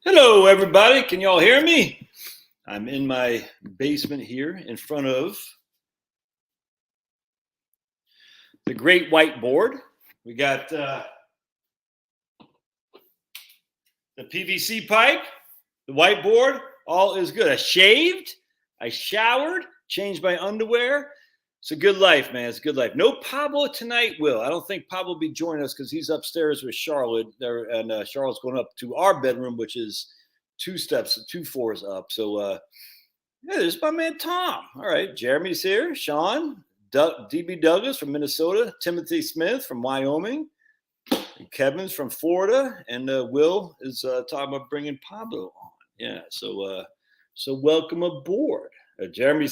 Hello, everybody. Can y'all hear me? I'm in my basement here in front of the great whiteboard. We got the PVC pipe, the whiteboard. All is good. I shaved, I showered, changed my underwear. It's a good life, man. It's a good life. No Pablo tonight, Will. I don't think Pablo will be joining us because he's upstairs with Charlotte. And Charlotte's going up to our bedroom, which is two floors up. So, yeah, there's my man Tom. All right, Jeremy's here. Sean, DB Douglas from Minnesota. Timothy Smith from Wyoming. And Kevin's from Florida. And Will is talking about bringing Pablo on. Yeah, so welcome aboard. Jeremy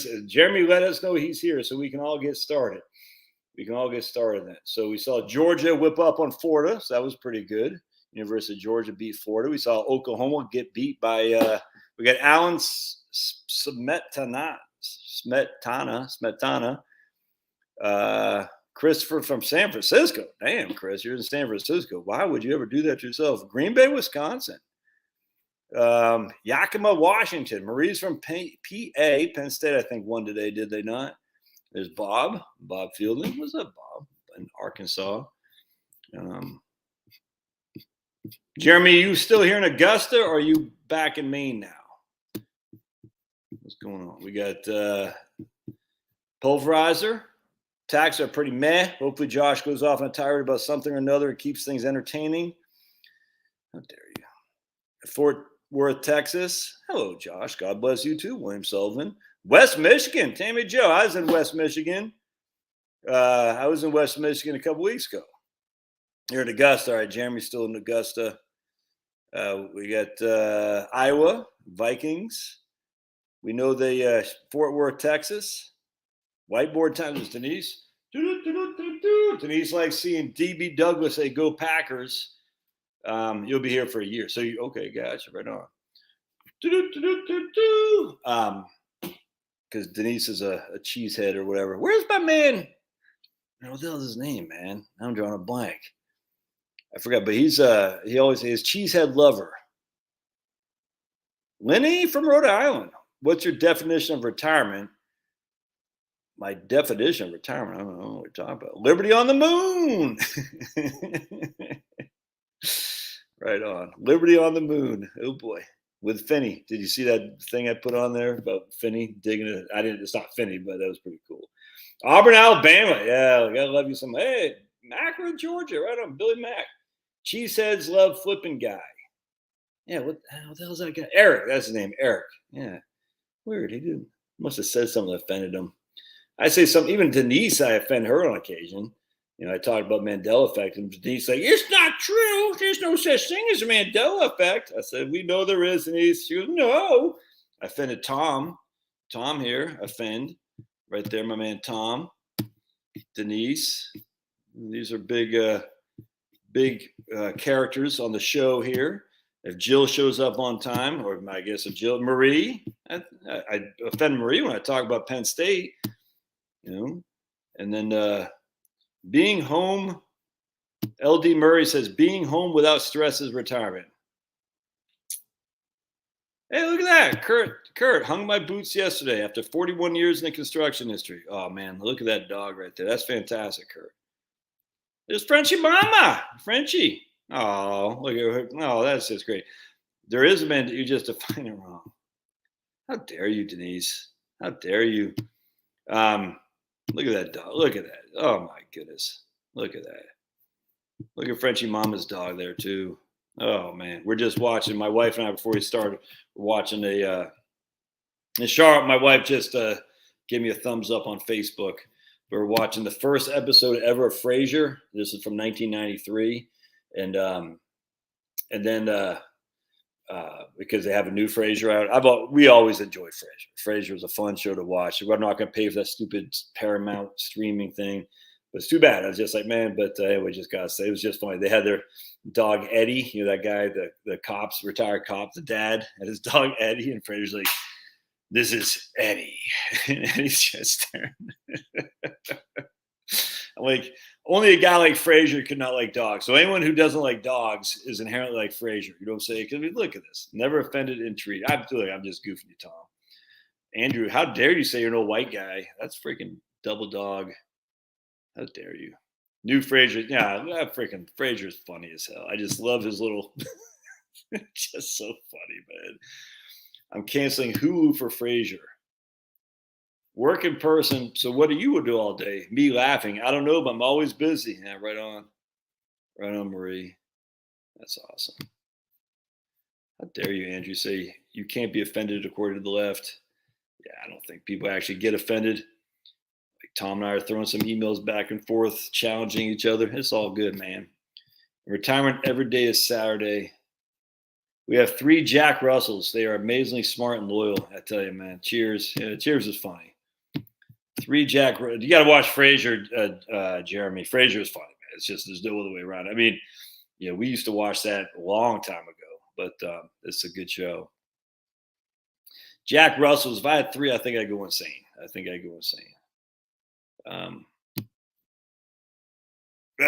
let us know he's here so we can all get started. Then. So we saw Georgia whip up on Florida, so that was pretty good. University of Georgia beat Florida. We saw Oklahoma get beat by we got Allen Smetana. Christopher from San Francisco. Damn, Chris, you're in San Francisco. Why would you ever do that to yourself? Green Bay, Wisconsin. Yakima, Washington. Marie's from PA, Penn State, I think, won today, did they not? There's Bob Fielding. What's up, Bob? In Arkansas. Jeremy, you still here in Augusta, or are you back in Maine now? What's going on? We got Pulverizer. Tax are pretty meh. Hopefully Josh goes off on a tirade about something or another and keeps things entertaining. How dare you? Fort Worth, Texas. Hello, Josh. God bless you too, William Sullivan. West Michigan. Tammy Joe. I was in West Michigan. A couple weeks ago. You're in Augusta. All right, Jeremy's still in Augusta. We got Iowa, Vikings. We know the Fort Worth, Texas. Whiteboard times, Denise. Denise likes seeing DB Douglas say, "Go Packers." You'll be here for a year. So, okay, gotcha, right on. Because Denise is a cheesehead or whatever. Where's my man? What the hell is his name, man? I'm drawing a blank. I forgot, but he always says cheesehead lover. Lenny from Rhode Island. What's your definition of retirement? My definition of retirement, I don't know what we're talking about. Liberty on the moon. Right on. Liberty on the moon. Oh boy. With Finney. Did you see that thing I put on there about Finney digging it? It's not Finney, but that was pretty cool. Auburn, Alabama. Yeah, gotta love you some. Hey, Mackra, Georgia. Right on. Billy Mack. Cheeseheads love flipping guy. Yeah, what the hell is that guy? Eric. That's his name. Eric. Yeah. Weird. He must have said something that offended him. I say something, even Denise, I offend her on occasion. I talked about Mandela effect, and Denise like, it's not true. There's no such thing as a Mandela effect. I said, we know there is, Denise. She goes, no. I offended Tom. Tom here, offend. Right there, my man Tom. Denise. These are big characters on the show here. If Jill shows up on time, or I guess if Jill, Marie, I offend Marie when I talk about Penn State. And then being home, LD Murray says, being home without stress is retirement. Hey, look at that. Kurt hung my boots yesterday after 41 years in the construction industry. Oh, man, look at that dog right there. That's fantastic, Kurt. There's Frenchie Mama. Frenchie. Oh, look at her. Oh, that's just great. There is a man that you just define it wrong. How dare you, Denise? How dare you? Look at that dog. Look at that. Oh, my goodness. Look at that. Look at Frenchie Mama's dog there, too. Oh, man. We're just watching. My wife and I, before we started, we're watching in Charlotte, my wife just gave me a thumbs up on Facebook. We're watching the first episode ever of Frasier. This is from 1993. And then because they have a new Frasier out. We always enjoy Frasier. Frasier is a fun show to watch. We're not going to pay for that stupid Paramount streaming thing. But it's too bad. I was just like, man, but anyway, just got to say, it was just funny. They had their dog, Eddie, that guy, the cops, retired cop, the dad, and his dog, Eddie. And Frasier's like, this is Eddie. And Eddie's just staring. I'm like, Only a guy like Frazier could not like dogs. So anyone who doesn't like dogs is inherently like Frazier. You know what I'm saying? Because look at this. Never offended and treated. I'm just goofing you, Tom. Andrew, how dare you say you're no white guy? That's freaking double dog. How dare you? New Frazier. Yeah, that freaking Frazier's funny as hell. I just love his little just so funny, man. I'm canceling Hulu for Frazier. Work in person. So what do you do all day? Me laughing. I don't know, but I'm always busy. Yeah, right on. Right on, Marie. That's awesome. How dare you, Andrew, say you can't be offended according to the left? Yeah, I don't think people actually get offended. Like Tom and I are throwing some emails back and forth, challenging each other. It's all good, man. Retirement every day is Saturday. We have 3 Jack Russells. They are amazingly smart and loyal. I tell you, man. Cheers. Yeah, Cheers is funny. 3 Jack. You got to watch Frazier, Jeremy. Frazier is funny, man. It's just there's no other way around. I mean, we used to watch that a long time ago, but it's a good show. Jack Russells. If I had 3, I think I'd go insane.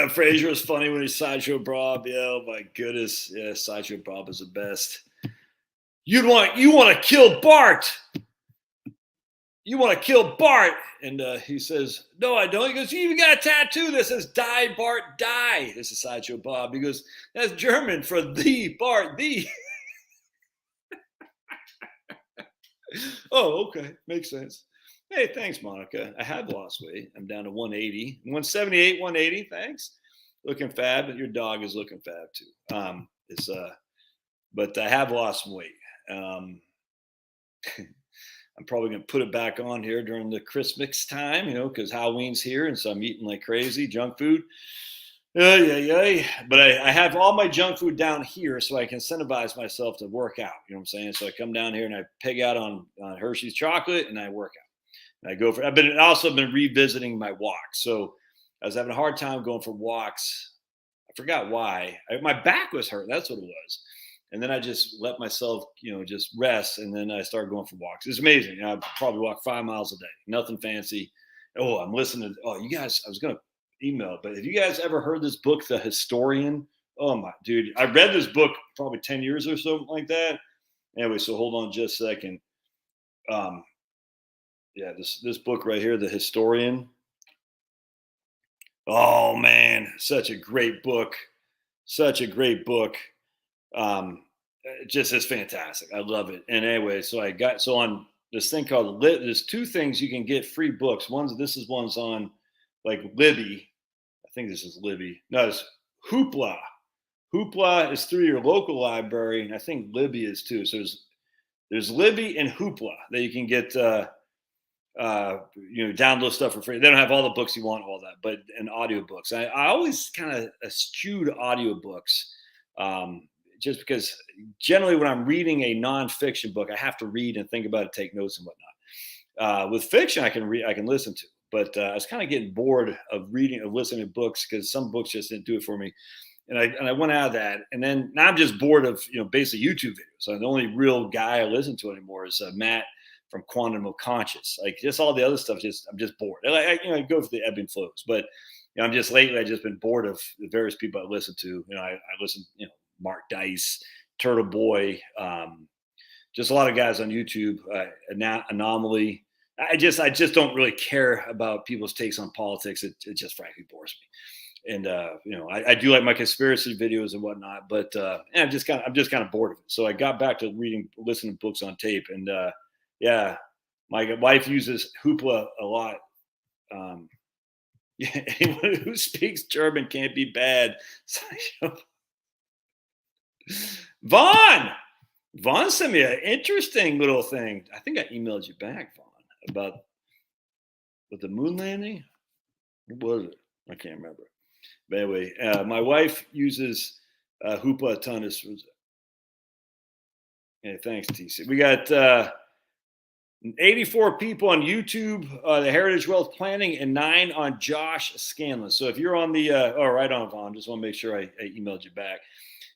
Frazier is funny when he's Sideshow Bob. Yeah, oh my goodness. Yeah, Sideshow Bob is the best. You want to kill Bart. You want to kill Bart. And he says, no, I don't. He goes, you even got a tattoo that says die, Bart, die. This is Sideshow Bob. He goes, that's German for the Bart, the. Oh, okay. Makes sense. Hey, thanks, Monica. I have lost weight. I'm down to 180, 178, 180. Thanks. Looking fab, but your dog is looking fab too. But I have lost some weight. I'm probably going to put it back on here during the Christmas time, because Halloween's here. And so I'm eating like crazy junk food. But I have all my junk food down here so I can incentivize myself to work out. You know what I'm saying? So I come down here and I peg out on Hershey's chocolate and I work out. And I go for. I've also been revisiting my walks. So I was having a hard time going for walks. I forgot why. My back was hurt. That's what it was. And then I just let myself, just rest. And then I started going for walks. It's amazing. I probably walk 5 miles a day. Nothing fancy. Oh, I'm listening. You guys, I was going to email it, but have you guys ever heard this book, The Historian? Oh, my dude. I read this book probably 10 years or something like that. Anyway, so hold on just a second. Yeah, this book right here, The Historian. Oh, man. Such a great book. Just is fantastic. I love it. And anyway, so on this thing called there's 2 things you can get free books. One's on like Libby. I think this is Libby. No, it's Hoopla. Hoopla is through your local library, and I think Libby is too. So there's Libby and Hoopla that you can get download stuff for free. They don't have all the books you want, all that, but in audiobooks. I always kind of eschewed audiobooks. Just because generally when I'm reading a nonfiction book, I have to read and think about it, take notes and whatnot. With fiction, I can listen to, but I was kind of getting bored of listening to books because some books just didn't do it for me. And I went out of that. And then now I'm just bored of, basically YouTube videos. So the only real guy I listen to anymore is Matt from Quantum of Conscious. Like just all the other stuff, I'm just bored. I go for the ebb and flows, but I'm just lately, I've just been bored of the various people I listen to. I listen, Mark Dice, Turtle Boy, just a lot of guys on YouTube, Anomaly. I just don't really care about people's takes on politics. It just frankly bores me. And I do like my conspiracy videos and whatnot, but I'm just kind of bored of it. So I got back to listening to books on tape, and my wife uses Hoopla a lot. Anyone who speaks German can't be bad. Vaughn sent me an interesting little thing. I think I emailed you back, Vaughn, about with the moon landing. What was it? I can't remember. But anyway, my wife uses Hoopla a ton. Thanks, TC. We got 84 people on YouTube, the Heritage Wealth Planning, and 9 on Josh Scanlon. So if you're on the, right on, Vaughn, just want to make sure I emailed you back.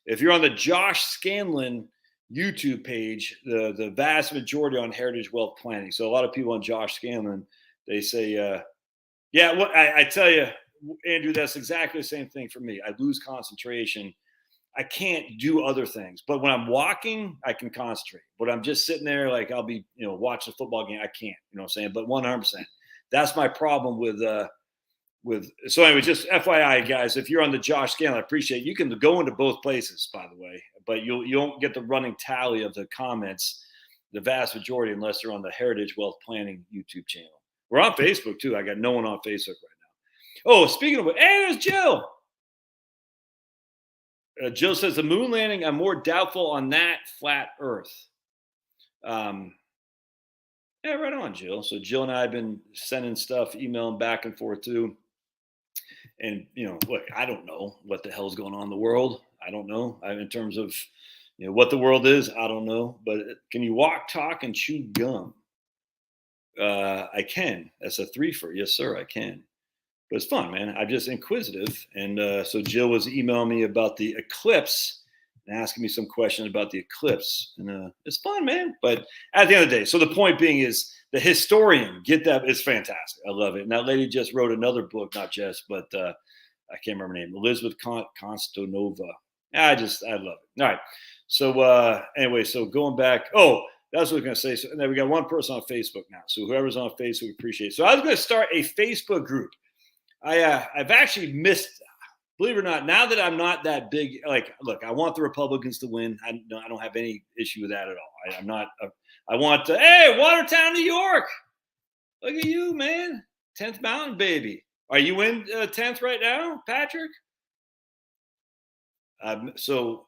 If you're on the Josh Scanlon YouTube page, the vast majority on Heritage Wealth Planning. So a lot of people on Josh Scanlon, they say, I tell you, Andrew, that's exactly the same thing for me. I lose concentration. I can't do other things. But when I'm walking, I can concentrate. But I'm just sitting there, like I'll be, watching a football game. I can't, you know what I'm saying? But 100%. That's my problem so anyway, just FYI, guys, if you're on the Josh scale, I appreciate it. You can go into both places, by the way, but you don't get the running tally of the comments, the vast majority, unless they're on the Heritage Wealth Planning YouTube channel. We're on Facebook too. I got no one on Facebook right now. Oh, speaking of, hey, there's Jill. Jill says the moon landing, I'm more doubtful on that flat Earth. Yeah, right on, Jill. So Jill and I have been sending stuff, emailing back and forth too. And look, I don't know what the hell's going on in the world. I don't know. In terms of what the world is, I don't know. But can you walk, talk, and chew gum? I can. That's a 3-fer. Yes, sir, I can. But it's fun, man. I'm just inquisitive. And so Jill was emailing me about the eclipse and asking me some questions about the eclipse. And it's fun, man. But at the end of the day, so the point being is the historian, get that. It's fantastic. I love it. And that lady just wrote another book, not just, but I can't remember her name, Elizabeth Konstantinova. I love it. All right. So anyway, so going back, that's what I was going to say. So and then we got one person on Facebook now. So whoever's on Facebook, appreciate it. So I was going to start a Facebook group. I've actually missed, believe it or not, now that I'm not that big, like, look, I want the Republicans to win. I don't have any issue with that at all. I want to, hey, Watertown, New York. Look at you, man. 10th Mountain, baby. Are you in 10th right now, Patrick? So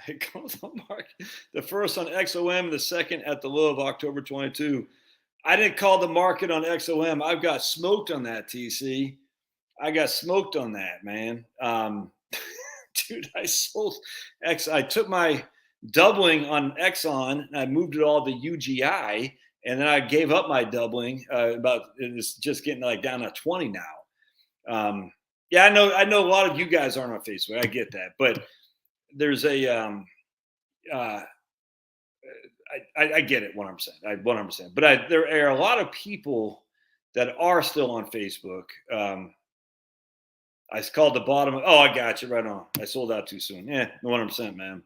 it goes on Mark. The first on XOM, the second at the low of October 22. I didn't call the market on XOM. I've got smoked on that, TC. I got smoked on that, man. Dude, I sold X. I took my doubling on Exxon and I moved it all to UGI, and then I gave up my doubling. It's just getting like down to 20 now. Yeah, I know a lot of you guys aren't on Facebook. I get that, but there's a I get it 100%. 100%. But there are a lot of people that are still on Facebook. I called the bottom. I got you right on. I sold out too soon. Yeah, 100%, man.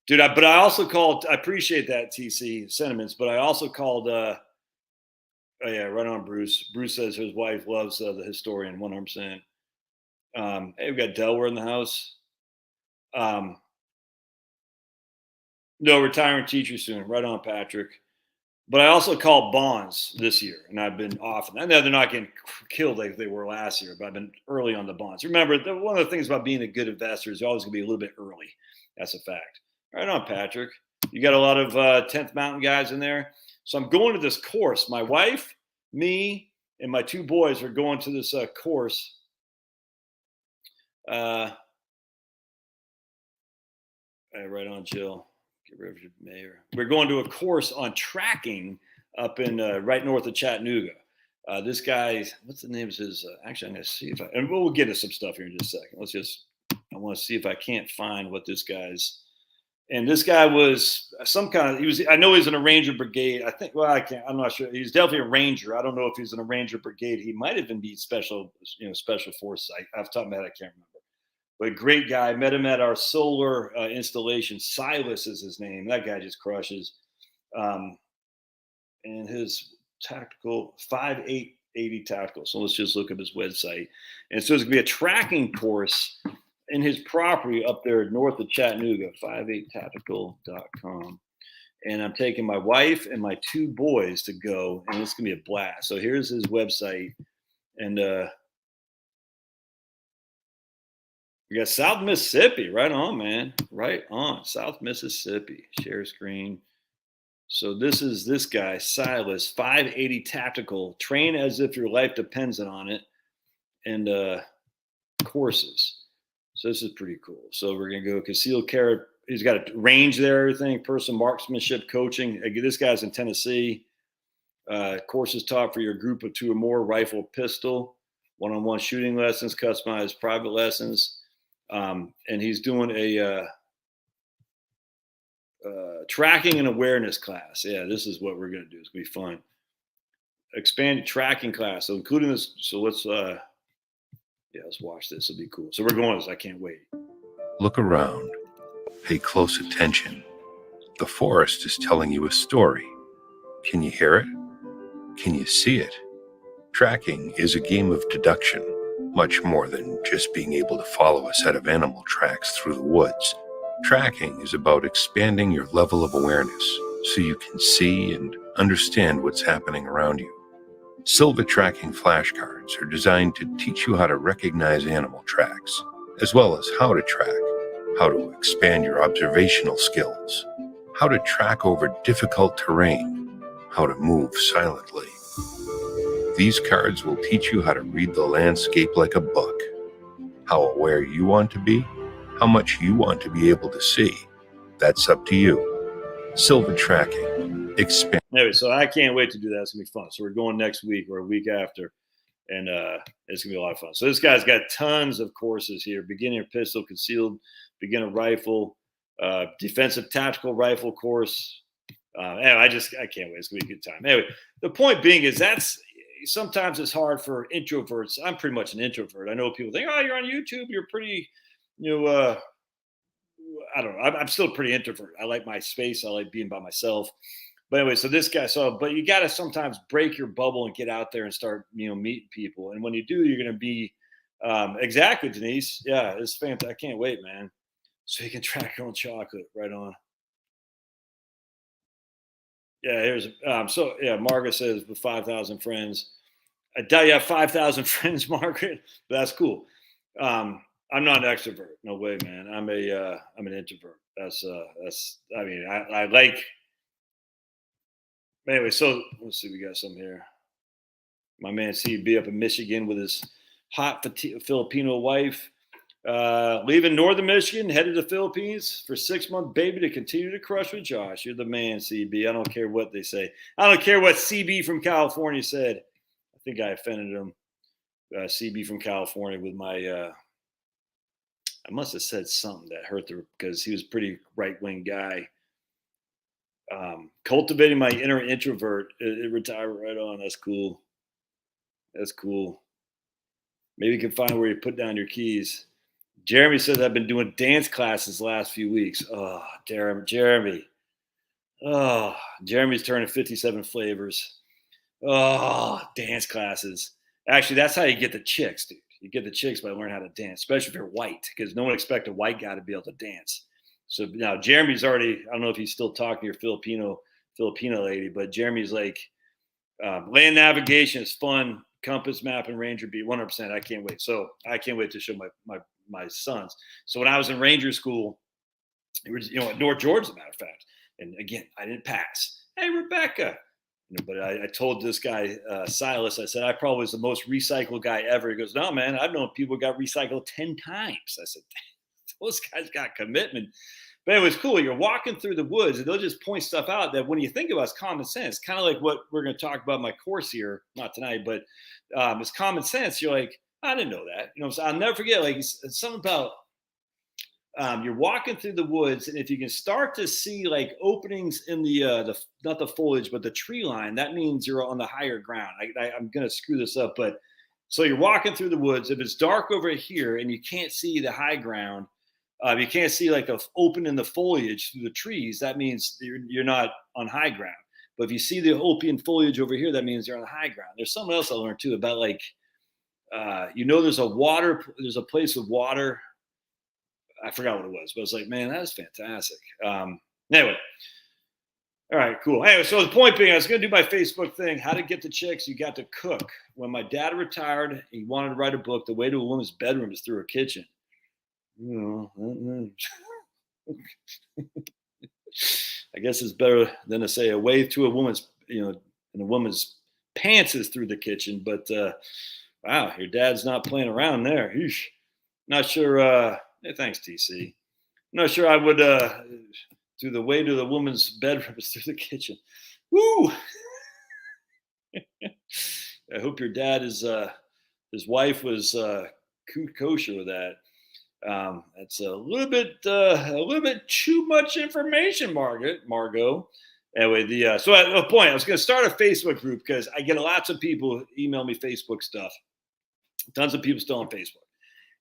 Dude, but I also called. I appreciate that TC sentiments, but I also called. Oh yeah, right on, Bruce. Bruce says his wife loves the historian 100%. Hey, we got Delaware in the house. No, retiring teacher soon. Right on, Patrick. But I also called bonds this year, and I've been off. I know they're not getting killed like they were last year, but I've been early on the bonds. Remember, one of the things about being a good investor is you're always going to be a little bit early. That's a fact. Right on, Patrick. You got a lot of 10th Mountain guys in there. So I'm going to this course. My wife, me, and my 2 boys are going to this course. Right on, Jill. Get rid of your mayor. We're going to a course on tracking up in right north of Chattanooga. This guy, what's the name of his? Actually, I'm going to see if and we'll get to some stuff here in just a second. I want to see if I can't find what this guy's. And this guy was some kind of, I know he's in a Ranger Brigade. I'm not sure. He's definitely a Ranger. I don't know if he's in a Ranger Brigade. He might even be special forces. Off the top of my head, I can't remember. But great guy. Met him at our solar installation. Silas is his name. That guy just crushes. And his tactical 5880 tactical. So let's just look at his website. And so it's going to be a tracking course in his property up there north of Chattanooga, 58tactical.com. And I'm taking my wife and my 2 boys to go, and it's going to be a blast. So here's his website. And we got South Mississippi. Right on, man. Right on. South Mississippi. Share screen. So this is this guy, Silas, 580 Tactical. Train as if your life depends on it. And courses. So this is pretty cool. So we're going to go concealed carry. He's got a range there, everything. Person marksmanship coaching. This guy's in Tennessee. Courses taught for your group of 2 or more. Rifle, pistol. One-on-one shooting lessons. Customized private lessons. And he's doing a tracking and awareness class. Yeah, this is what we're going to do. It's going to be fun. expanded tracking class. So including this. So let's watch this. It'll be cool. So we're going. I can't wait. Look around. Pay close attention. The forest is telling you a story. Can you hear it? Can you see it? Tracking is a game of deduction, much more than just being able to follow a set of animal tracks through the woods. Tracking is about expanding your level of awareness so you can see and understand what's happening around you. Silva tracking flashcards are designed to teach you how to recognize animal tracks, as well as how to track, how to expand your observational skills, how to track over difficult terrain, how to move silently. These cards will teach you how to read the landscape like a book, how aware you want to be, how much you want to be able to see. That's up to you. Silva tracking. Expand. Anyway, so I can't wait to do that. It's going to be fun. So we're going next week or a week after, and it's going to be a lot of fun. So this guy's got tons of courses here: beginner pistol, concealed, beginner rifle, defensive tactical rifle course. Anyway, I can't wait. It's going to be a good time. Anyway, the point being is sometimes it's hard for introverts. I'm pretty much an introvert. I know people think, oh, you're on YouTube. You're pretty, I don't know. I'm still pretty introvert. I like my space. I like being by myself. But anyway, so this guy, but you got to sometimes break your bubble and get out there and start, meeting people. And when you do, you're going to be exactly, Denise. Yeah, it's fantastic. I can't wait, man. So you can track your own chocolate. Right on. Yeah, here's Margaret says with 5,000 friends. I doubt you have 5,000 friends, Margaret. But that's cool. I'm not an extrovert. No way, man. I'm an introvert. I like. Anyway, so let's see. We got some here. My man CB up in Michigan with his hot Filipino wife. Leaving northern Michigan, headed to the Philippines for 6-month baby to continue to crush with Josh. You're the man, CB. I don't care what they say. I don't care what CB from California said. I think I offended him. CB from California with my I must have said something that hurt because he was a pretty right-wing guy. Cultivating my inner introvert. It retired right on. That's cool. That's cool. Maybe you can find where you put down your keys. Jeremy says I've been doing dance classes the last few weeks. Oh, Jeremy. Oh, Jeremy's turning 57 flavors. Oh, dance classes. Actually, that's how you get the chicks, dude. You get the chicks by learning how to dance, especially if you're white, because no one expects a white guy to be able to dance. So now Jeremy's already, I don't know if he's still talking to your Filipino lady, but Jeremy's like, land navigation is fun. Compass map and Ranger beat 100%. I can't wait. So I can't wait to show my sons. So when I was in Ranger school, it was, at North Georgia, as a matter of fact. And again, I didn't pass. Hey, Rebecca. But I told this guy, Silas, I said, I probably was the most recycled guy ever. He goes, no, man, I've known people got recycled 10 times. I said, those guys got commitment. But it was cool. You're walking through the woods and they'll just point stuff out that when you think about, it's common sense, kind of like what we're going to talk about in my course here, not tonight, but it's common sense. You're like, I didn't know that. So I'll never forget, like, it's something about you're walking through the woods, and if you can start to see like openings in the not the foliage, but the tree line, that means you're on the higher ground. I'm going to screw this up, but so you're walking through the woods. If it's dark over here and you can't see the high ground, you can't see like the open in the foliage through the trees, that means you're not on high ground. But if you see the open foliage over here, that means you're on the high ground. There's something else I learned too about like, there's a place with water. I forgot what it was, but I was like, man, that is fantastic. Anyway. All right, cool. Anyway, so the point being, I was going to do my Facebook thing, how to get the chicks. You got to cook. When my dad retired, he wanted to write a book. The way to a woman's bedroom is through her kitchen. I guess it's better than to say a way to a woman's, and a woman's pants is through the kitchen. But wow, your dad's not playing around there. Eesh. Not sure. Thanks, TC. I'm not sure I would do the way to the woman's bedroom is through the kitchen. Woo! I hope your dad is his wife was kosher with that. That's a little bit too much information, Margot. Anyway, so at the point, I was going to start a Facebook group because I get lots of people email me Facebook stuff. Tons of people still on Facebook.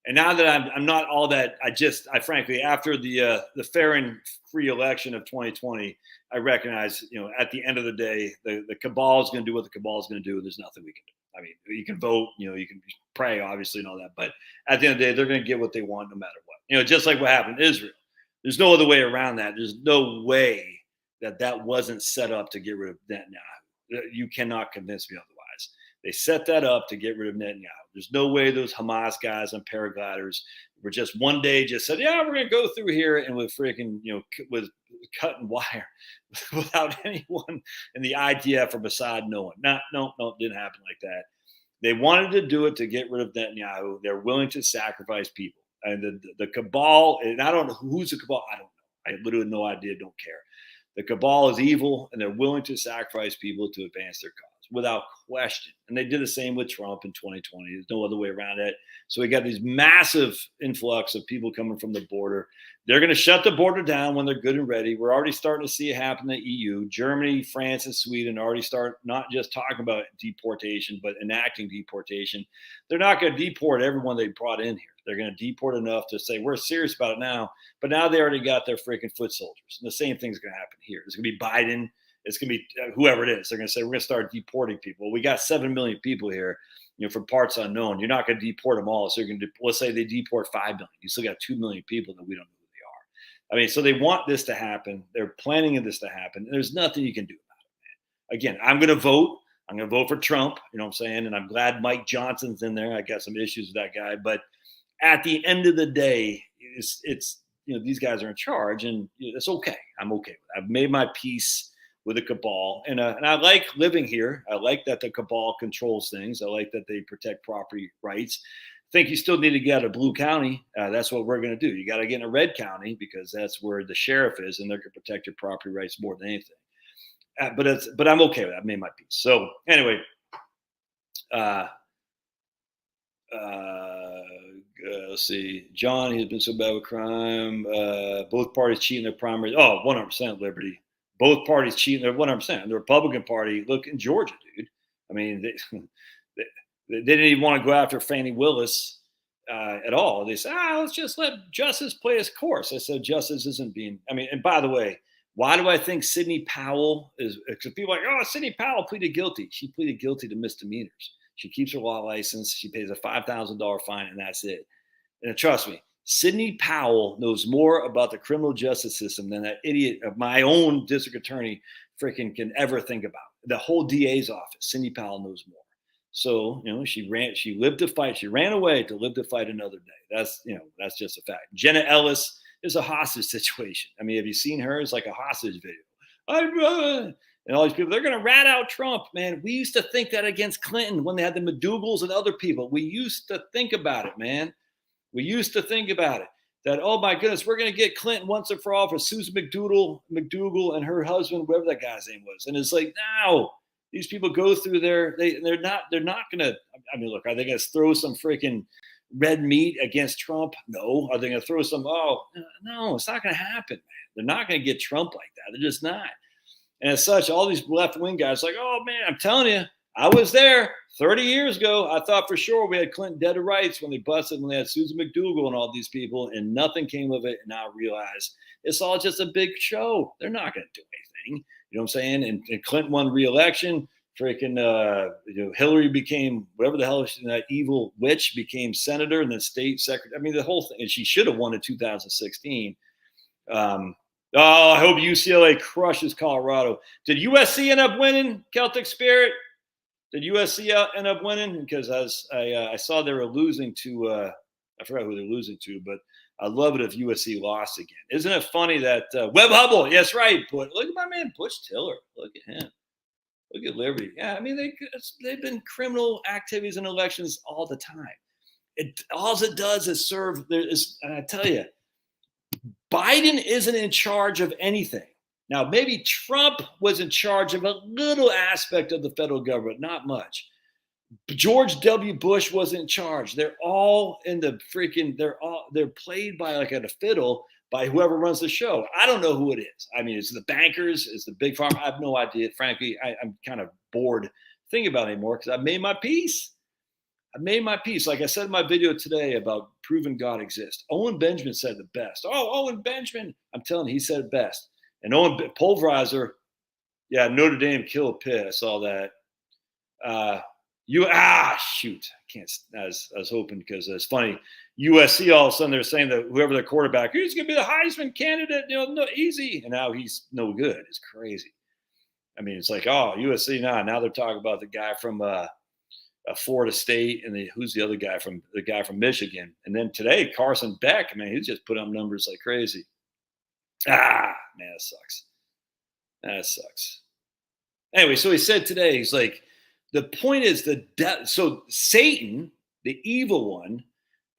And now that I'm not all that, I frankly, after the fair and free election of 2020, I recognize, at the end of the day, the cabal is going to do what the cabal is going to do. There's nothing we can do. I mean, you can vote, you can pray, obviously, and all that. But at the end of the day, they're going to get what they want no matter what. Just like what happened in Israel. There's no other way around that. There's no way that wasn't set up to get rid of Netanyahu. You cannot convince me otherwise. They set that up to get rid of Netanyahu. There's no way those Hamas guys on paragliders were just one day just said, yeah, we're going to go through here, and with freaking, with cutting wire without anyone in the IDF or Mossad knowing. No, it didn't happen like that. They wanted to do it to get rid of Netanyahu. They're willing to sacrifice people. And the cabal, and I don't know who's the cabal. I don't know. I literally have no idea. Don't care. The cabal is evil, and they're willing to sacrifice people to advance their cause without question. And they did the same with Trump in 2020. There's no other way around it. So we got these massive influx of people coming from the border. They're going to shut the border down when they're good and ready. We're already starting to see it happen in the EU. Germany, France, and Sweden already start not just talking about deportation, but enacting deportation. They're not going to deport everyone they brought in here. They're going to deport enough to say, we're serious about it now. But now they already got their freaking foot soldiers. And the same thing's going to happen here. It's going to be Biden. It's going to be whoever it is. They're going to say, we're going to start deporting people. We got 7 million people here, from parts unknown. You're not going to deport them all. So you're going to, let's say they deport 5 million. You still got 2 million people that we don't know who they are. I mean, so they want this to happen. They're planning this to happen. There's nothing you can do about it, man. Again, I'm going to vote. I'm going to vote for Trump. You know what I'm saying? And I'm glad Mike Johnson's in there. I got some issues with that guy. But at the end of the day, it's these guys are in charge, and it's okay. I'm okay with it. I've made my peace with the cabal, and I like living here. I like that the cabal controls things. I like that they protect property rights. I think you still need to get out of blue county. That's what we're going to do. You got to get in a red county because that's where the sheriff is, and they're going to protect your property rights more than anything. But I'm okay with that. I made my peace. So anyway, let's see. John, he's been so bad with crime. Both parties cheating their primaries. Oh, 100% Liberty. Both parties cheating. They're 100%. The Republican Party, look in Georgia, dude. I mean, they didn't even want to go after Fannie Willis at all. They said, let's just let justice play its course. I said, justice isn't being. I mean, and by the way, why do I think Sidney Powell is? Because people are like, Sidney Powell pleaded guilty. She pleaded guilty to misdemeanors. She keeps her law license. She pays a $5,000 fine, and that's it. And trust me, Sidney Powell knows more about the criminal justice system than that idiot of my own district attorney freaking can ever think about. The whole DA's office, Sidney Powell knows more. So, she lived to fight. She ran away to live to fight another day. That's just a fact. Jenna Ellis is a hostage situation. I mean, have you seen her? It's like a hostage video. And all these people, they're going to rat out Trump, man. We used to think that against Clinton when they had the McDougalls and other people. We used to think about it, man. We used to think about it. That, oh my goodness, we're going to get Clinton once and for all for Susan McDougal and her husband, whatever that guy's name was. And it's like, no, these people go through they're not going to, I mean, look, are they going to throw some freaking red meat against Trump? No. Are they going to throw some, no, it's not going to happen, man. They're not going to get Trump like that. They're just not. And as such, all these left-wing guys like, oh, man, I'm telling you, I was there 30 years ago. I thought for sure we had Clinton dead to rights when they had Susan McDougal and all these people, and nothing came of it. And now I realize it's all just a big show. They're not going to do anything. You know what I'm saying? And Clinton won re-election. Freaking Hillary became whatever the hell that evil witch became senator and then state secretary. I mean, the whole thing. And she should have won in 2016. I hope UCLA crushes Colorado. Did USC end up winning, Celtic Spirit? Did USC end up winning? Because I saw they were losing to, I forgot who they're losing to, but I'd love it if USC lost again. Isn't it funny that Webb Hubbell, yes, right. But look at my man, Butch Tiller. Look at him. Look at Liberty. Yeah, I mean, they've been criminal activities in elections all the time. All it does is serve. And I tell you, Biden isn't in charge of anything. Now, maybe Trump was in charge of a little aspect of the federal government, not much. George W. Bush was in charge. They're all in the freaking, they're played by like at a fiddle by whoever runs the show. I don't know who it is. I mean, it's the bankers, it's the big pharma. I have no idea. Frankly, I'm kind of bored thinking about it anymore because I've made my peace. I made my peace. Like I said in my video today about proving God exists. Owen Benjamin said the best. Oh, Owen Benjamin. I'm telling you, he said it best. And Owen Pulverizer, yeah, Notre Dame killed Pitt. I saw that. Shoot. I can't. I was hoping because it's funny. USC, all of a sudden, they're saying that whoever their quarterback, who's going to be the Heisman candidate, no, easy. And now he's no good. It's crazy. I mean, it's like, oh, USC now they're talking about the guy from Florida State, and who's the other guy from Michigan, and then today Carson Beck. Man, he's just put up numbers like crazy. Man, that sucks. That sucks. Anyway, so he said today, he's like, the point is so Satan, the evil one,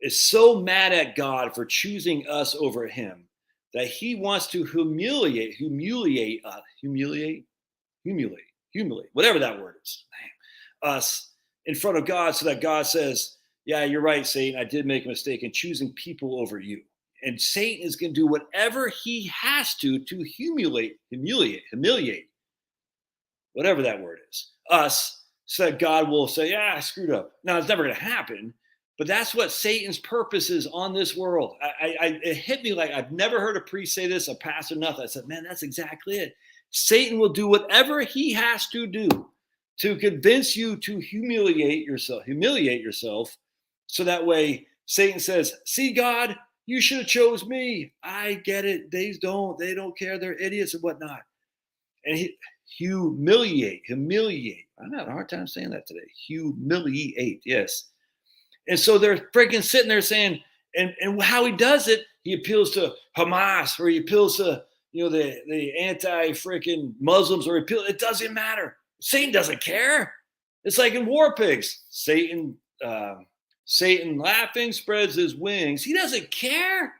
is so mad at God for choosing us over him that he wants to humiliate, whatever that word is, us in front of God, so that God says, yeah, you're right, Satan. I did make a mistake in choosing people over you. And Satan is going to do whatever he has to humiliate, whatever that word is, us, so that God will say, yeah, I screwed up. Now, it's never going to happen, but that's what Satan's purpose is on this world. It hit me like I've never heard a priest say this, a pastor, nothing. I said, man, that's exactly it. Satan will do whatever he has to do to convince you to humiliate yourself, so that way Satan says, see, God, you should have chose me. I get it. They don't care. They're idiots and whatnot. And humiliate. I'm having a hard time saying that today. Humiliate, yes. And so they're freaking sitting there saying, and how he does it, he appeals to Hamas, or he appeals to the anti-freaking Muslims, or it doesn't matter. Satan doesn't care. It's like in War Pigs. Satan laughing spreads his wings. He doesn't care.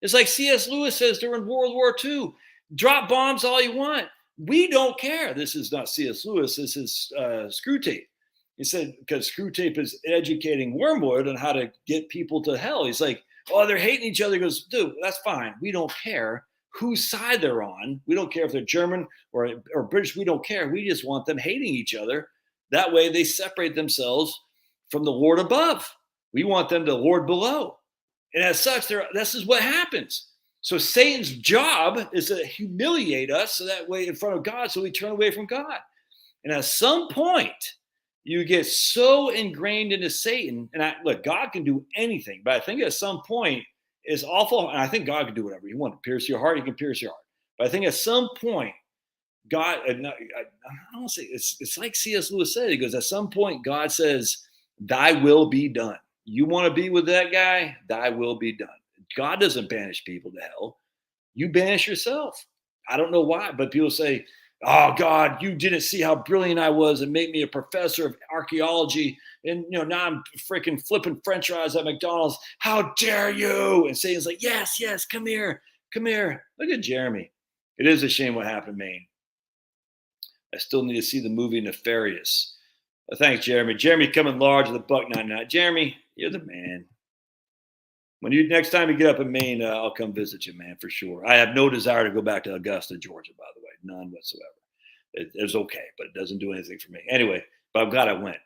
It's like C.S. Lewis says during World War II, drop bombs all you want. We don't care. This is not C.S. Lewis. This is Screwtape. He said, because Screwtape is educating Wormwood on how to get people to hell. He's like, oh, they're hating each other. He goes, dude, that's fine. We don't care whose side they're on. We don't care if they're German or British. We don't care. We just want them hating each other. That way they separate themselves from the Lord above. We want them to Lord below. And as such, this is what happens. So Satan's job is to humiliate us, so that way in front of God, so we turn away from God. And at some point, you get so ingrained into Satan. And look, God can do anything, but I think at some point it's awful. And I think God can do whatever he wants. Pierce your heart, he can pierce your heart. But I think at some point, God, I don't say it's like C.S. Lewis said. He goes, at some point, God says, "Thy will be done." You want to be with that guy? Thy will be done. God doesn't banish people to hell. You banish yourself. I don't know why, but people say, "Oh God, you didn't see how brilliant I was and made me a professor of archaeology, and now I'm freaking flipping French fries at McDonald's. How dare you?" And Satan's like, "Yes, come here. Look at Jeremy. It is a shame what happened, Maine. I still need to see the movie Nefarious." Thanks, Jeremy. Jeremy coming large with a $1.99. Jeremy, you're the man. When next time you get up in Maine, I'll come visit you, man, for sure. I have no desire to go back to Augusta, Georgia, by the way, none whatsoever. It's okay, but it doesn't do anything for me. Anyway, but I'm glad I went.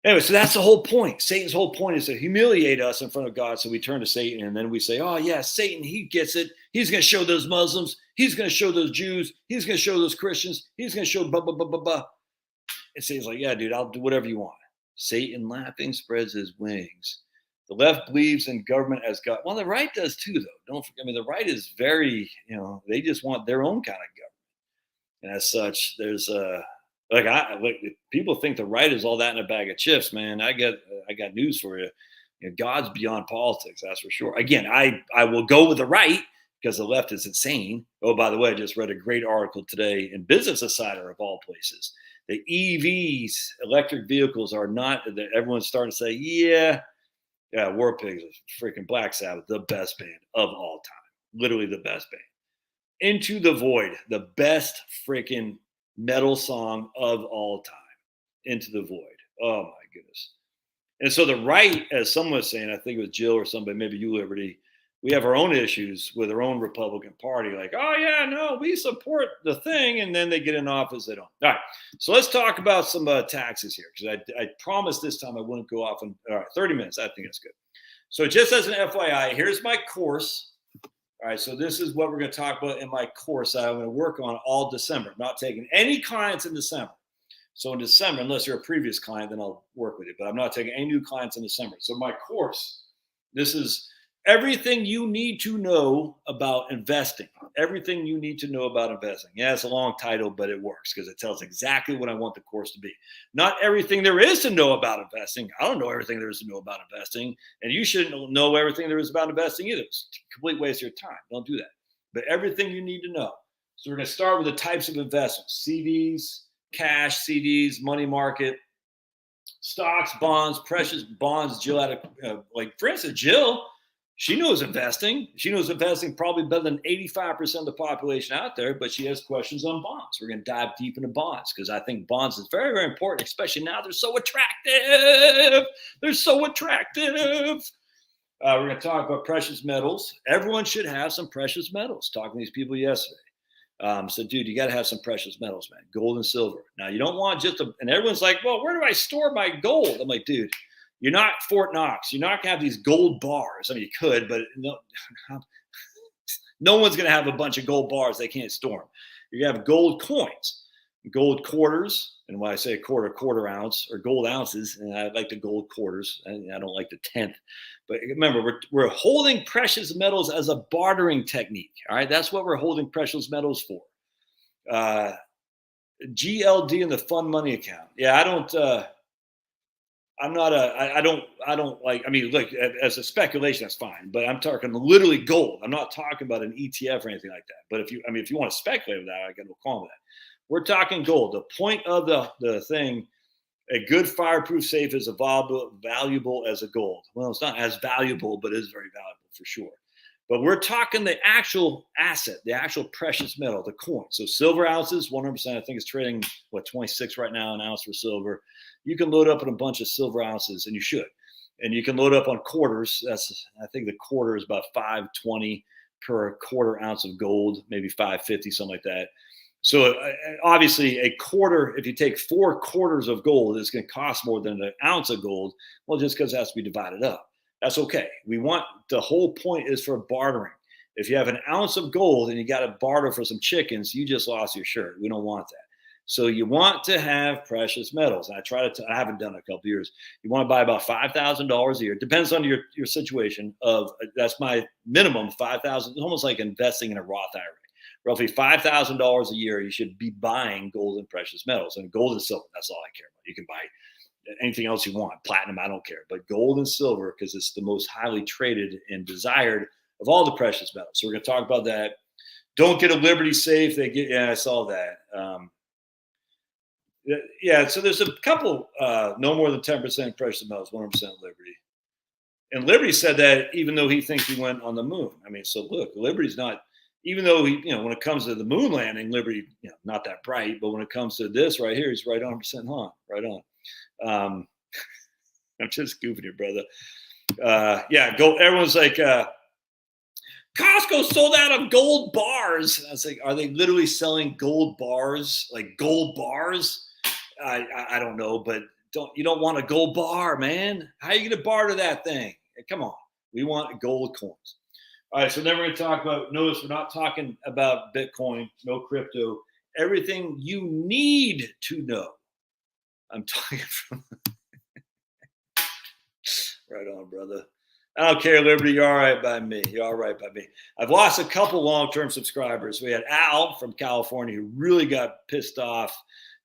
Anyway, so that's the whole point. Satan's whole point is to humiliate us in front of God. So we turn to Satan, and then we say, "Oh yeah, Satan, he gets it. He's going to show those Muslims. He's going to show those Jews. He's going to show those Christians. He's going to show blah, blah, blah, blah, blah." And Satan's like, "Yeah, dude, I'll do whatever you want." Satan laughing spreads his wings. The left believes in government as God. Well, the right does too, though. Don't forget. I mean, the right is very, they just want their own kind of government. And as such, there's people think the right is all that in a bag of chips, man. I got news for you. God's beyond politics, that's for sure. Again, I will go with the right because the left is insane. Oh, by the way, I just read a great article today in Business Insider of all places. The EVs, electric vehicles, are not. Everyone's starting to say, yeah, War Pigs is freaking Black Sabbath, the best band of all time, literally the best band. Into the Void, the best freaking metal song of all time. Into the Void. Oh my goodness. And so the right, as someone was saying, I think it was Jill or somebody, maybe you, Liberty, we have our own issues with our own Republican Party. Like, oh yeah, no, we support the thing, and then they get in office, they don't. All right, so let's talk about some taxes here, because I promised this time I wouldn't go off on. All right, 30 minutes. I think that's good. So just as an FYI, here's my course. All right, so this is what we're going to talk about in my course that I'm going to work on all December. I'm not taking any clients in December. So in December, unless you're a previous client, then I'll work with you. But I'm not taking any new clients in December. So my course, this is everything you need to know about investing. Everything you need to know about investing. Yeah, it's a long title, but it works because it tells exactly what I want the course to be. Not everything there is to know about investing. I don't know everything there is to know about investing. And you shouldn't know everything there is about investing either. It's a complete waste of your time. Don't do that. But everything you need to know. So we're going to start with the types of investments: CDs, cash, CDs, money market, stocks, bonds, precious bonds. Jill had like, for instance, Jill, she knows investing. She knows investing probably better than 85% of the population out there, but she has questions on bonds. We're going to dive deep into bonds because I think bonds is very, very important, especially now. They're so attractive. They're so attractive. We're going to talk about precious metals. Everyone should have some precious metals. Talking to these people yesterday. So, dude, you got to have some precious metals, man. Gold and silver. Now, you don't want just and everyone's like, well, where do I store my gold? I'm like, dude, you're not Fort Knox. You're not going to have these gold bars. I mean, you could, but no one's going to have a bunch of gold bars they can't store them. You're going to have gold coins, gold quarters. And when I say a quarter ounce, or gold ounces, and I like the gold quarters, and I don't like the tenth. But remember, we're holding precious metals as a bartering technique. All right, that's what we're holding precious metals for. GLD in the fund money account. Yeah, I don't. I'm not a. I don't like. I mean, look, as a speculation, that's fine. But I'm talking literally gold. I'm not talking about an ETF or anything like that. But if you want to speculate with that, I got no qualm with that. We're talking gold. The point of the thing. A good fireproof safe is valuable as a gold. Well, it's not as valuable, but it is very valuable for sure. But we're talking the actual asset, the actual precious metal, the coin. So silver ounces, 100%, I think it's trading, 26 right now, an ounce for silver. You can load up on a bunch of silver ounces, and you should. And you can load up on quarters. I think the quarter is about $5.20 per quarter ounce of gold, maybe $5.50, something like that. So obviously a quarter, if you take 4 quarters of gold, it's going to cost more than an ounce of gold. Well, just because it has to be divided up. That's okay. The whole point is for bartering. If you have an ounce of gold and you got to barter for some chickens, you just lost your shirt. We don't want that. So you want to have precious metals. And I haven't done it a couple of years. You want to buy about $5,000 a year. Depends on your situation that's my minimum, $5,000. It's almost like investing in a Roth IRA. Roughly $5,000 a year, you should be buying gold and precious metals. And gold and silver, that's all I care about. You can buy anything else you want. Platinum, I don't care. But gold and silver, because it's the most highly traded and desired of all the precious metals. So we're going to talk about that. Don't get a Liberty safe. I saw that. So there's a couple, no more than 10% precious metals, 100% Liberty. And Liberty said that even though he thinks he went on the moon. I mean, so look, Liberty's not, even though when it comes to the moon landing, Liberty, not that bright, but when it comes to this right here, he's right on percent on, right on. I'm just goofing here, brother. Gold. Everyone's like, Costco sold out of gold bars. I was like, are they literally selling gold bars, like gold bars? I don't know, but you don't want a gold bar, man. How are you going to barter that thing? Hey, come on, we want gold coins. All right, so then we're going to talk about, notice we're not talking about Bitcoin, no crypto, everything you need to know. I'm talking from right on, brother. I don't care, Liberty, you're all right by me. You're all right by me. I've lost a couple long-term subscribers. We had Al from California who really got pissed off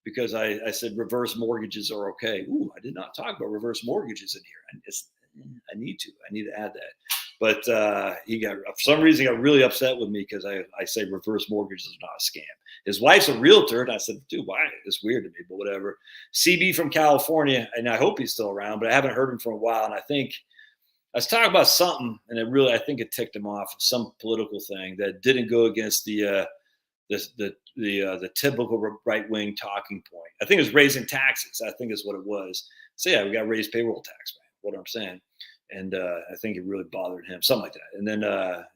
because I said reverse mortgages are okay. Ooh, I did not talk about reverse mortgages in here. I need to add that. But he got, for some reason, got really upset with me because I say reverse mortgage is not a scam. His wife's a realtor, and I said, dude, why? It's weird to me, but whatever. CB from California, and I hope he's still around, but I haven't heard him for a while. And I think I was talking about something, and I think it ticked him off, some political thing that didn't go against the typical right-wing talking point. I think it was raising taxes. I think is what it was. So yeah, we got to raise payroll tax, man. What I'm saying. and I think it really bothered him, something like that. And then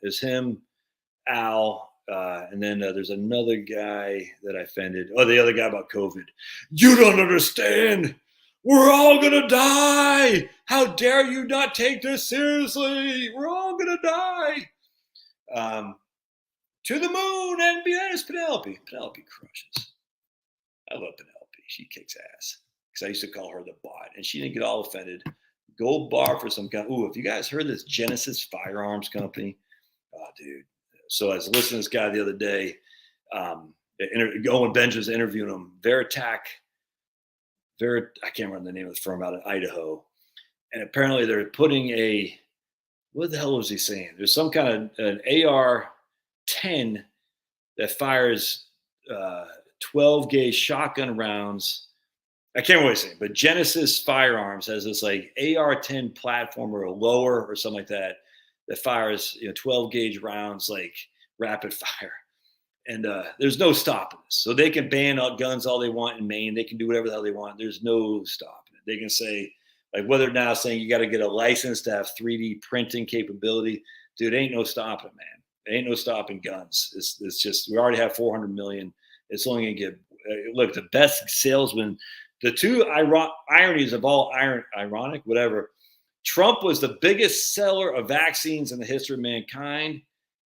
there's him, Al, and then there's another guy that I offended. Oh, the other guy about COVID. You don't understand. We're all gonna die. How dare you not take this seriously? We're all gonna die. To the moon and beyond. Penelope. Penelope crushes. I love Penelope. She kicks ass. Because I used to call her the bot, and she didn't get all offended. Gold bar for some guy. Ooh, if you guys heard this Genesis Firearms Company, oh, dude. So I was listening to this guy the other day. Owen Benjamin's interviewing him. I can't remember the name of the firm out of Idaho. And apparently they're putting what the hell was he saying? There's some kind of an AR-10 that fires 12 gauge shotgun rounds. I can't remember what he's saying, but Genesis Firearms has this like AR-10 platform or a lower or something like that fires 12 gauge rounds like rapid fire. And there's no stopping this. So they can ban guns all they want in Maine. They can do whatever the hell they want. There's no stopping it. They can say, like, whether now saying you got to get a license to have 3D printing capability. Dude, ain't no stopping it, man. There ain't no stopping guns. It's just, we already have 400 million. It's only going to get, look, the best salesman, the two ironies of all ironic, whatever. Trump was the biggest seller of vaccines in the history of mankind.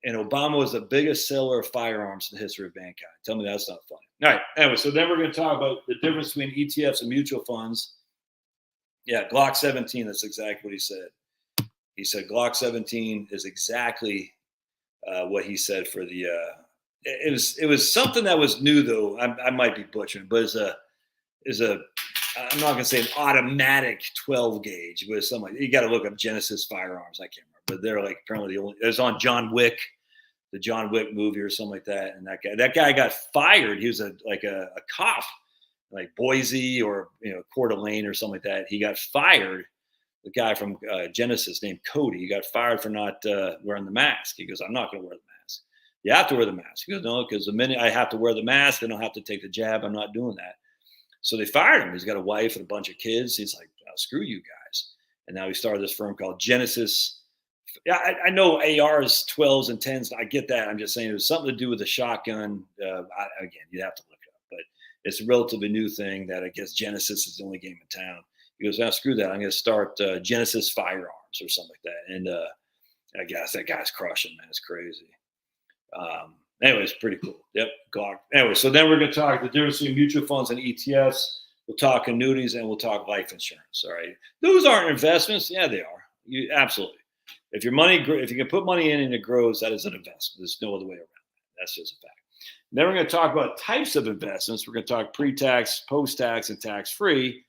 And Obama was the biggest seller of firearms in the history of mankind. Tell me that's not funny. All right. Anyway, so then we're going to talk about the difference between ETFs and mutual funds. Yeah, Glock 17. That's exactly what he said. He said Glock 17 is exactly what he said for the. It was something that was new though. I might be butchering, but is a. I'm not going to say an automatic 12 gauge, but it's something like, you got to look up Genesis Firearms. I can't remember, but they're like apparently the only. It was on John Wick. The John Wick movie or something like that. And that guy got fired. He was a cop, like Boise or Coeur d'Alene or something like that. He got fired. The guy from Genesis named Cody. He got fired for not wearing the mask. He goes, I'm not going to wear the mask. You have to wear the mask. He goes, no, because the minute I have to wear the mask, I don't have to take the jab. I'm not doing that. So they fired him. He's got a wife and a bunch of kids. He's like, oh, screw you guys. And now he started this firm called Genesis. Yeah, I know ARs, 12s, and 10s. I get that. I'm just saying it was something to do with the shotgun. Again, you'd have to look it up. But it's a relatively new thing that I guess Genesis is the only game in town. He goes, now screw that. I'm going to start Genesis Firearms or something like that. And I guess that guy's crushing, man. It's crazy. Anyways, pretty cool. Yep, Glock. Anyway, so then we're going to talk the difference between mutual funds and ETFs. We'll talk annuities and we'll talk life insurance. All right. Those aren't investments. Yeah, they are. Absolutely. If you can put money in and it grows, that is an investment. There's no other way around that. That's just a fact. Then we're going to talk about types of investments. We're going to talk pre-tax, post-tax, and tax-free.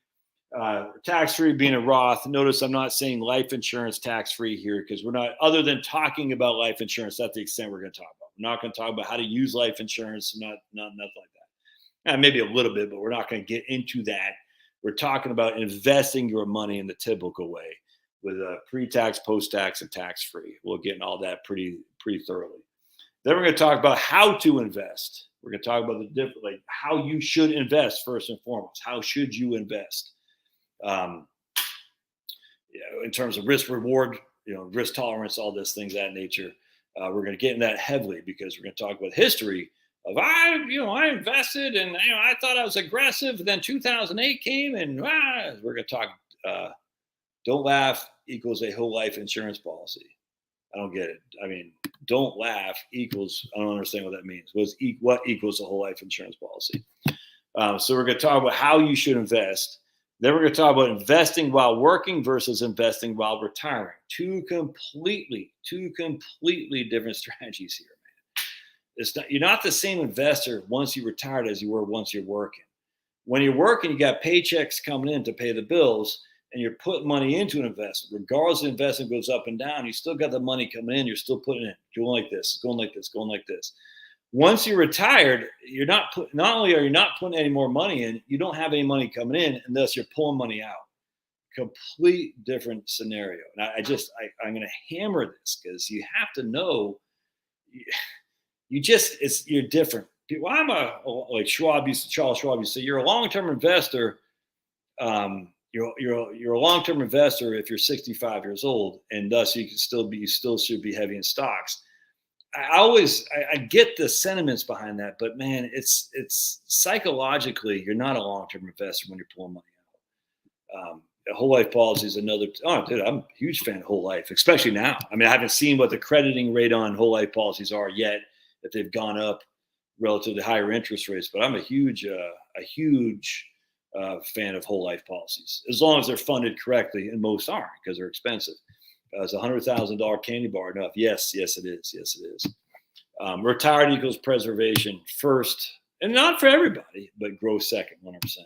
Tax-free being a Roth. Notice I'm not saying life insurance tax-free here because we're not, other than talking about life insurance, that's the extent we're going to talk about. We're not going to talk about how to use life insurance, nothing like that. Maybe a little bit, but we're not going to get into that. We're talking about investing your money in the typical way with a pre-tax, post-tax, and tax-free. We'll get into all that pretty thoroughly. Then we're going to talk about how to invest. We're going to talk about the different, like how you should invest first and foremost. How should you invest? In terms of risk reward, risk tolerance, all those things of that nature. We're going to get in that heavily because we're going to talk about history of I invested and I thought I was aggressive. Then 2008 came and we're going to talk. Don't laugh equals a whole life insurance policy. I don't get it. I mean, don't laugh equals, I don't understand what that means. What equals a whole life insurance policy? So we're going to talk about how you should invest. Then we're going to talk about investing while working versus investing while retiring. Two completely different strategies here, man. You're not the same investor once you retired as you were once you're working. When you're working, you got paychecks coming in to pay the bills, and you're putting money into an investment. Regardless of the investment goes up and down, you still got the money coming in. You're still putting it in, going like this, going like this, going like this. Once you're retired, not only are you not putting any more money in, you don't have any money coming in, and thus you're pulling money out. Complete different scenario. And I'm going to hammer this because you have to know. You're different. Well, Charles Schwab used to say, you're a long-term investor. You're you're a long-term investor if you're 65 years old, and thus you still should be heavy in stocks. I get the sentiments behind that, but man, it's psychologically you're not a long-term investor when you're pulling money out. Whole life policy is another. Oh, dude, I'm a huge fan of whole life, especially now. I mean, I haven't seen what the crediting rate on whole life policies are yet, if they've gone up relative to higher interest rates. But I'm a huge fan of whole life policies, as long as they're funded correctly, and most aren't because they're expensive. Is $100,000 candy bar enough? Yes, it is. Yes, it is. Retired equals preservation first, and not for everybody, but growth second, 100%.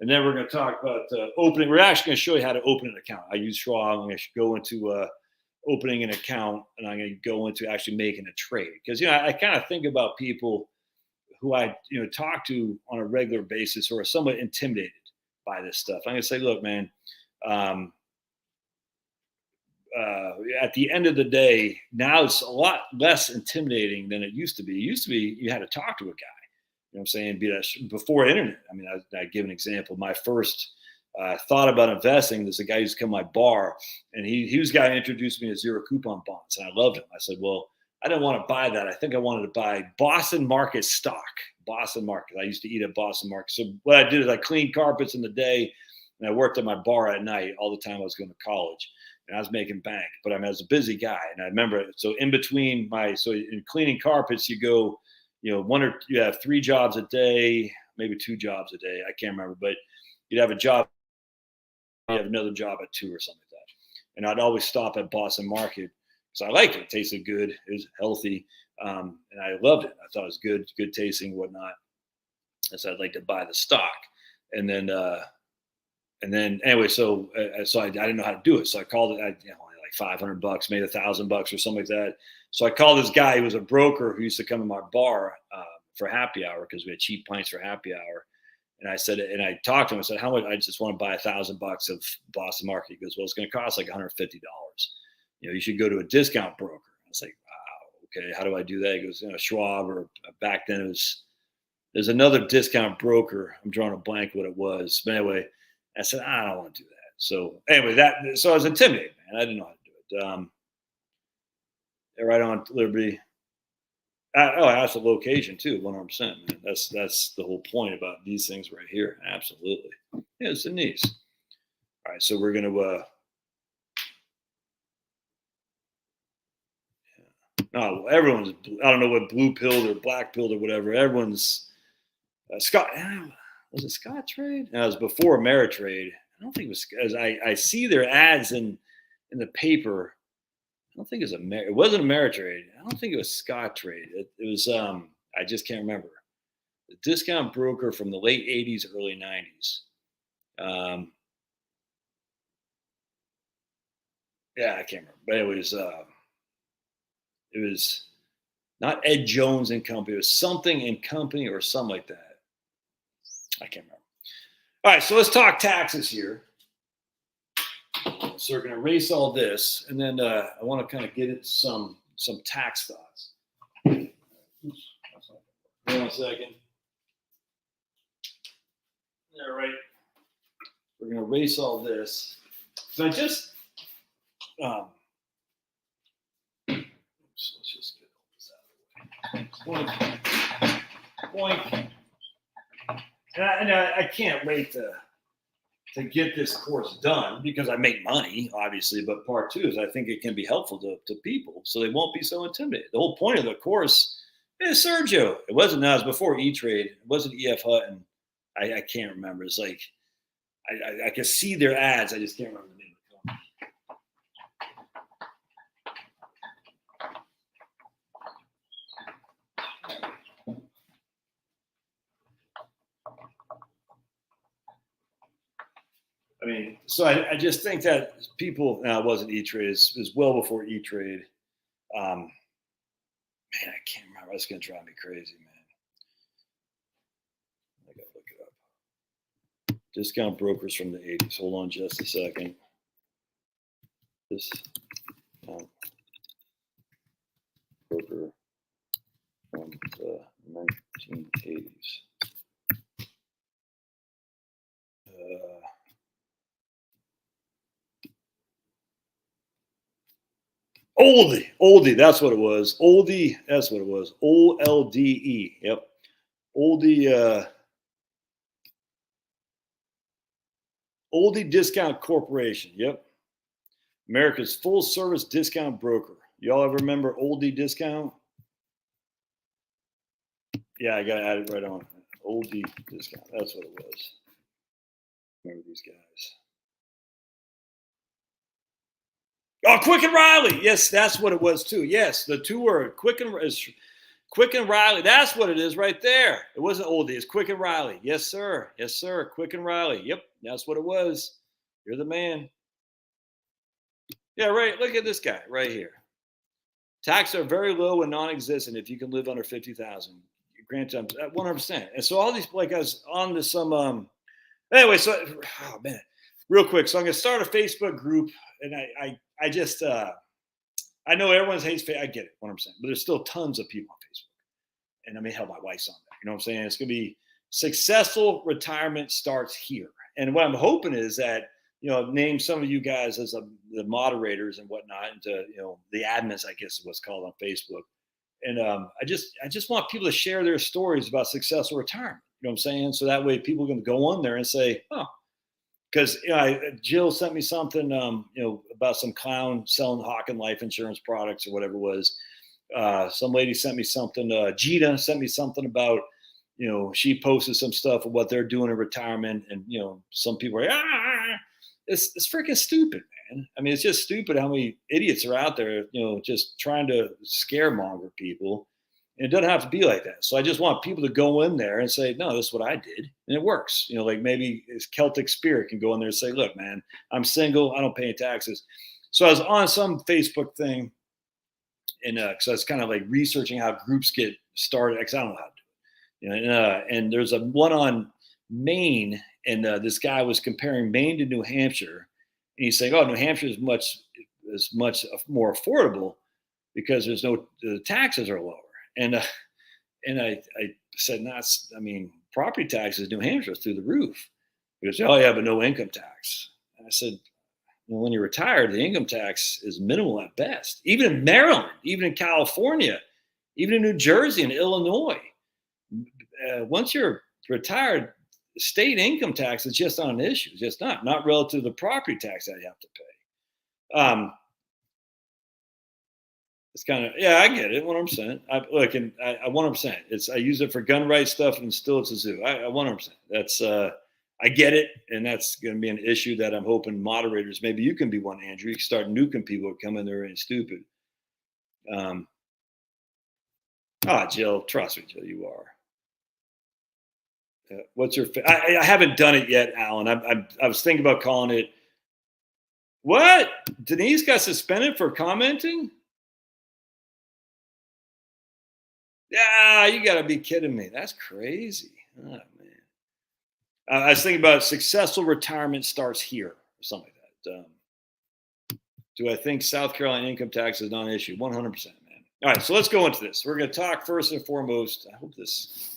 And then we're going to talk about opening. We're actually going to show you how to open an account. I use Schwab. I'm going to go into opening an account, and I'm going to go into actually making a trade. Because, I kind of think about people who I, talk to on a regular basis who are somewhat intimidated by this stuff. I'm going to say, look, man, at the end of the day, now it's a lot less intimidating than it used to be. It used to be you had to talk to a guy. You know what I'm saying? Before internet. I mean, I give an example. My first thought about investing, there's a guy who's come to my bar, and he was the guy who introduced me to zero coupon bonds, and I loved him. I said, well, I didn't want to buy that. I think I wanted to buy Boston Market stock. Boston Market. I used to eat at Boston Market. So what I did is I cleaned carpets in the day, and I worked at my bar at night all the time I was going to college. And I was making bank, but I was a busy guy. And I remember, so in between in cleaning carpets, you go, you have 3 jobs a day, maybe 2 jobs a day. I can't remember, but you'd have a job, you have another job at 2 or something like that. And I'd always stop at Boston Market because I liked it. It tasted good. It was healthy. And I loved it. I thought it was good tasting, whatnot. And so I'd like to buy the stock. And then anyway, so I didn't know how to do it. So I called it, like $500, made $1,000 or something like that. So I called this guy who was a broker who used to come to my bar for happy hour because we had cheap pints for happy hour. And I talked to him. I said, how much? I just want to buy $1,000 of Boston Market. He goes, well, it's going to cost like $150. You should go to a discount broker. I was like, wow, okay, how do I do that? He goes, Schwab, or back then there's another discount broker. I'm drawing a blank what it was. But anyway, I said, I don't want to do that. So anyway, so I was intimidated, man. I didn't know how to do it. Right on Liberty. That's the location too, 100%. Man. That's the whole point about these things right here. Absolutely. Yeah, it's a niece. All right, so we're going to. Everyone's. I don't know what blue pilled or black pilled or whatever. Everyone's. Scott. Was it Scott Trade? No, it was before Ameritrade. I don't think it was. As I see their ads in the paper. I don't think it wasn't Ameritrade. I don't think it was Scott Trade. It was. I just can't remember. The discount broker from the late '80s, early '90s. Yeah, I can't remember. But it was not Ed Jones and Company. It was something and Company or something like that. I can't remember. All right, so let's talk taxes here. So we're going to erase all this, and then I want to kind of get into some tax thoughts. Oops, hold on a second. All right. We're going to erase all this. So I just, let's just get all this out of the way. Point. And I can't wait to get this course done because I make money, obviously. But part 2 is I think it can be helpful to people so they won't be so intimidated. The whole point of the course is Sergio. It wasn't now. It was before E-Trade. It wasn't E.F. Hutton. I can't remember. It's like I can see their ads. I just can't remember the name of the company. I mean, so I just think that people, now it wasn't E-Trade, it was well before E-Trade. Man, I can't remember. It's going to drive me crazy, man. I got to look it up. Discount brokers from the 80s. Hold on just a second. Discount broker from the 1980s. Oldie. That's what it was. Oldie. That's what it was. OLDE. Yep. Oldie. Oldie Discount Corporation. Yep. America's full service discount broker. Y'all ever remember Oldie Discount? Yeah, I got to add it right on. Oldie Discount. That's what it was. Remember these guys. Oh, Quick and Riley. Yes, that's what it was too. Yes, the two word Quick and Riley. That's what it is right there. It wasn't Oldie. It's Quick and Riley. Yes, sir. Yes, sir. Quick and Riley. Yep, that's what it was. You're the man. Yeah, right. Look at this guy right here. Taxes are very low and non-existent if you can live under 50,000. Grant 100%. And so all these, like I was on to some. Anyway, so oh man, real quick. So I'm gonna start a Facebook group, and I just I know everyone hates Facebook. I get it, 100%. But there's still tons of people on Facebook, and I mean, hell, my wife's on there. You know what I'm saying? It's gonna be successful retirement starts here. And what I'm hoping is that name some of you guys as the moderators and whatnot, and to the admins, I guess is what's called on Facebook. And I just want people to share their stories about successful retirement. You know what I'm saying? So that way people can go on there and say, oh, because Jill sent me something, about some clown selling hawking life insurance products or whatever it was. Some lady sent me something. Gita sent me something about, she posted some stuff of what they're doing in retirement, and some people are it's freaking stupid, man. I mean, it's just stupid how many idiots are out there, just trying to scaremonger people. And it doesn't have to be like that. So I just want people to go in there and say, no, this is what I did. And it works. Like maybe this Celtic spirit can go in there and say, look, man, I'm single. I don't pay any taxes. So I was on some Facebook thing, and so I was kind of like researching how groups get started, because I don't know how to do it. And there's a one on Maine, and this guy was comparing Maine to New Hampshire. And he's saying, oh, New Hampshire is much more affordable because the taxes are lower. And I said, property taxes in New Hampshire is through the roof. He goes, oh yeah, but no income tax. And I said, well, when you're retired, the income tax is minimal at best. Even in Maryland, even in California, even in New Jersey and Illinois, once you're retired, state income tax is just not an issue. It's just not relative to the property tax that you have to pay. It's kind of, I get it, 100%. I 100%. I use it for gun rights stuff, and still it's a zoo. I 100%. That's I get it, and that's going to be an issue that I'm hoping moderators, maybe you can be one, Andrew. You can start nuking people who come in there and stupid. Jill, trust me, Jill, you are. What's your? I haven't done it yet, Alan. I was thinking about calling it. What? Denise got suspended for commenting? Yeah, you got to be kidding me. That's crazy. Oh, man. I was thinking about successful retirement starts here, or something like that. Do I think South Carolina income tax is not an issue? 100%, man. All right, so let's go into this. We're going to talk first and foremost. I hope this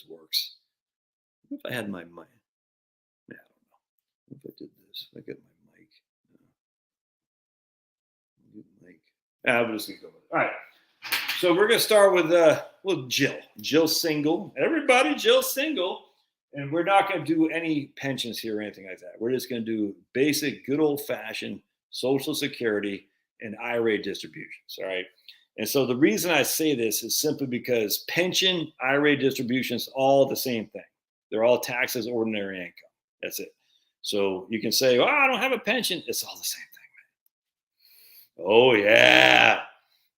works. What if I had my mic? Yeah, I don't know. What if I did this? If I get my mic. I'm just going to go with it. All right. So we're going to start with Jill. Jill's single. Everybody, Jill's single. And we're not going to do any pensions here or anything like that. We're just going to do basic, good old-fashioned Social Security and IRA distributions, all right? And so the reason I say this is simply because pension, IRA distributions, all the same thing. They're all taxed as ordinary income. That's it. So you can say, I don't have a pension. It's all the same thing, man. Oh, yeah.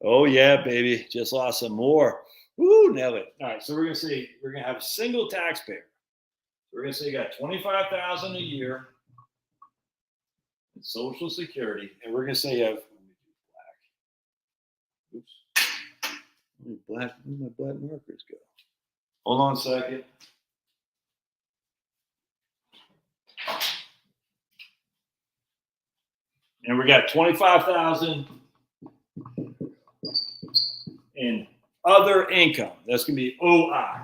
Oh, yeah, baby. Just lost some more. Woo, nailed it. All right, so we're going to say we're going to have a single taxpayer. We're going to say you got $25,000 a year in Social Security, and we're going to say you have black. Where did my black markers go? Hold on a second. And we got 25,000 in other income. That's going to be OI,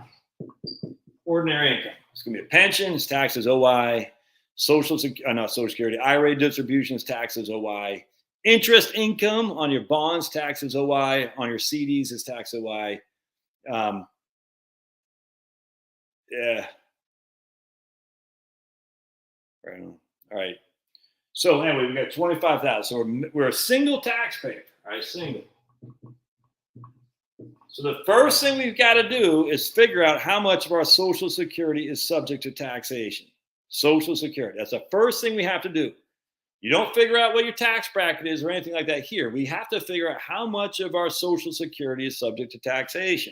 ordinary income. It's going to be a pension. It's taxed as OI. Social Security, IRA distributions, taxes OI. Interest income on your bonds, taxes OI. On your CDs is tax OI. Yeah. Right on. All right. So anyway, we got 25,000. So we're a single taxpayer. All right, single. So the first thing we've got to do is figure out how much of our Social Security is subject to taxation. Social Security. That's the first thing we have to do. You don't figure out what your tax bracket is or anything like that here. We have to figure out how much of our Social Security is subject to taxation.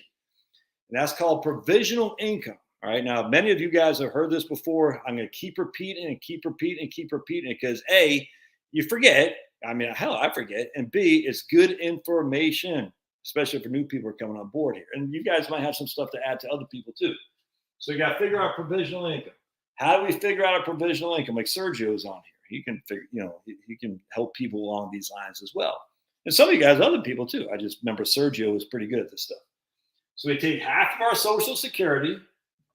And that's called provisional income. All right. Now, many of you guys have heard this before. I'm going to keep repeating and keep repeating and keep repeating it because A, you forget. I mean, hell, I forget. And B, it's good information, especially for new people who are coming on board here. And you guys might have some stuff to add to other people too. So you got to figure out provisional income. How do we figure out a provisional income? Like Sergio's on here. He can figure, he can help people along these lines as well. And some of you guys, other people too. I just remember Sergio was pretty good at this stuff. So we take half of our Social Security,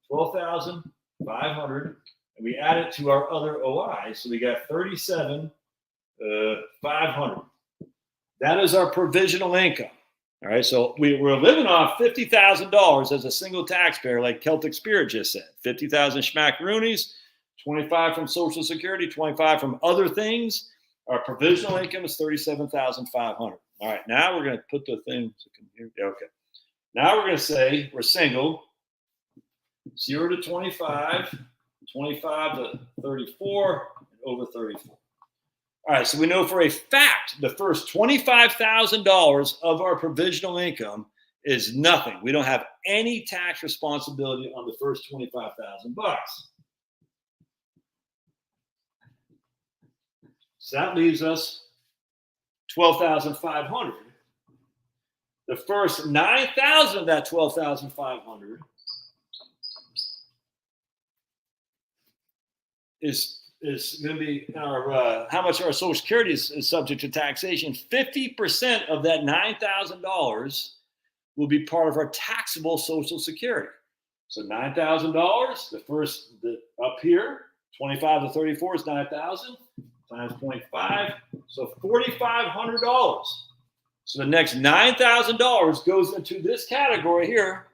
12,500, and we add it to our other OI. So we got 37,500. That is our provisional income. All right. So we're living off $50,000 as a single taxpayer, like Celtic Spirit just said. 50,000 schmackaroonies, 25 from Social Security, 25 from other things. Our provisional income is 37,500. All right. Now we're going to put the thing. Okay. Now we're going to say we're single. 0 to 25, 25 to 34, and over 34. All right, so we know for a fact the first $25,000 of our provisional income is nothing. We don't have any tax responsibility on the first $25,000. So that leaves us $12,500. The first $9,000 of that $12,500 is going to be our how much our Social Security is subject to taxation. 50% of that $9,000 will be part of our taxable Social Security. So $9,000, up here, 25 to 34 is 9,000 times 0.5, so $4,500. So the next $9,000 goes into this category here.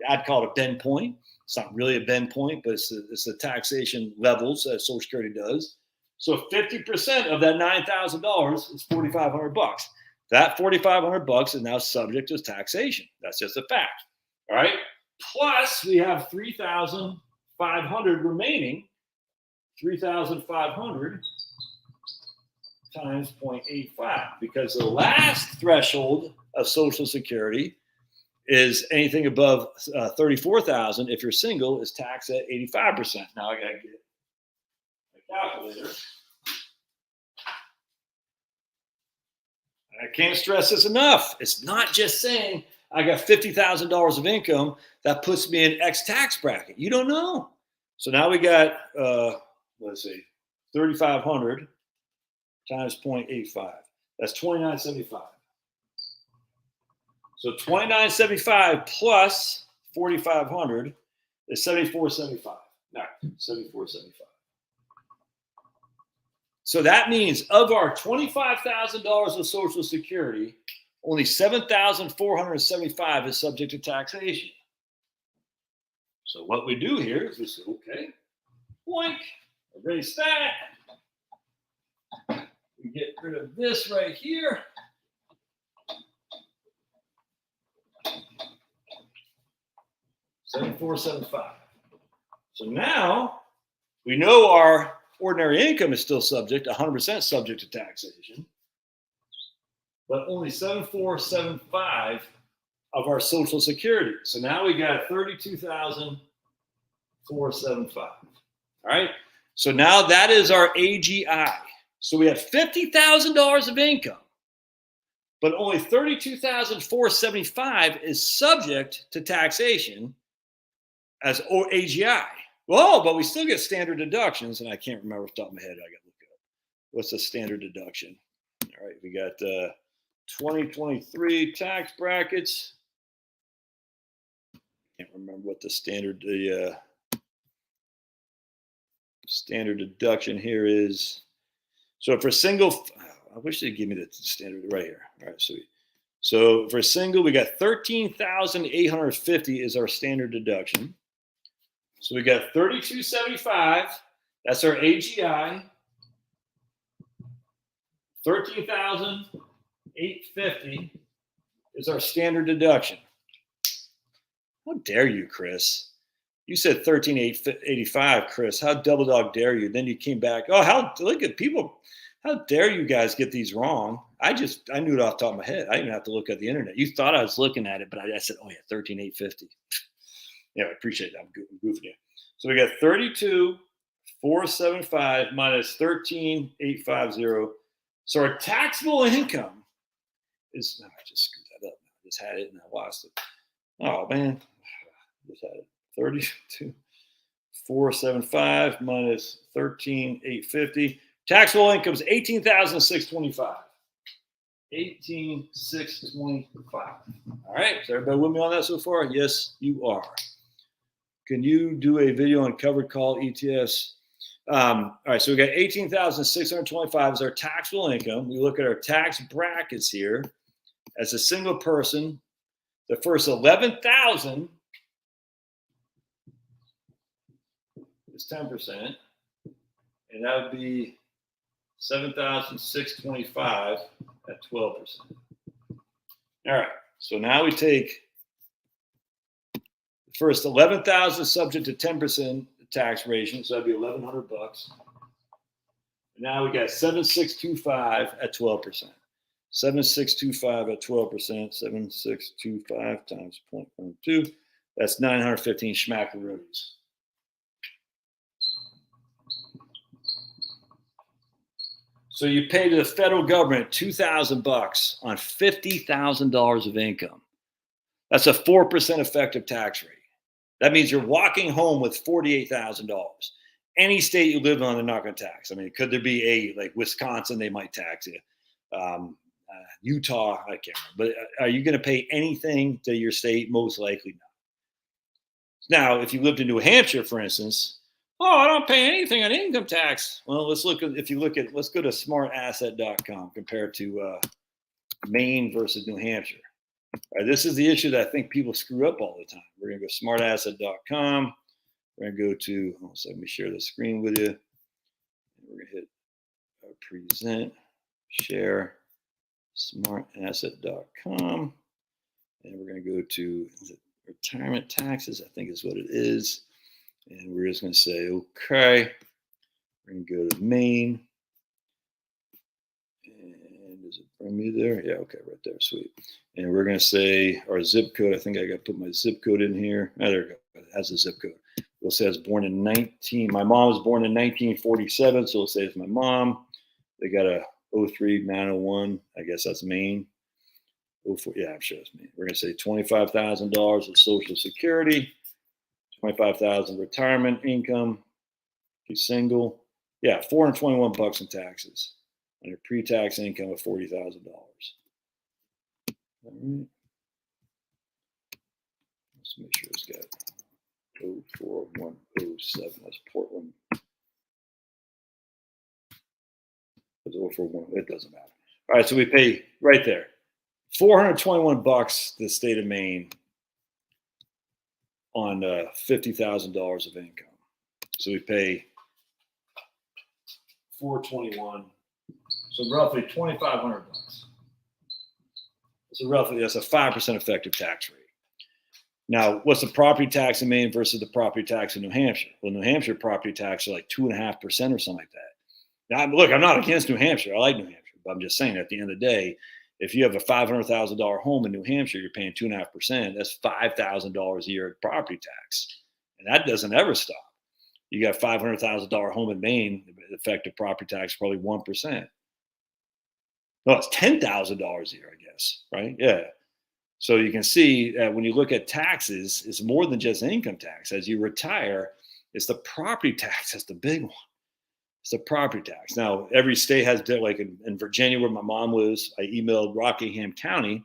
I'd call it a bend point. It's not really a bend point, but it's the taxation levels that Social Security does. So 50% of that $9,000 is $4,500. That $4,500 is now subject to taxation. That's just a fact. All right. Plus, we have $3,500 remaining. 3,500 times 0.85, because the last threshold of Social Security is anything above 34,000. If you're single, is taxed at 85%. Now I got to get a calculator. I can't stress this enough. It's not just saying I got $50,000 of income that puts me in X tax bracket. You don't know. So now we got, let's see, 3,500 times 0.85. That's 2,975. So 2,975 plus 4,500 is 7,475. No, 7,475. So that means of our $25,000 of Social Security, only 7,475 is subject to taxation. So what we do here is we say, okay, boink, erase that. We get rid of this right here. $7,475. So now we know our ordinary income is still subject, 100% subject to taxation, but only $7,475 of our Social Security. So now we got $32,475. All right. So now that is our AGI. So we have $50,000 of income, but only $32,475 is subject to taxation as AGI. Well, but we still get standard deductions, and I can't remember off the top of my head. I got to look it up. What's the standard deduction? All right, we got 2023 tax brackets. Can't remember what the standard standard deduction here is. So for single, I wish they'd give me the standard right here. All right, sweet. So for a single, we got 13,850 is our standard deduction. So we got 3275. That's our AGI. 13,850 is our standard deduction. How dare you, Chris? You said 13,885, Chris. How double dog dare you? Then you came back. Oh, look at people. How dare you guys get these wrong? I knew it off the top of my head. I didn't have to look at the internet. You thought I was looking at it, but I said, oh yeah, 13,850. Yeah, I appreciate that. I'm goofing you. So we got 32,475 minus 13,850. So our taxable income is, I just screwed that up. I just had it and I lost it. Oh man, just had it. 32,475 minus 13,850. Taxable income is 18,625. 18,625. All right, is everybody with me on that so far? Yes, you are. Can you do a video on covered call ETFs? All right, so we got 18,625 is our taxable income. We look at our tax brackets here. As a single person, the first 11,000 is 10%, and that would be 7,625 at 12%. All right, so now we take the first 11,000 subject to 10% tax ratio, so that'd be $1,100. Now we got 7,625 at 12%. 7,625 at 12%. 7,625 times 0.12. That's 915 schmackaroonies. So you pay to the federal government $2,000 on $50,000 of income. That's a 4% effective tax rate. That means you're walking home with $48,000. Any state you live on, they're not going to tax. I mean, could there be like Wisconsin, they might tax you. Utah, I can't remember. But are you going to pay anything to your state? Most likely not. Now, if you lived in New Hampshire, for instance, I don't pay anything on income tax. Well, let's go to smartasset.com compared to Maine versus New Hampshire. All right, this is the issue that I think people screw up all the time. We're going to go smartasset.com. We're going to go to, let me share the screen with you. We're going to hit present, share, smartasset.com. And we're going to go to retirement taxes, I think is what it is. And we're just going to say, okay. We're going to go to Maine. And does it bring me there? Yeah, okay, right there, sweet. And we're going to say our zip code. I think I got to put my zip code in here. Oh, there we go. It has a zip code. We'll say I was born in my mom was born in 1947, so we'll say it's my mom. They got a 03901. I guess that's Maine. 04, yeah, I'm sure it's Maine. We're going to say $25,000 of Social Security. 25,000 retirement income. If you're single, yeah, $421 in taxes on your pre-tax income of $40,000. All right. Let's make sure it's got 04107. That's Portland. It's 041. It doesn't matter. All right, so we pay right there $421 to the state of Maine on $50,000 of income. So we pay $421, so roughly $2,500. So roughly that's a 5% effective tax rate. Now, what's the property tax in Maine versus the property tax in New Hampshire? Well, New Hampshire property tax are like 2.5% or something like that. Now, look, I'm not against New Hampshire. I like New Hampshire, but I'm just saying at the end of the day, if you have a $500,000 home in New Hampshire, you're paying 2.5%. That's $5,000 a year of property tax, and that doesn't ever stop. You got $500,000 home in Maine, the effective property tax is probably 1%. No, it's $10,000 a year, I guess, right? Yeah. So you can see that when you look at taxes, it's more than just income tax. As you retire, it's the property tax that's the big one. It's the property tax. Now, every state has, like in Virginia, where my mom lives, I emailed Rockingham County,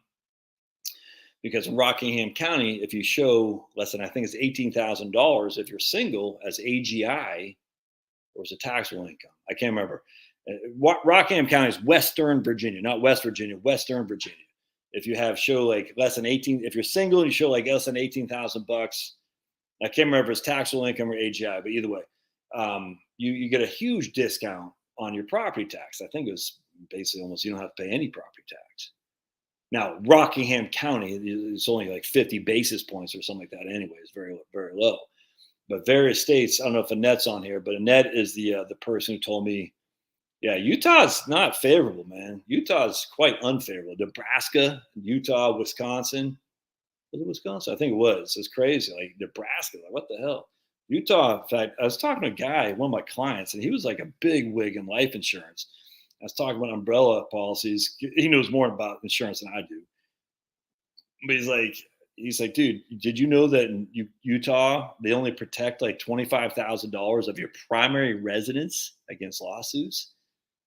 because in Rockingham County, if you show less than, I think it's $18,000, if you're single as AGI, or as a taxable income, I can't remember. Rockingham County is Western Virginia, not West Virginia, Western Virginia. If you have show like less than 18, if you're single and you show like less than $18,000, I can't remember if it's taxable income or AGI, but either way, you get a huge discount on your property tax. I think it was basically almost you don't have to pay any property tax. Now, Rockingham County is only like 50 basis points or something like that anyway. It's very, very low. But various states, I don't know if Annette's on here, but Annette is the person who told me, yeah, Utah's not favorable, man. Utah's quite unfavorable. Nebraska, Utah, Wisconsin. Was it Wisconsin? I think it was. It's crazy. Like Nebraska, like what the hell? Utah, in fact, I was talking to a guy, one of my clients, and he was like a big wig in life insurance. I was talking about umbrella policies. He knows more about insurance than I do. But he's like, dude, did you know that in Utah, they only protect like $25,000 of your primary residence against lawsuits?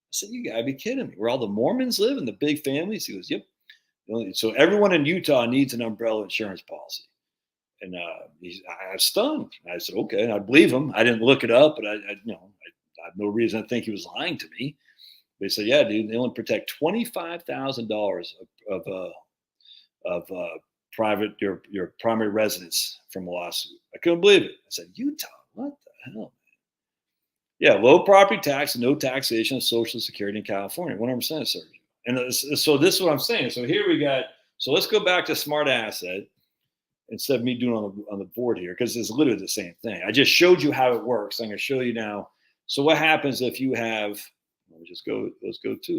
I said, you gotta be kidding me. Where all the Mormons live and the big families? He goes, yep. So everyone in Utah needs an umbrella insurance policy. And I was stunned. I said, okay. And I believe him. I didn't look it up, but I have no reason to think he was lying to me. They said, yeah, dude, they only protect $25,000 of private your primary residence from a lawsuit. I couldn't believe it. I said, Utah, what the hell? Yeah, low property tax and no taxation of Social Security in California, 100%, Sergio. And so this is what I'm saying. So here we got. So let's go back to smart asset instead of me doing on the board here, because it's literally the same thing. I just showed you how it works. I'm going to show you now. So what happens if you have? Let's go to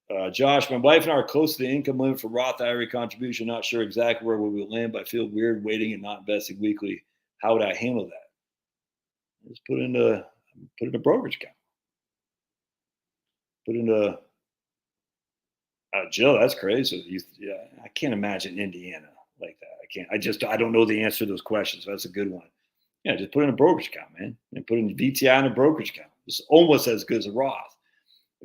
it. Josh, my wife and I are close to the income limit for Roth IRA contribution. Not sure exactly where we will land, but I feel weird waiting and not investing weekly. How would I handle that? Just put in a brokerage account. Put in Jill. That's crazy. I can't imagine Indiana like that. I can't. I don't know the answer to those questions. So that's a good one. Yeah, just put in a brokerage account, man, and put in VTI in a brokerage account. It's almost as good as a Roth.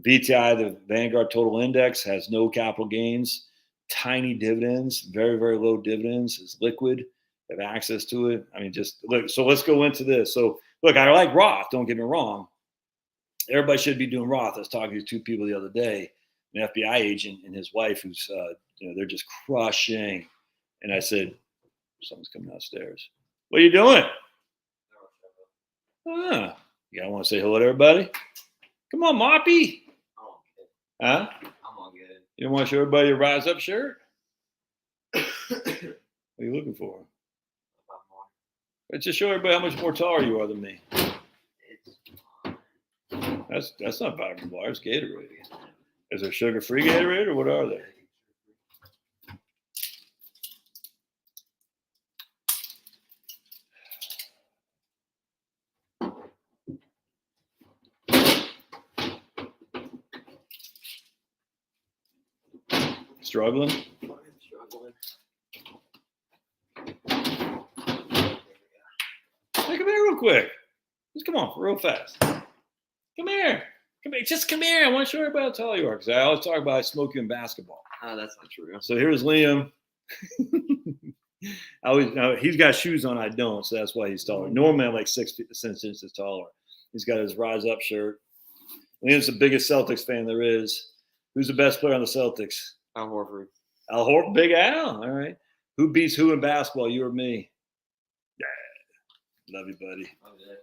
VTI, the Vanguard Total Index, has no capital gains, tiny dividends, very, very low dividends. It's liquid. You have access to it. I mean, just look. So let's go into this. So look, I like Roth. Don't get me wrong. Everybody should be doing Roth. I was talking to two people the other day, an FBI agent and his wife, who's they're just crushing. And I said, someone's coming downstairs. What are you doing? You gotta want to say hello to everybody. Come on, Moppy. Huh? I'm all good. You don't want to show everybody your Rise Up shirt? What are you looking for? Let's just show everybody how much more taller you are than me. That's not vitamin water. It's Gatorade. Is there sugar-free Gatorade or what are they? Struggling? Hey, come here real quick. Just come on, real fast. Come here. Just come here. I want to show everybody how tall you are, because I always talk about I smoke you in basketball. Oh, that's not true. So here's Liam. He's got shoes on, I don't, so that's why he's taller. Normally I'm like 6 inches taller. He's got his Rise Up shirt. Liam's the biggest Celtics fan there is. Who's the best player on the Celtics? Al Horford. Al Horford, Big Al. All right. Who beats who in basketball, you or me? Yeah. Love you, buddy. Okay.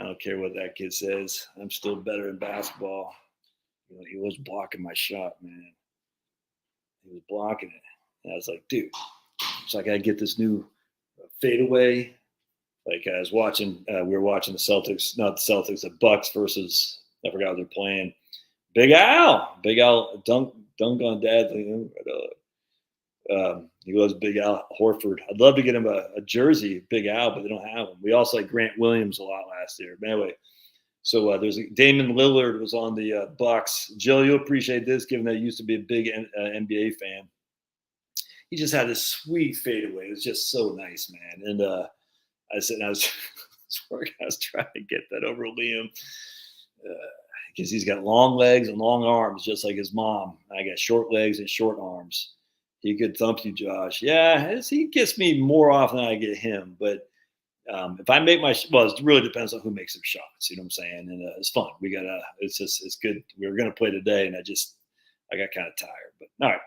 I don't care what that kid says. I'm still better in basketball. He was blocking my shot, man. He was blocking it. And I was like, dude, it's like I get this new fadeaway. Like I was watching, we were watching the Celtics, not the Celtics, the Bucks versus, I forgot what they're playing. Big Al dunk on Dad. He loves Big Al Horford. I'd love to get him a jersey, Big Al, but they don't have him. We also like Grant Williams a lot last year. But anyway, so there's Damon Lillard was on the Bucks. Jill, you'll appreciate this, given that you used to be a big NBA fan. He just had this sweet fadeaway. It was just so nice, man. And I was trying to get that over Liam. Because he's got long legs and long arms, just like his mom. I got short legs and short arms. He could thump you, Josh. Yeah, he gets me more often than I get him. But If I make well, it really depends on who makes some shots. You know what I'm saying? And it's fun. It's good. We were gonna play today, and I got kind of tired. But all right,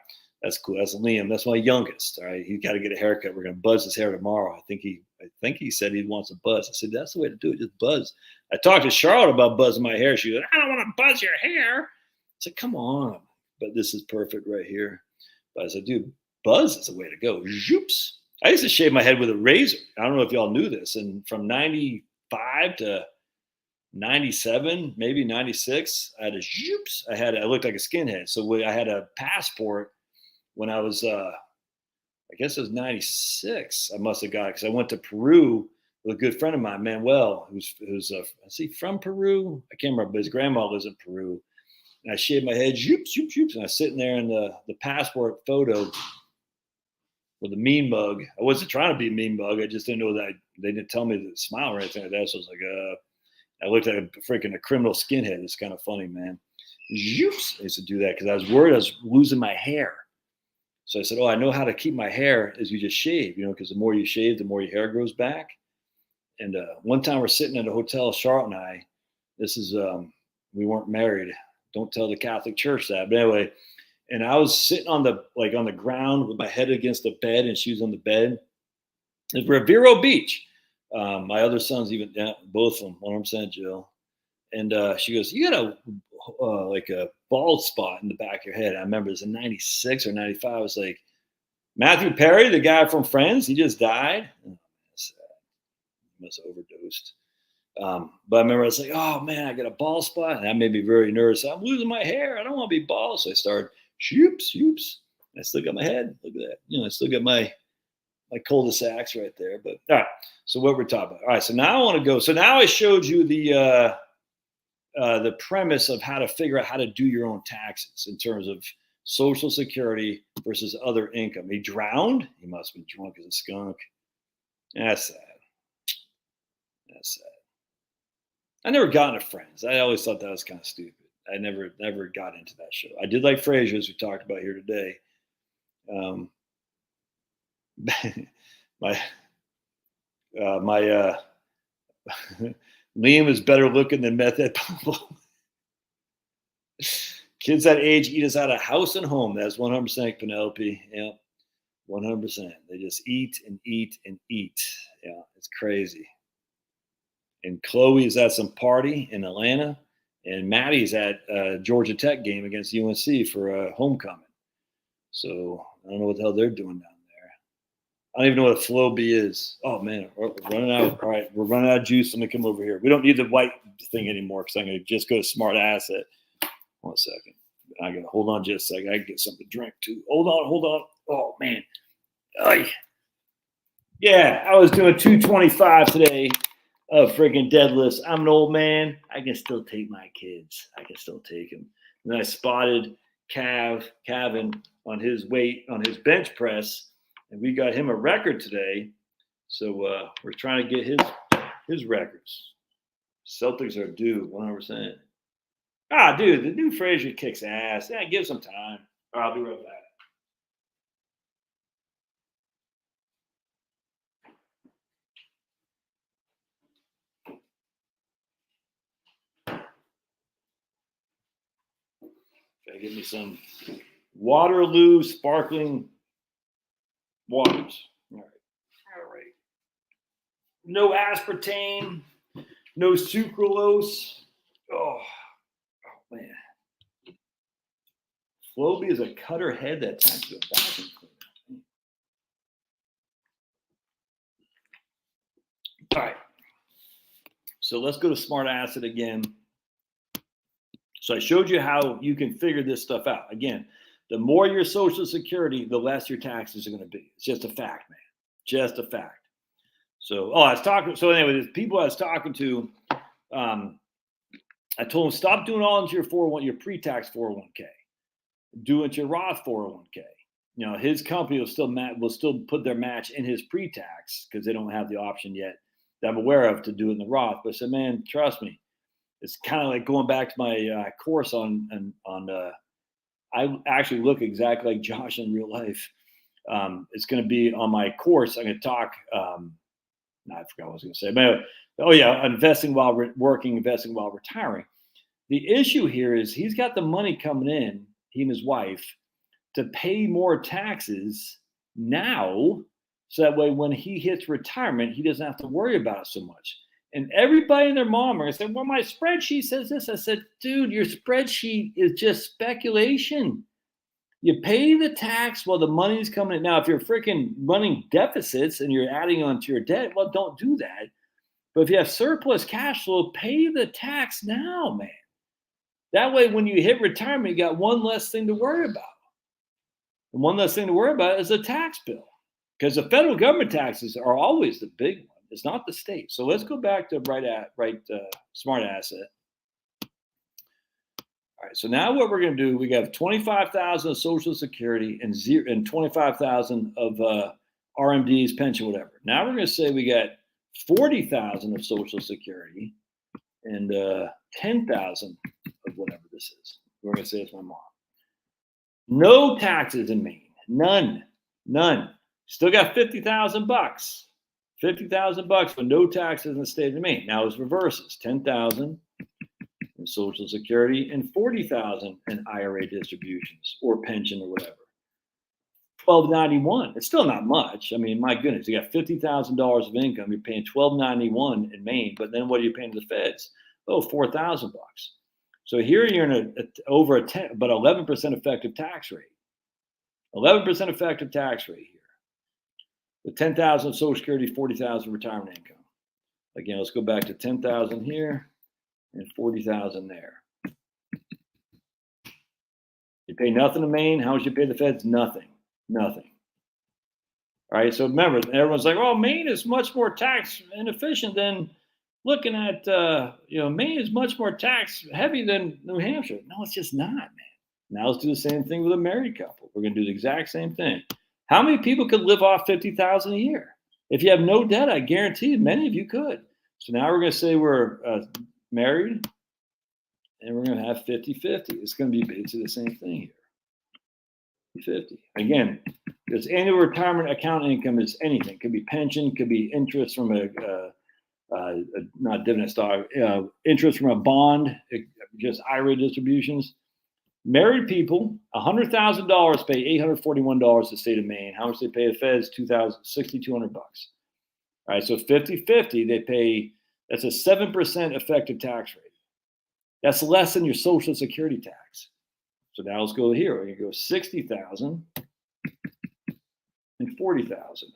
that's cool. That's Liam. That's my youngest. All right, he's got to get a haircut. We're gonna buzz his hair tomorrow. I think he said he wants a buzz. I said that's the way to do it. Just buzz. I talked to Charlotte about buzzing my hair. She goes, I don't want to buzz your hair. I said, come on. But this is perfect right here. But I said, dude, buzz is the way to go. Zhoops. I used to shave my head with a razor. I don't know if y'all knew this. And from 95 to 97, maybe 96, I had a zhoops. I looked like a skinhead. So I had a passport when I was, I guess it was 96. I must have got it because I went to Peru with a good friend of mine, Manuel, who's is he from Peru? I can't remember, but his grandma lives in Peru. And I shaved my head, zhoops, zhoops, zhoops. And I was sitting there in the passport photo with a mean mug. I wasn't trying to be a mean mug. I just didn't know that they didn't tell me to smile or anything like that. So I was like, I looked like a criminal skinhead. It's kind of funny, man. Zhoops. I used to do that because I was worried I was losing my hair. So I said, I know how to keep my hair is you just shave, because the more you shave, the more your hair grows back. And one time we're sitting at a hotel, Charlotte and I, this is, we weren't married. Don't tell the Catholic Church that. But anyway, and I was sitting on the ground with my head against the bed, and she was on the bed. It's Revero Beach. My other sons, both of them, 100% Jill. And she goes, you got a bald spot in the back of your head. I remember it was in 96 or 95. I was like, Matthew Perry, the guy from Friends, he just died. Oh, sad. He must have overdosed. But I remember I was like, oh man, I got a bald spot. And that made me very nervous. I'm losing my hair. I don't want to be bald. So I started shoops. I still got my head. Look at that. I still got my cul-de-sacs right there. But all right. So what we're talking about. All right. So now I want to go. So now I showed you the premise of how to figure out how to do your own taxes in terms of Social Security versus other income. He drowned. He must have been drunk as a skunk. That's sad. That's sad. I never got into Friends. I always thought that was kind of stupid. I never got into that show. I did like Frasier, as we talked about here today. Liam is better looking than Meth Head Pablo. Kids that age eat us out of house and home. That's 100% Penelope. Yeah, 100%. They just eat and eat and eat. Yeah, it's crazy. And Chloe is at some party in Atlanta, and Maddie's at a Georgia Tech game against UNC for homecoming. So I don't know what the hell they're doing down there. I don't even know what a Flow Bee is. Oh man, we're running out. All right, we're running out of juice. Let me come over here. We don't need the white thing anymore because I'm going to just go to Smart Asset. 1 second. I got to hold on just a second. I can get something to drink too. Hold on. Oh man. Yeah, I was doing 225 today. Freaking deadlifts. I'm an old man. I can still take my kids. I can still take them. And then I spotted Calvin on his weight on his bench press, and we got him a record today. So we're trying to get his records. Celtics are due 100%. Dude, the new Frazier kicks ass. Yeah, give some time. All right, I'll be right back. Okay, give me some Waterloo sparkling waters. All right. No aspartame, no sucralose. Oh man. Flowbee is a cutter head that attached to a vacuum cleaner. All right. So let's go to Smart Asset again. So I showed you how you can figure this stuff out. Again, the more your Social Security, the less your taxes are going to be. It's just a fact, man. Just a fact. So, anyway, the people I was talking to, I told them, stop doing all into your pre-tax 401k. Do it your Roth 401k. His company will still put their match in his pre-tax because they don't have the option yet that I'm aware of to do it in the Roth. But I said, man, trust me. It's kind of like going back to my course on I actually look exactly like Josh in real life. It's going to be on my course. I'm going to talk, I forgot what I was going to say. But, oh yeah, investing while working, investing while retiring. The issue here is he's got the money coming in, he and his wife, to pay more taxes now, so that way when he hits retirement, he doesn't have to worry about it so much. And everybody and their mom are going to say, well, my spreadsheet says this. I said, dude, your spreadsheet is just speculation. You pay the tax while the money's coming in. Now, if you're freaking running deficits and you're adding on to your debt, well, don't do that. But if you have surplus cash flow, pay the tax now, man. That way, when you hit retirement, you got one less thing to worry about. And one less thing to worry about is a tax bill, because the federal government taxes are always the big one. It's not the state. So let's go back to smart asset. All right. So now what we're going to do, we got 25,000 of Social Security and 25,000 of RMDs, pension, whatever. Now we're going to say we got 40,000 of Social Security and 10,000 of whatever this is. We're going to say it's my mom. No taxes in Maine. None. Still got $50,000. $50,000 for no taxes in the state of Maine. Now it's reverses. 10,000 in Social Security and 40,000 in IRA distributions or pension or whatever. $1,291. It's still not much. I mean, my goodness, you got $50,000 of income. You're paying $1,291 in Maine, but then what are you paying to the feds? Oh, $4,000. So here you're in over a 10, but 11% effective tax rate. 11% effective tax rate here. With 10,000 Social Security, 40,000 retirement income. Again, let's go back to 10,000 here and 40,000 there. You pay nothing to Maine. How much you pay the feds? Nothing. All right. So remember, everyone's like, "Oh, Maine is much more tax inefficient than looking at Maine is much more tax heavy than New Hampshire." No, it's just not, man. Now let's do the same thing with a married couple. We're going to do the exact same thing. How many people could live off $50,000 a year? If you have no debt, I guarantee many of you could. So now we're going to say we're married, and we're going to have 50-50. It's going to be basically the same thing here. 50. Again, this annual retirement account income is anything. It could be pension, could be interest from not dividend stock, interest from a bond, just IRA distributions. Married people, $100,000 pay $841 to the state of Maine. How much they pay the feds? $6,200. All right, so 50-50, they pay. That's a 7% effective tax rate. That's less than your Social Security tax. So now let's go here. We're going to go 60,000 and 40,000.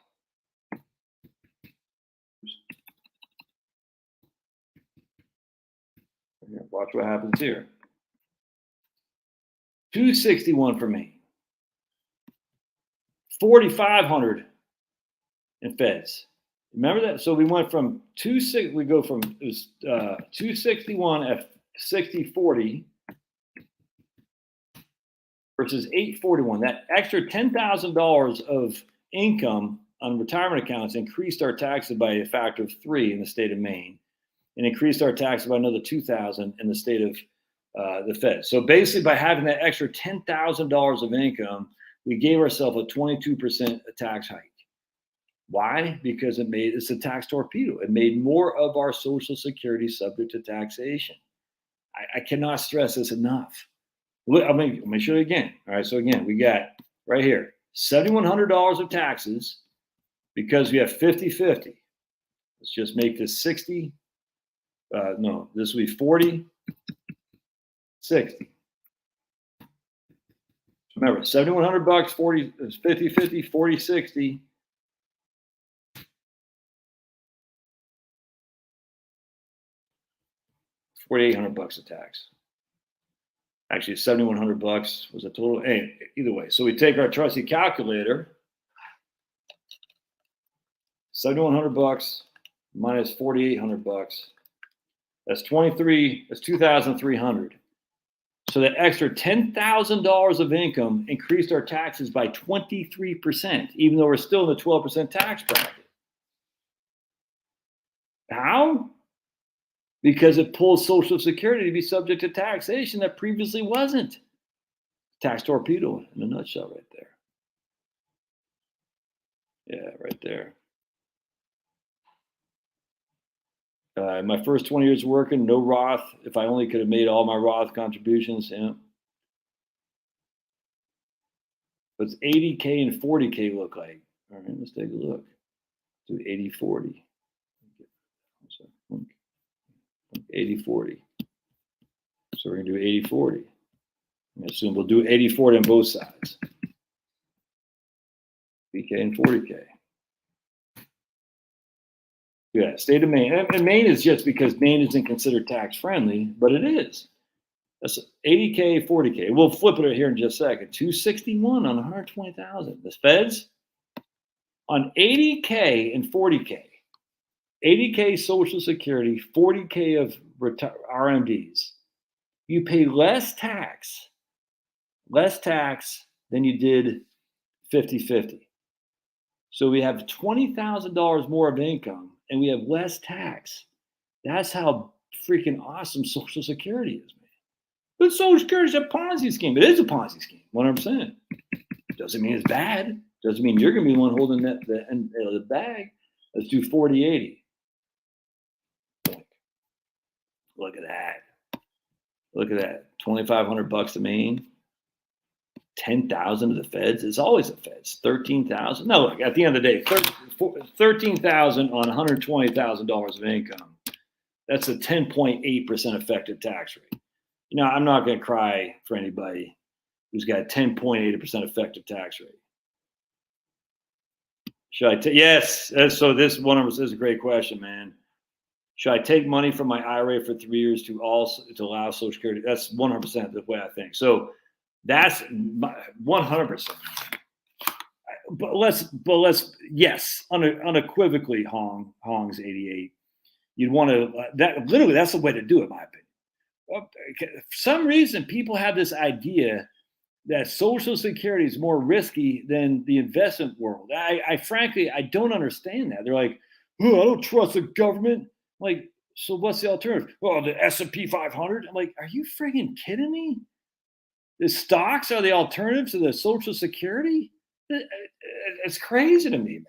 Watch what happens here. 261 for Maine. 4,500 in feds. Remember that? So we went from 261 at 60-40 versus 841. That extra $10,000 of income on retirement accounts increased our taxes by a factor of 3 in the state of Maine, and increased our taxes by another $2,000 in the state of the Fed. So basically, by having that extra $10,000 of income, we gave ourselves a 22% tax hike. Why? Because it's a tax torpedo. It made more of our Social Security subject to taxation. I cannot stress this enough. Let me show you again. All right. So again, we got right here $7,100 of taxes because we have 50-50. Let's just make this 60. No, this will be 40. 60. Remember, $7,100, 40, 50-50, 40-60. $4,800 of tax. Actually, $7,100 was a total. Hey, either way, so we take our trusty calculator. $7,100 minus $4,800. That's 23. That's 2,300. So that extra $10,000 of income increased our taxes by 23%, even though we're still in the 12% tax bracket. How? Because it pulls Social Security to be subject to taxation that previously wasn't. Tax torpedo in a nutshell right there. Yeah, right there. My first 20 years working, no Roth. If I only could have made all my Roth contributions, What's 80K and 40K look like? All right, let's take a look. Do 80-40. 80-40. So we're going to do 80-40. I assume we'll do 80-40 on both sides. BK and 40K. Yeah, state of Maine. And Maine is just because Maine isn't considered tax friendly, but it is. That's 80K, 40K. We'll flip it here in just a second. 261 on 120,000. The feds on 80K and 40K. 80K Social Security, 40K of RMDs. You pay less tax than you did 50-50. So we have $20,000 more of income and we have less tax. That's how freaking awesome Social Security is, man. But Social Security is a Ponzi scheme. It is a Ponzi scheme, 100%. Doesn't mean it's bad. Doesn't mean you're going to be the one holding the bag. Let's do 40-80. Look at that. Look at that. $2,500 to Maine. 10,000 to the feds. It's always the feds. 13,000. No, look, at the end of the day, 13,000 on $120,000 of income. That's a 10.8% effective tax rate. You know, I'm not going to cry for anybody who's got a 10.8% effective tax rate. Should I take? Yes. So this one of us is a great question, man. Should I take money from my IRA for 3 years to allow Social Security? That's 100% the way I think. So that's 100%. But let's yes, unequivocally, Hong's 88. You'd want to that's the way to do it, in my opinion. For some reason, people have this idea that Social Security is more risky than the investment world. I frankly don't understand that. They're like, oh, I don't trust the government. Like, so what's the alternative? Well, the S&P 500. I'm like, are you friggin' kidding me? The stocks are the alternative to the Social Security? It's crazy to me,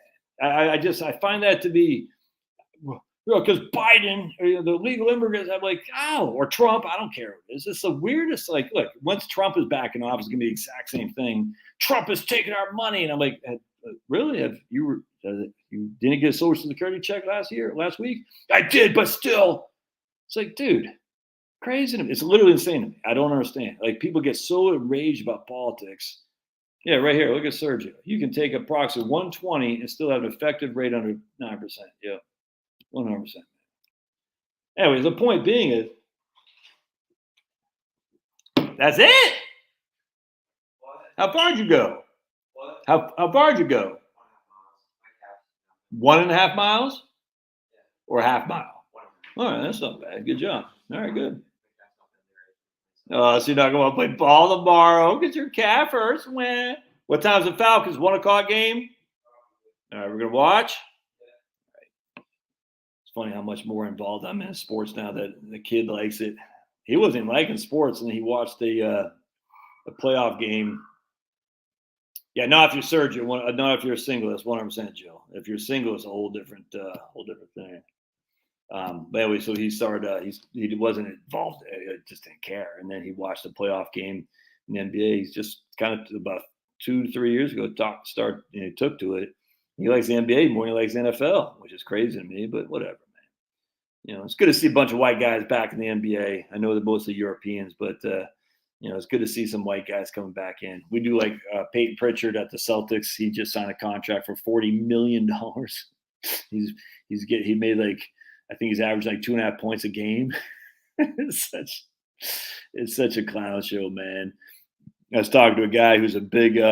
man. I find that to be, because Biden, or, the legal immigrants, I'm like, oh, or Trump, I don't care. It's the weirdest. Like, look, once Trump is back in office, it's gonna be the exact same thing. Trump is taking our money, and I'm like, really? Have you didn't get a Social Security check last week? I did, but still, it's like, dude, crazy to me. It's literally insane to me. I don't understand. Like, people get so enraged about politics. Yeah, right here. Look at Sergio. You can take approximately 120 and still have an effective rate under 9%. Yeah, 100%. Anyways, the point being is, that's it. What? How far'd you go? What? How far'd you go? 1.5 miles or a half mile? All right, that's not bad. Good job. All right, good. So you're not going to play ball tomorrow. Get your calf first. What time's the Falcons? 1 o'clock game? All right, we're going to watch. It's funny how much more involved I'm in sports now that the kid likes it. He wasn't even liking sports, and he watched the playoff game. Yeah, not if you're Sergio. Not if you're single. That's 100% Jill. If you're single, it's a whole different thing. But anyway, so he started. He wasn't involved. Just didn't care. And then he watched the playoff game in the NBA. He's just kind of about 2 to 3 years ago took to it. He likes the NBA more than he likes the NFL, which is crazy to me. But whatever, man. You know, it's good to see a bunch of white guys back in the NBA. I know they're mostly Europeans, but you know, it's good to see some white guys coming back in. We do like Peyton Pritchard at the Celtics. He just signed a contract for $40 million. He made like, I think he's averaged like 2.5 points a game. It's such a clown show, man. I was talking to a guy who's a big he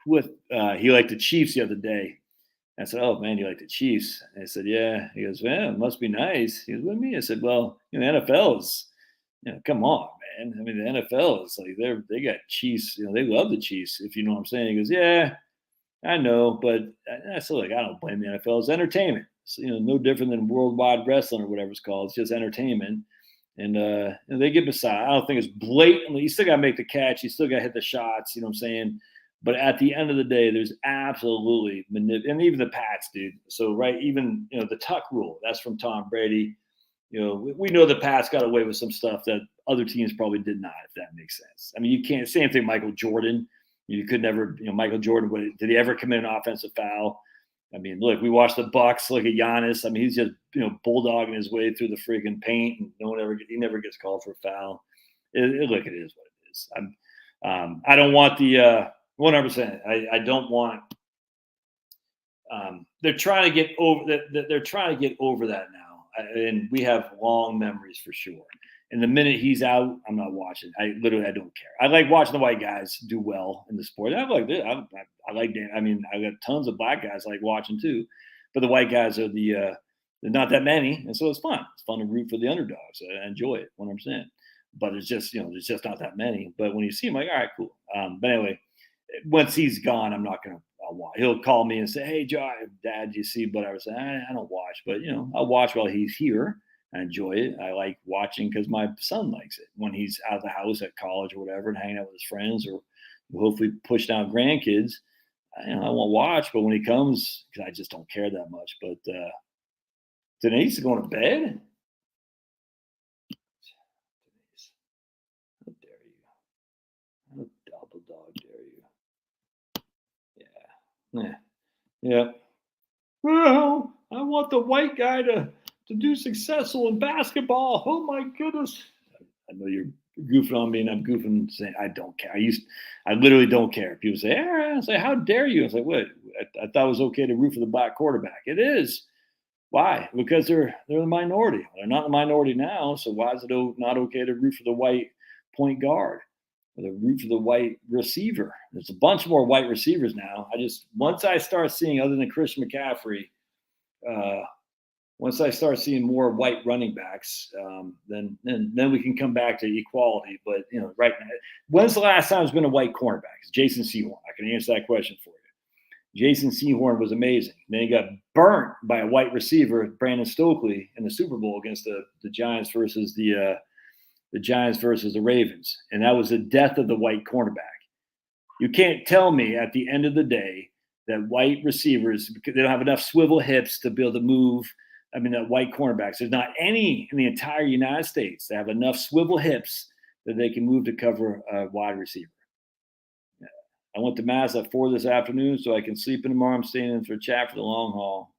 liked the Chiefs the other day. I said, "Oh man, you like the Chiefs?" And I said, "Yeah." He goes, "Yeah, it must be nice." He goes, "What do you mean?" I said, "Well, you know, the NFL is, you know, come on, man. I mean, the NFL is like they got Chiefs. You know, they love the Chiefs. If you know what I'm saying." He goes, "Yeah, I know, but I still like I don't blame the NFL. It's entertainment. It's, you know, no different than worldwide wrestling or whatever it's called. It's just entertainment." And they get beside. I don't think it's blatantly. You still got to make the catch. You still got to hit the shots. You know what I'm saying? But at the end of the day, there's absolutely and even the Pats, dude. So right, even the tuck rule, that's from Tom Brady. We know the Pats got away with some stuff that other teams probably did not, if that makes sense. I mean, you can't. Same thing, Michael Jordan. You could never, Michael Jordan. Did he ever commit an offensive foul? I mean, look, we watched the Bucks. Look at Giannis. I mean, he's just bulldogging his way through the freaking paint, and he never gets called for a foul. Look, it is what it is. I don't want the 100%. I don't want. They're trying to get over that. They're trying to get over that now, and we have long memories for sure. And the minute he's out, I'm not watching. I don't care. I like watching the white guys do well in the sport. I like this. I like Dan. I mean, I got tons of black guys I like watching too, but the white guys are they're not that many, and so it's fun. It's fun to root for the underdogs. I enjoy it 100%. But it's just there's just not that many. But when you see him, like, all right, cool. But anyway, once he's gone, I'm not gonna. I'll watch. He'll call me and say, "Hey, Dad, you see?" But I was saying, I don't watch, but I'll watch while he's here. I enjoy it. I like watching because my son likes it when he's out of the house at college or whatever and hanging out with his friends or hopefully push down grandkids. I won't watch, but when he comes, because I just don't care that much. But Denise is going to bed. Denise, how dare you? How double dog dare you? Yeah. Well, I want the white guy to do successful in basketball. Oh my goodness. I know you're goofing on me and I'm goofing saying I don't care. I literally don't care. People say, I say, how dare you? I was like, what? I thought it was okay to root for the black quarterback. It is. Why? Because they're the minority. They're not the minority now. So why is it not okay to root for the white point guard or the root for the white receiver? There's a bunch more white receivers now. Once I start seeing, other than Christian McCaffrey, once I start seeing more white running backs, then we can come back to equality. But right now, when's the last time there's been a white cornerback? It's Jason Sehorn. I can answer that question for you. Jason Sehorn was amazing. Then he got burnt by a white receiver, Brandon Stokely, in the Super Bowl against the Giants versus the Giants versus the Ravens, and that was the death of the white cornerback. You can't tell me at the end of the day that white receivers, because they don't have enough swivel hips to be able to move. I mean, that white cornerbacks, there's not any in the entire United States that have enough swivel hips that they can move to cover a wide receiver. Yeah. I went to Mass at 4 this afternoon, so I can sleep in tomorrow. I'm staying in for a chat for the long haul.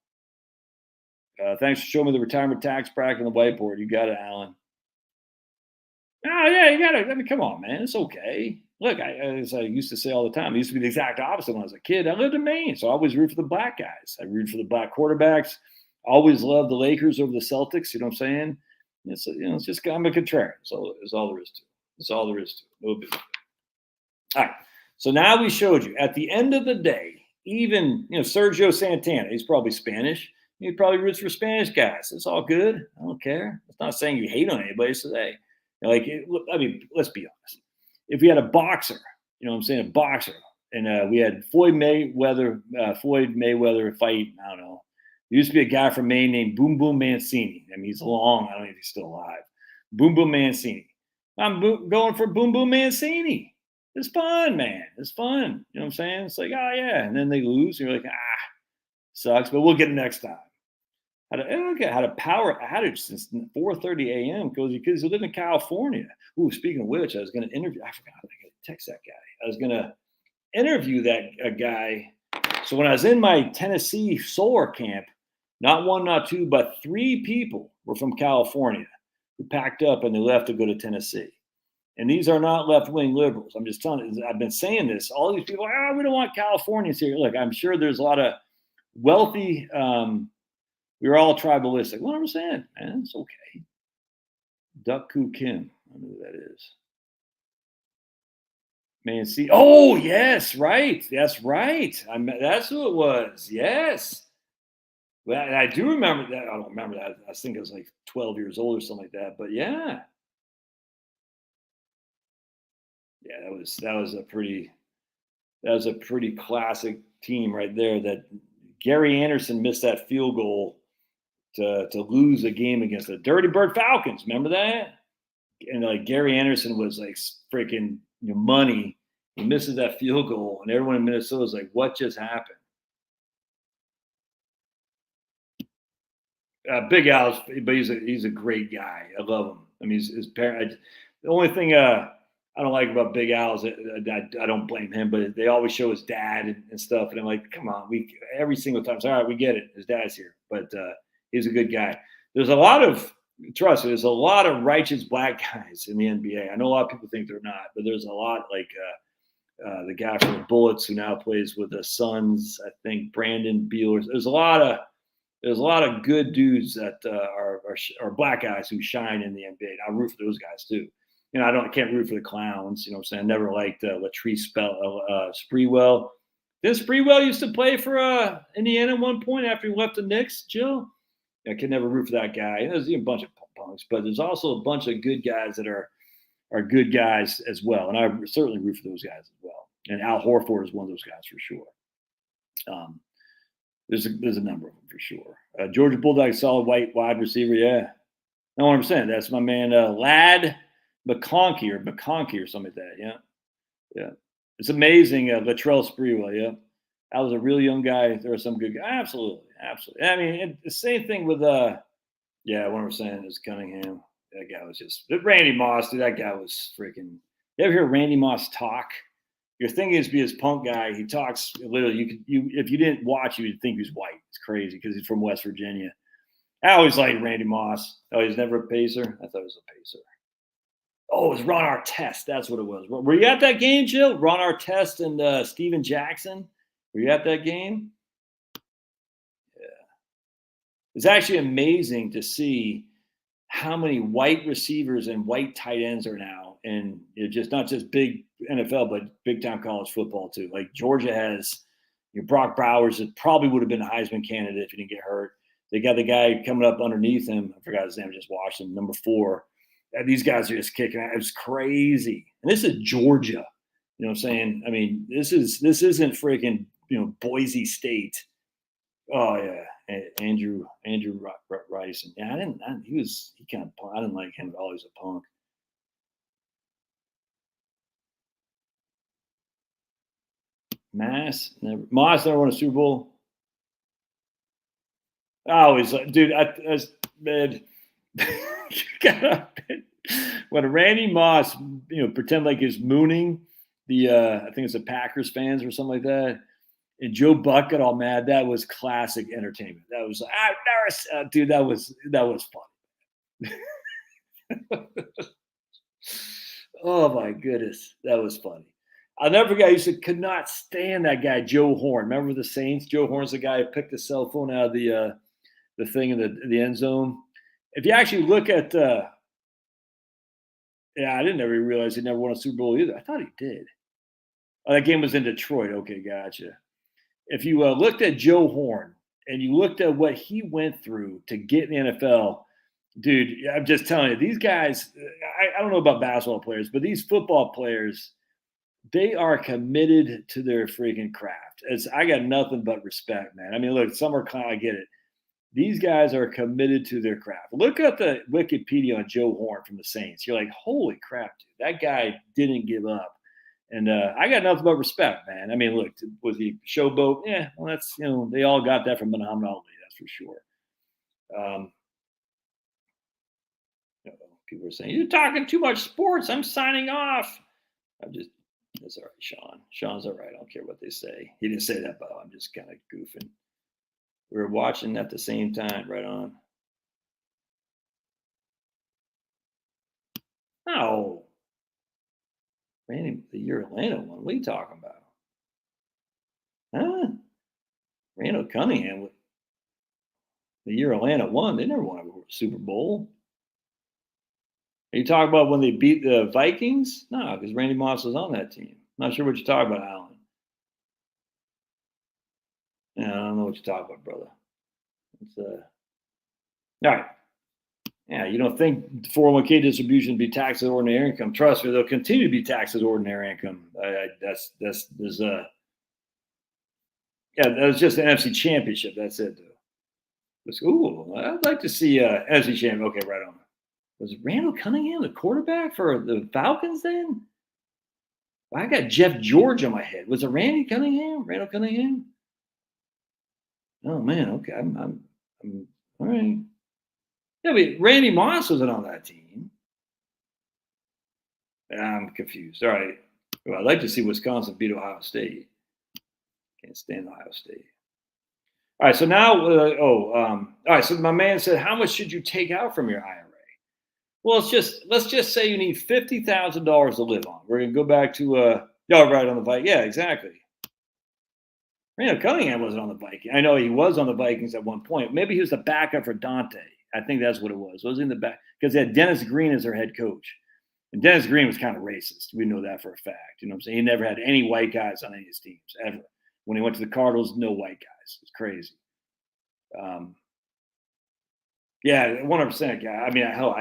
Thanks for showing me the retirement tax bracket and the whiteboard. You got it, Alan. Oh, yeah, you got it. I mean, come on, man. It's okay. Look, as I used to say all the time, I used to be the exact opposite when I was a kid. I lived in Maine, so I always root for the black guys. I root for the black quarterbacks. Always loved the Lakers over the Celtics. You know what I'm saying? It's just I'm a contrarian. So that's all there is to it. That's all there is to it. No big deal. All right. So now we showed you at the end of the day, even Sergio Santana, he's probably Spanish. He probably roots for Spanish guys. It's all good. I don't care. It's not saying you hate on anybody. It's hey, let's be honest. If we had a boxer, a boxer, and we had Floyd Mayweather fight, I don't know. There used to be a guy from Maine named Boom Boom Mancini. I mean, he's long. I don't know if he's still alive. Boom Boom Mancini. I'm going for Boom Boom Mancini. It's fun, man. It's fun. You know what I'm saying? It's like, oh, yeah. And then they lose. And you're like, sucks, but we'll get it next time. Had a power outage since 4:30 a.m. because he lived in California. Ooh, speaking of which, I was going to interview. I forgot. I got to text that guy. I was going to interview that guy. So when I was in my Tennessee solar camp, not one, not two, but 3 people were from California who packed up and they left to go to Tennessee. And these are not left-wing liberals. I'm just telling you. I've been saying this. All these people, we don't want Californians here. Look, I'm sure there's a lot of wealthy. We're all tribalistic. 100%, man. It's okay. Duck Koo Kim. I know who that is. Man, see. Oh, yes, right. That's right. That's who it was. Yes. Well, I do remember that. I don't remember that. I think I was like 12 years old or something like that. But yeah. Yeah, that was a pretty classic team right there. That Gary Anderson missed that field goal to lose a game against the Dirty Bird Falcons. Remember that? And like Gary Anderson was like freaking money He misses that field goal, and everyone in Minnesota is like, "What just happened?" Big Al's, but he's a great guy. I love him. I mean, his parent. The only thing I don't like about Big Al is I don't blame him, but they always show his dad and stuff, and I'm like, come on, every single time. It's all right, we get it. His dad's here, but he's a good guy. There's a lot of trust me. There's a lot of righteous black guys in the NBA. I know a lot of people think they're not, but there's a lot like the guy from the Bullets who now plays with the Suns. I think Brandon Beal. There's a lot of good dudes that are black guys who shine in the NBA. I root for those guys too. You know, I can't root for the clowns. You know what I'm saying? I never liked Latrice Sprewell. Didn't Sprewell used to play for Indiana at one point after he left the Knicks, Jill? I could never root for that guy. There's a bunch of punks, but there's also a bunch of good guys that are good guys as well. And I certainly root for those guys as well. And Al Horford is one of those guys for sure. There's a number of them for sure. Georgia Bulldogs, solid white wide receiver. Yeah. No, 100%. That's my man, Lad McConkey or something like that. Yeah. Yeah. It's amazing. Latrell Sprewell. Yeah. I was a real young guy. There were some good guys. Absolutely. Absolutely. I mean, the same thing with, 100% is Cunningham. That guy was just Randy Moss. Dude, that guy was freaking. You ever hear Randy Moss talk? Your thing is be his punk guy. He talks literally. If you didn't watch, you would think he was white. It's crazy because he's from West Virginia. I always liked Randy Moss. Oh, he's never a Pacer. I thought he was a Pacer. Oh, it was Ron Artest. That's what it was. Were you at that game, Jill? Ron Artest and Steven Jackson. Were you at that game? Yeah. It's actually amazing to see how many white receivers and white tight ends are now, and just not just big NFL, but big time college football too. Like Georgia has Brock Bowers that probably would have been a Heisman candidate if he didn't get hurt. They got the guy coming up underneath him. I forgot his name. I just watched him. Number 4. These guys are just kicking out. It's crazy. And this is Georgia. You know what I'm saying? I mean, this isn't freaking Boise State. Oh yeah, Andrew Rice. Yeah, I didn't like him at all. He's a punk. Moss never won a Super Bowl. I always, dude, man, when Randy Moss, pretend like he's mooning I think it's the Packers fans or something like that, and Joe Buck got all mad. That was classic entertainment. That was dude, that was fun. Oh my goodness, that was funny. I'll never forget. I could not stand that guy, Joe Horn. Remember the Saints? Joe Horn's the guy who picked the cell phone out of the thing in the end zone. If you actually look at, I didn't ever realize he never won a Super Bowl either. I thought he did. Oh, that game was in Detroit. Okay, gotcha. If you looked at Joe Horn and you looked at what he went through to get in the NFL, dude, I'm just telling you, these guys, I don't know about basketball players, but these football players, they are committed to their freaking craft. I got nothing but respect, man. I mean, look, some are I get it. These guys are committed to their craft. Look at the Wikipedia on Joe Horn from the Saints. You're like, holy crap, dude. That guy didn't give up. And I got nothing but respect, man. I mean, look, was he showboat? Yeah, well, that's, they all got that from Muhammad Ali, that's for sure. People are saying, you're talking too much sports. I'm signing off. That's all right, Sean. Sean's all right. I don't care what they say. He didn't say that, but I'm just kind of goofing. We were watching at the same time. Right on. Oh. Randy, the year Atlanta won. What are you talking about? Huh? Randall Cunningham. The year Atlanta won. They never won a Super Bowl. Are you talking about when they beat the Vikings? No, because Randy Moss was on that team. Not sure what you're talking about, Alan. Yeah, I don't know what you're talking about, brother. It's all right. Yeah, you don't think 401k distribution would be taxed as ordinary income? Trust me, they'll continue to be taxed as ordinary income. That was just an NFC Championship. That's it, though. Ooh, I'd like to see NFC Championship. Okay, right on. Was Randall Cunningham the quarterback for the Falcons then? I got Jeff George on my head. Was it Randy Cunningham? Randall Cunningham? Oh man, okay. I'm all right. Yeah, but Randy Moss wasn't on that team. I'm confused. All right. Well, I'd like to see Wisconsin beat Ohio State. Can't stand Ohio State. All right. So now, all right. So my man said, how much should you take out from your IRA? Well, let's just say you need $50,000 to live on. We're gonna go back to y'all right on the Vikings. Yeah, exactly. Randall Cunningham wasn't on the Vikings. I know he was on the Vikings at one point. Maybe he was the backup for Dante. I think that's what it was. Was he in the back because they had Dennis Green as their head coach. And Dennis Green was kind of racist. We know that for a fact. You know what I'm saying? He never had any white guys on any of his teams, ever. When he went to the Cardinals, no white guys. It's crazy. Yeah, 100% guy. I mean, hell,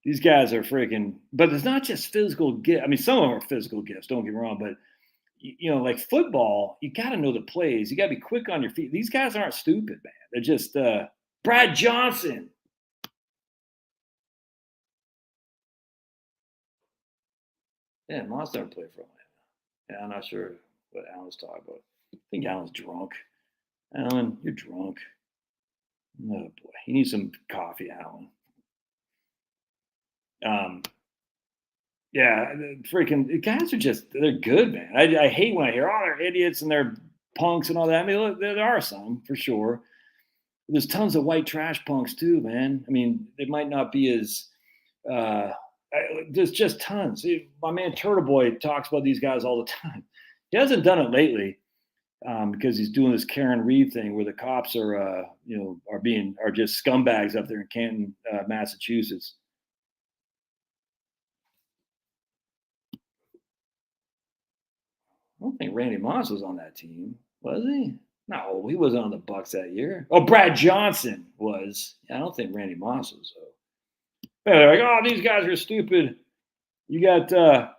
these guys are freaking, but it's not just physical gift. I mean, some of them are physical gifts, don't get me wrong, but like football, you got to know the plays. You got to be quick on your feet. These guys aren't stupid, man. They're just Brad Johnson. Yeah, Moss never played for Atlanta. Yeah, I'm not sure what Alan's talking about. I think Alan's drunk. Alan, you're drunk. Oh boy, you need some coffee, Alan. Yeah, freaking guys are they're good, man. I hate when I hear, oh, they're idiots and they're punks and all that. I mean, look, there are some for sure. There's tons of white trash punks too, man. I mean, they might not be as there's just tons. My man Turtle Boy talks about these guys all the time. He hasn't done it lately because he's doing this Karen Reed thing where the cops are, are just scumbags up there in Canton, Massachusetts. I don't think Randy Moss was on that team, was he? No, he wasn't on the Bucks that year. Oh, Brad Johnson was. I don't think Randy Moss was. They're like, oh, these guys are stupid. You got, they're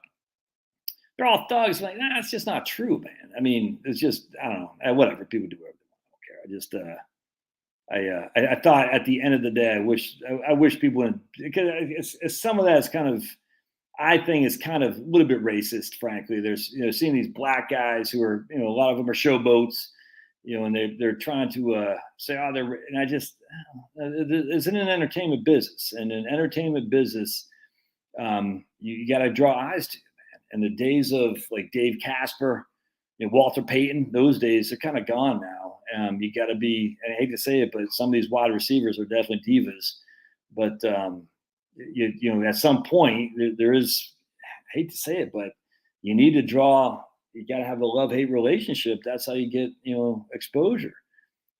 all thugs. Like, nah, it's just not true, man. I mean, it's just, I don't know. Whatever. People do whatever they want. I don't care. I thought at the end of the day, I wish people would, because some of that is kind of, I think it's kind of a little bit racist, frankly. There's, seeing these black guys who are, a lot of them are showboats, and they're trying to say, oh, and I just, it's in an entertainment business, and in entertainment business, you got to draw eyes to, man. And the days of like Dave Casper, Walter Payton, those days are kind of gone now. You got to be, and I hate to say it, but some of these wide receivers are definitely divas, but at some point there is, I hate to say it, but you need to draw, you got to have a love-hate relationship. That's how you get, exposure.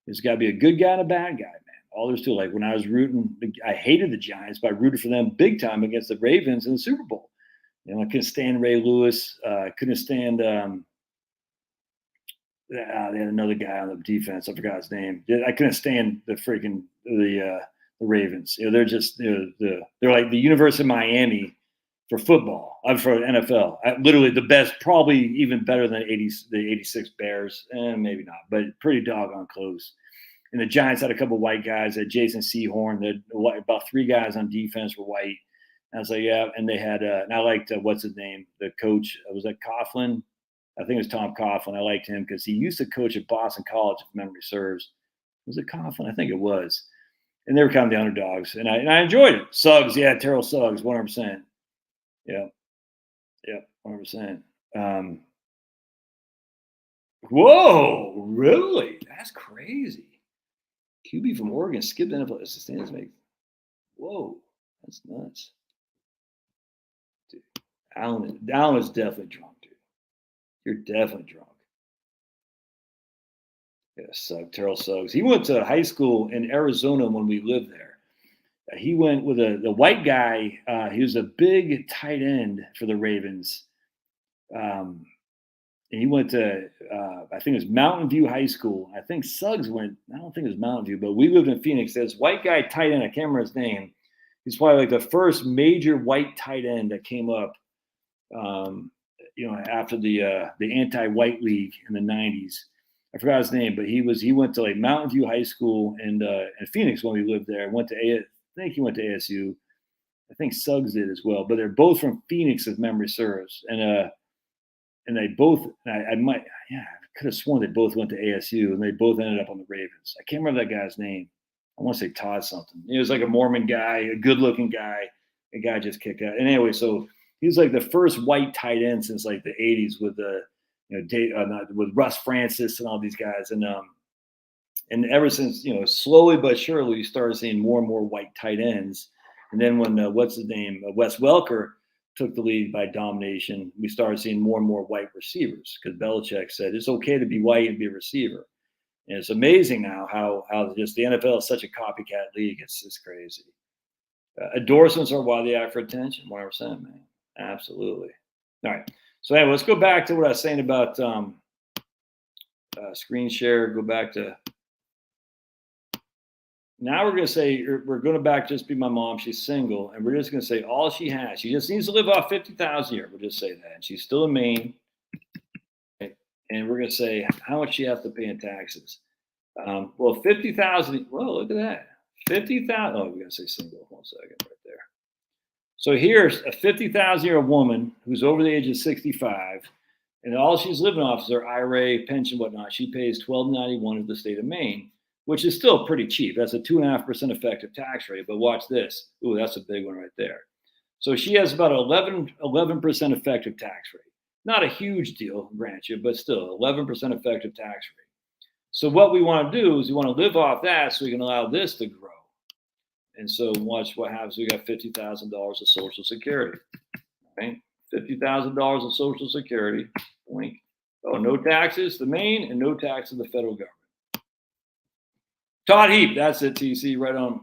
There's got to be a good guy and a bad guy, man. All there's to it. Like when I was rooting, I hated the Giants, but I rooted for them big time against the Ravens in the Super Bowl. I couldn't stand Ray Lewis. Couldn't stand, they had another guy on the defense. I forgot his name. I couldn't stand the Ravens. They're just they're like the University of Miami for football. For NFL. Literally the best, probably even better than the '86 Bears, and maybe not, but pretty doggone close. And the Giants had a couple of white guys. They had Jason Sehorn. About 3 guys on defense were white. And I was like, yeah. And they had, and I liked what's his name, the coach. Was that Coughlin? I think it was Tom Coughlin. I liked him because he used to coach at Boston College, if memory serves. Was it Coughlin? I think it was. And they were kind of the underdogs, and I enjoyed it. Suggs, yeah, Terrell Suggs, 100%. Yeah, 100%. Whoa, really? That's crazy. QB from Oregon skipped NFL assistants. Whoa, that's nuts. Dude, Allen is definitely drunk, dude. You're definitely drunk. Yeah, Terrell Suggs. He went to high school in Arizona when we lived there. He went with the white guy. He was a big tight end for the Ravens. And he went to, I think it was Mountain View High School. I think Suggs went, I don't think it was Mountain View, but we lived in Phoenix. This white guy tight end, I can't remember his name. He's probably like the first major white tight end that came up, after the anti-white league in the 90s. I forgot his name, but he went to like Mountain View High School in Phoenix when we lived there. I think he went to ASU. I think Suggs did as well, but they're both from Phoenix, if memory serves. And and they both, I might, yeah, I could have sworn they both went to ASU, and they both ended up on the Ravens. I can't remember that guy's name. I want to say Todd something. He was like a Mormon guy, a good-looking guy. A guy just kicked out. And anyway, so he was like the first white tight end since like the '80s with the, with Russ Francis and all these guys. And ever since, slowly but surely, you started seeing more and more white tight ends. And then when what's his name, Wes Welker took the lead by domination, we started seeing more and more white receivers because Belichick said it's okay to be white and be a receiver. And it's amazing now how just the NFL is such a copycat league. It's crazy. Endorsements are why they act for attention. 100%, man. Absolutely. All right. So anyway, let's go back to what I was saying about screen share. Go back to. Now we're going to say we're going to back just be my mom. She's single, and we're just going to say all she has. She just needs to live off $50,000 a year. We'll just say that. And she's still in Maine. And we're going to say how much she has to pay in taxes. Well, 50,000. Well, look at that. 50,000. Oh, we got to say single. 1 second, right there. So here's a 50,000-year-old woman who's over the age of 65, and all she's living off is her IRA, pension, whatnot. She pays $12.91 to the state of Maine, which is still pretty cheap. That's a 2.5% effective tax rate. But watch this. Ooh, that's a big one right there. So she has about 11% effective tax rate. Not a huge deal, grant you, but still 11% effective tax rate. So what we want to do is we want to live off that so we can allow this to grow. And so watch what happens. We got $50,000 of Social Security, right? $50,000 of Social Security. Boink. Oh, no taxes to Maine and no tax to the federal government. Todd Heap, that's it, TC, right on.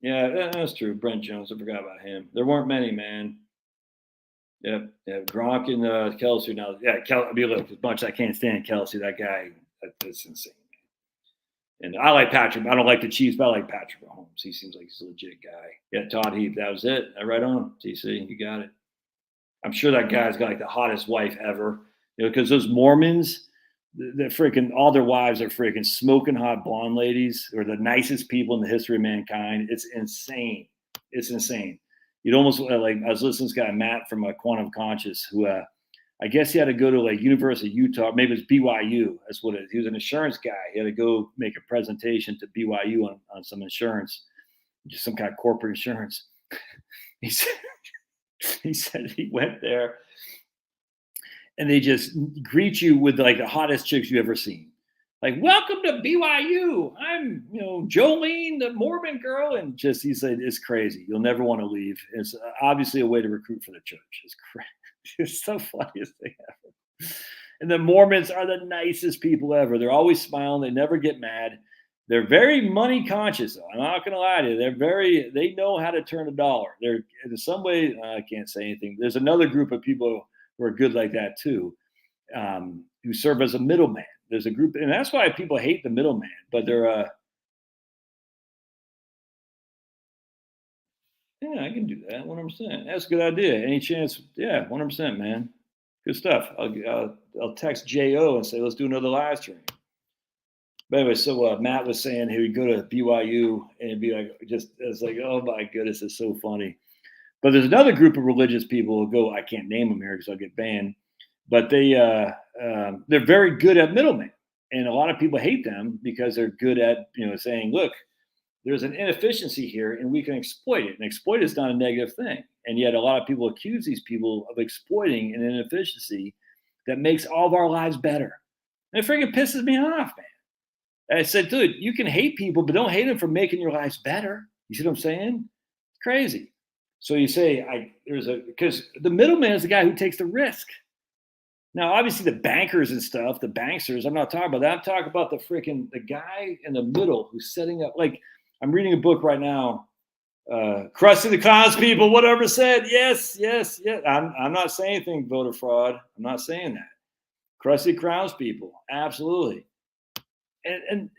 Yeah, that's true. Brent Jones, I forgot about him. There weren't many, man. Yep, yeah, Gronk and Kelsey now. Yeah, I mean, look, as much as I can't stand Kelsey, that guy, that's insane. And I like Patrick. I don't like the Chiefs, but I like Patrick Mahomes. He seems like he's a legit guy. Yeah, Todd Heap, that was it. Right on, TC, you got it. I'm sure that guy's got like the hottest wife ever. Because those Mormons, they're freaking, all their wives are freaking smoking hot blonde ladies. They're the nicest people in the history of mankind. It's insane. It's insane. You'd almost like, I was listening to this guy, Matt from Quantum Conscious, who I guess he had to go to like University of Utah, maybe it's BYU. That's what it is. He was an insurance guy. He had to go make a presentation to BYU on some insurance, just some kind of corporate insurance. He said he went there and they just greet you with like the hottest chicks you've ever seen. Like, welcome to BYU. I'm, Jolene, the Mormon girl. And just, he said, it's crazy. You'll never want to leave. It's obviously a way to recruit for the church. It's crazy. It's the funniest thing ever. And the Mormons are the nicest people ever. They're always smiling. They never get mad. They're very money conscious, though. I'm not going to lie to you. They know how to turn a dollar. They're in some way, I can't say anything. There's another group of people who are good like that too, who serve as a middleman. There's a group, and that's why people hate the middleman, but they're, yeah, I can do that, 100%. That's a good idea. Any chance? Yeah, 100%, man. Good stuff. I'll text Jo and say, let's do another live stream. But anyway, so Matt was saying he would go to BYU and be like, it's like, oh my goodness, it's so funny. But there's another group of religious people who go, I can't name them here because I'll get banned, but they're very good at middlemen. And a lot of people hate them because they're good at, saying, look, there's an inefficiency here and we can exploit it. And exploit is not a negative thing. And yet a lot of people accuse these people of exploiting an inefficiency that makes all of our lives better. And it freaking pisses me off, man. And I said, dude, you can hate people, but don't hate them for making your lives better. You see what I'm saying? It's crazy. So you say, because the middleman is the guy who takes the risk. Now, obviously, the bankers and stuff, the banksters, I'm not talking about that. I'm talking about the guy in the middle who's setting up. Like, I'm reading a book right now, Krusty the Clown's people, whatever said. Yes. I'm not saying anything, voter fraud. I'm not saying that. Krusty the Clown's people, absolutely. And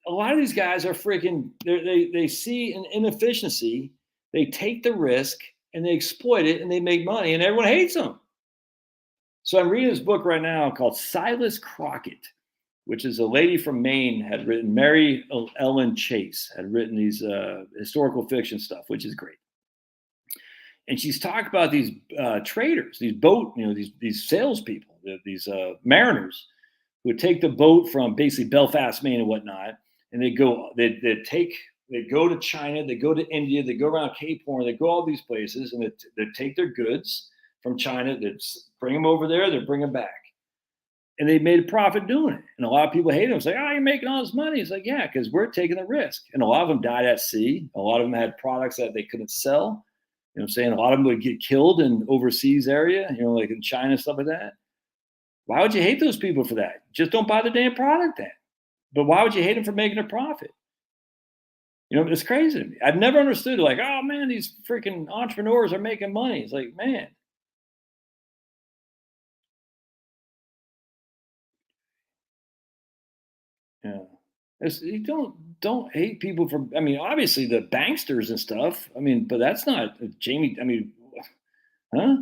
a lot of these guys are freaking, they see an inefficiency, they take the risk, and they exploit it, and they make money, and everyone hates them. So I'm reading this book right now called Silas Crockett, which is a lady from Maine had written, Mary Ellen Chase had written these historical fiction stuff, which is great. And she's talked about these traders, these these salespeople, these mariners who would take the boat from basically Belfast, Maine, and whatnot, and they go to China, they go to India, they go around Cape Horn, they go all these places, and they take their goods from China, they bring them over there, they bring them back. And they made a profit doing it. And a lot of people hate them, say, oh, you're making all this money. It's like, yeah, because we're taking the risk. And a lot of them died at sea. A lot of them had products that they couldn't sell. You know what I'm saying? A lot of them would get killed in overseas area, like in China, stuff like that. Why would you hate those people for that? Just don't buy the damn product then. But why would you hate them for making a profit? It's crazy to me. I've never understood, like, oh man, these freaking entrepreneurs are making money. It's like, man. Yeah. You don't hate people for, obviously the banksters and stuff. But that's not Jamie. Huh?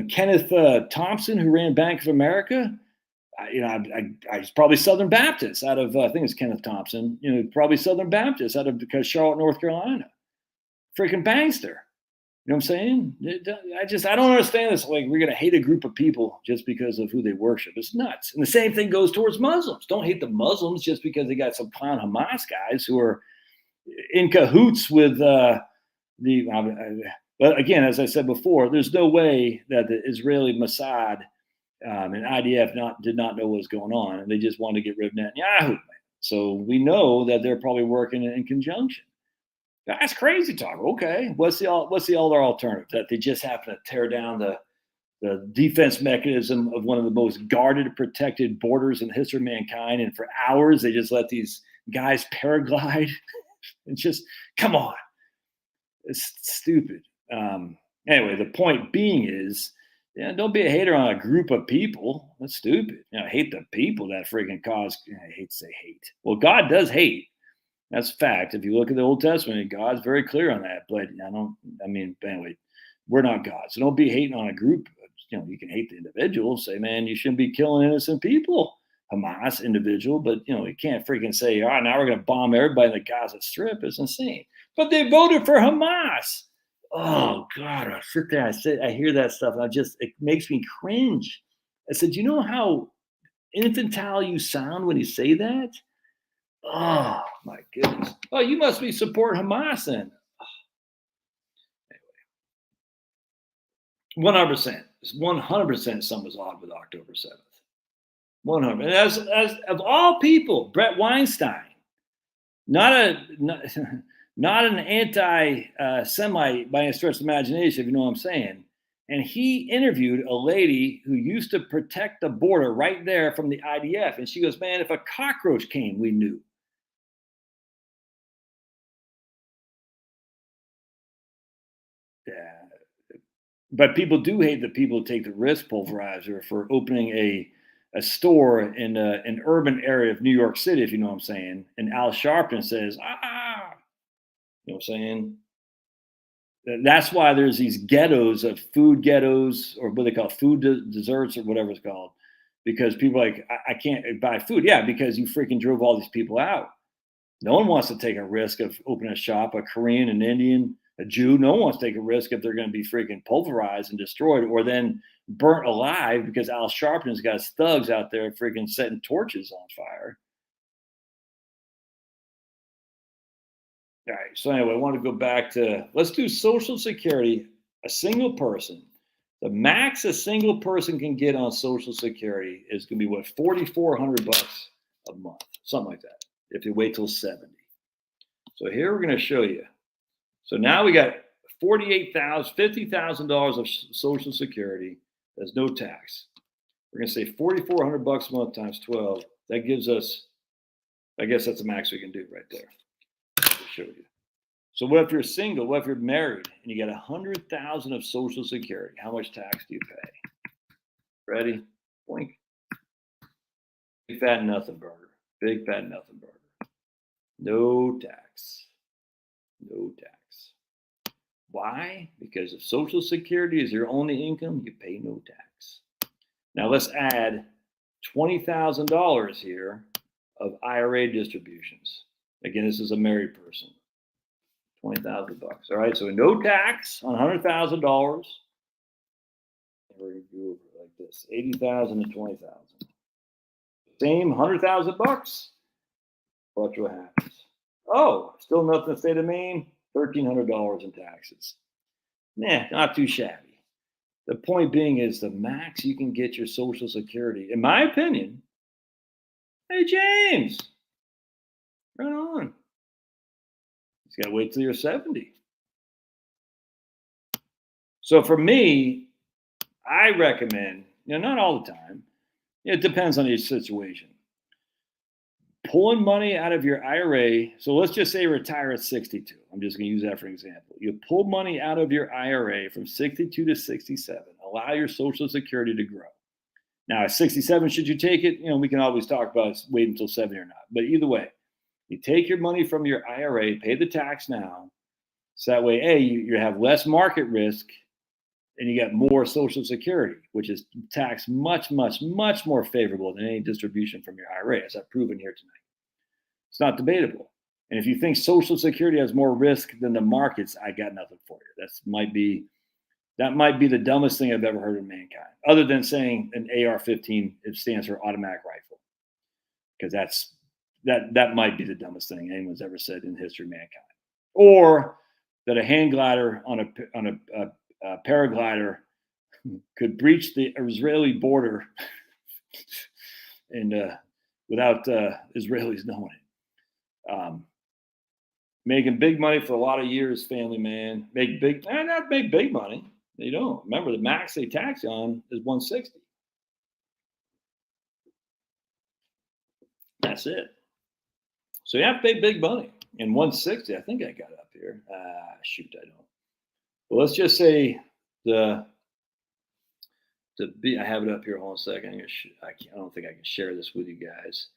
Kenneth Thompson, who ran Bank of America. I was probably Southern Baptist out of, I think it's Kenneth Thompson, probably Southern Baptist out of Charlotte, North Carolina. Freaking bankster. You know what I'm saying? I don't understand this. Like, we're going to hate a group of people just because of who they worship. It's nuts. And the same thing goes towards Muslims. Don't hate the Muslims just because they got some clown Hamas guys who are in cahoots with but again, as I said before, there's no way that the Israeli Mossad and IDF did not know what was going on, and they just wanted to get rid of Netanyahu. So we know that they're probably working in conjunction. That's crazy talk. Okay, what's the other alternative? That they just happen to tear down the defense mechanism of one of the most guarded, protected borders in the history of mankind, and for hours they just let these guys paraglide and just come on. It's stupid. Anyway, the point being is, don't be a hater on a group of people. That's stupid. Hate the people that freaking cause. I hate to say hate. Well, God does hate. That's a fact. If you look at the Old Testament, God's very clear on that. But anyway, we're not God. So don't be hating on a group. You can hate the individual. Say, man, you shouldn't be killing innocent people. Hamas individual, but you can't freaking say, all right, now we're going to bomb everybody in the Gaza Strip. It's insane. But they voted for Hamas. Oh God, I sit there, I hear that stuff, and it makes me cringe. I said, you know how infantile you sound when you say that? Oh my goodness. Oh, you must be supporting Hamas then. Anyway. 100% something was odd with October 7th. 100. And as of all people, Brett Weinstein, not an anti-Semite by any stretch of the imagination, if you know what I'm saying. And he interviewed a lady who used to protect the border right there from the IDF. And she goes, man, if a cockroach came, we knew. Yeah. But people do hate the people who take the risk pulverizer for opening a store in an urban area of New York City, if you know what I'm saying. And Al Sharpton says, you know what I'm saying? That's why there's these ghettos of food ghettos, or what they call food desserts or whatever it's called, because people are like, I can't buy food. Yeah, because you freaking drove all these people out. No one wants to take a risk of opening a shop, a Korean, an Indian, a Jew. No one wants to take a risk if they're going to be freaking pulverized and destroyed, or then burnt alive because Al Sharpton's got his thugs out there freaking setting torches on fire. All right. So anyway, I want to go back to, let's do Social Security. A single person, the max a single person can get on Social Security is going to be what, $4,400 a month, something like that, if you wait till 70. So here we're going to show you. So now we got $50,000 of Social Security. There's no tax. We're going to say $4,400 a month times 12. That gives us, I guess that's the max we can do right there. Show you. So what if you're single? What if you're married and you got $100,000 of Social Security? How much tax do you pay? Ready? Boink. Big fat nothing burger. Big fat nothing burger. No tax. No tax. Why? Because if Social Security is your only income, you pay no tax. Now let's add $20,000 here of IRA distributions. Again, this is a married person. $20,000. All right, so no tax on $100,000. We're going to go over like this? 80,000 to 20,000. Same $100,000. Watch what happens. Oh, still nothing in the state of Maine. $1,300 in taxes. Nah, not too shabby. The point being is the max you can get your Social Security, in my opinion. Hey, James, right on. He's got to wait till you're 70. So for me, I recommend, not all the time. It depends on each situation. Pulling money out of your IRA. So let's just say retire at 62. I'm just going to use that for an example. You pull money out of your IRA from 62 to 67. Allow your Social Security to grow. Now, at 67, should you take it? We can always talk about wait until 70 or not. But either way, you take your money from your IRA, pay the tax now. So that way, A, you have less market risk and you get more Social Security, which is taxed much, much, much more favorable than any distribution from your IRA, as I've proven here tonight. It's not debatable. And if you think Social Security has more risk than the markets, I got nothing for you. That might be the dumbest thing I've ever heard of mankind, other than saying an AR-15, it stands for automatic rifle, because that might be the dumbest thing anyone's ever said in the history of mankind. Or that a hang glider on a paraglider could breach the Israeli border and without Israelis knowing it. Making big money for a lot of years, family man. Not make big money. They don't. Remember, the max they tax you on is 160. That's it. So you have to pay big money. And 160, I think I got it up here. Shoot, I don't. Well, let's just say I have it up here. Hold on a second. I don't think I can share this with you guys.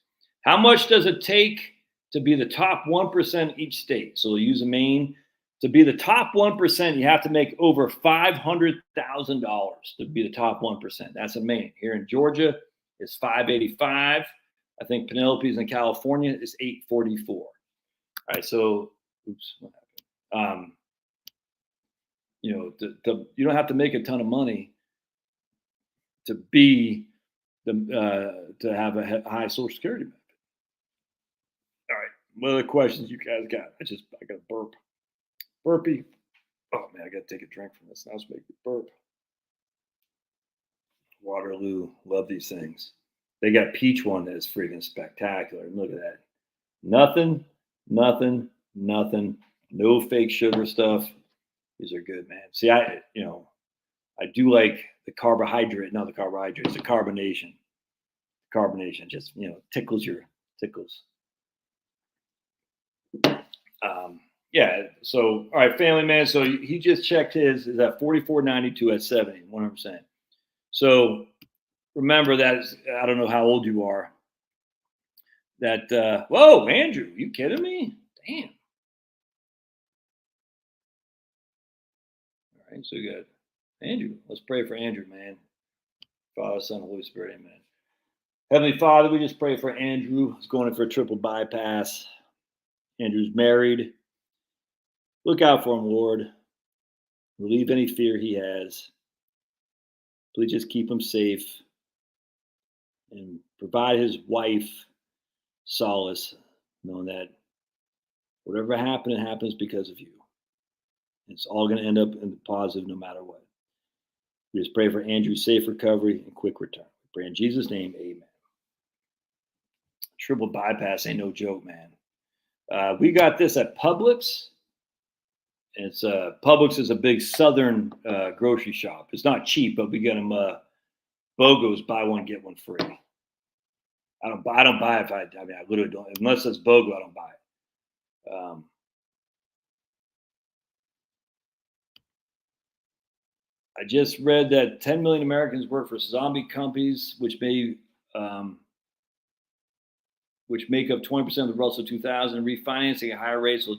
How much does it take to be the top 1% each state? So we'll use a Maine. To be the top 1%, you have to make over $500,000 to be the top 1%. That's a Maine. Here in Georgia, it's $585. I think Penelope's in California is $844. All right, so what happened? You don't have to make a ton of money to be to have a high Social Security benefit. All right, what other questions you guys got? I got a burp. Burpee. Oh man, I got to take a drink from this. Now it's making me burp. Waterloo, love these things. They got peach one that is freaking spectacular. Look at that. Nothing. No fake sugar stuff. These are good, man. See, I do like the carbohydrate, not the carbohydrates, the carbonation. Carbonation just, tickles. Yeah. So, all right, family man. So he just checked his is at 44.92 at 70, 100%. So remember that I don't know how old you are. That whoa, Andrew, you kidding me? Damn. All right, so good. Andrew, let's pray for Andrew, man. Father, Son, Holy Spirit, amen. Heavenly Father, we just pray for Andrew. He's going in for a triple bypass. Andrew's married. Look out for him, Lord. Relieve any fear he has. Please just keep him safe and provide his wife solace, knowing that whatever happened, it happens because of you. It's all going to end up in the positive no matter what. We just pray for Andrew's safe recovery and quick return. We pray in Jesus' name, amen. Triple bypass ain't no joke, man. We got this at Publix. It's Publix is a big southern grocery shop. It's not cheap, but we get them BOGOs, buy one get one free. I don't buy it. I literally don't. Unless it's BOGO, I don't buy it. I just read that 10 million Americans work for zombie companies, which make up 20% of the Russell 2000. Refinancing at higher rates will.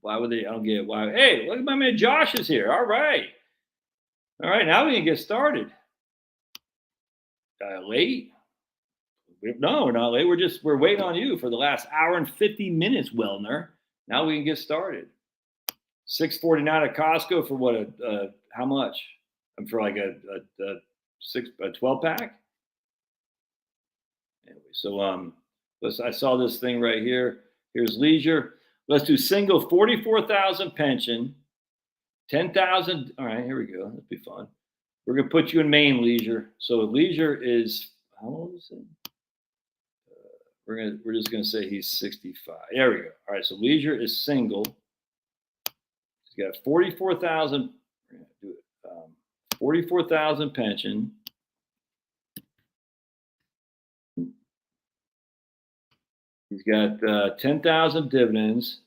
Why would they? I don't get it. Why? Hey, look at my man Josh is here. All right. Now we can get started. Late? No, we're not late. We're waiting on you for the last hour and 50 minutes, Wellner. Now we can get started. $6.49 at Costco for what? How much? For like a 12 pack. Anyway, so I saw this thing right here. Here's leisure. Let's do single 44,000 pension, 10,000. All right, here we go. That'll be fun. We're gonna put you in Maine leisure. So leisure is how old is it? We're just gonna say he's 65. There we go. All right, so leisure is single. He's got 44,000. We're gonna do it. 44,000 pension. He's got 10,000 dividends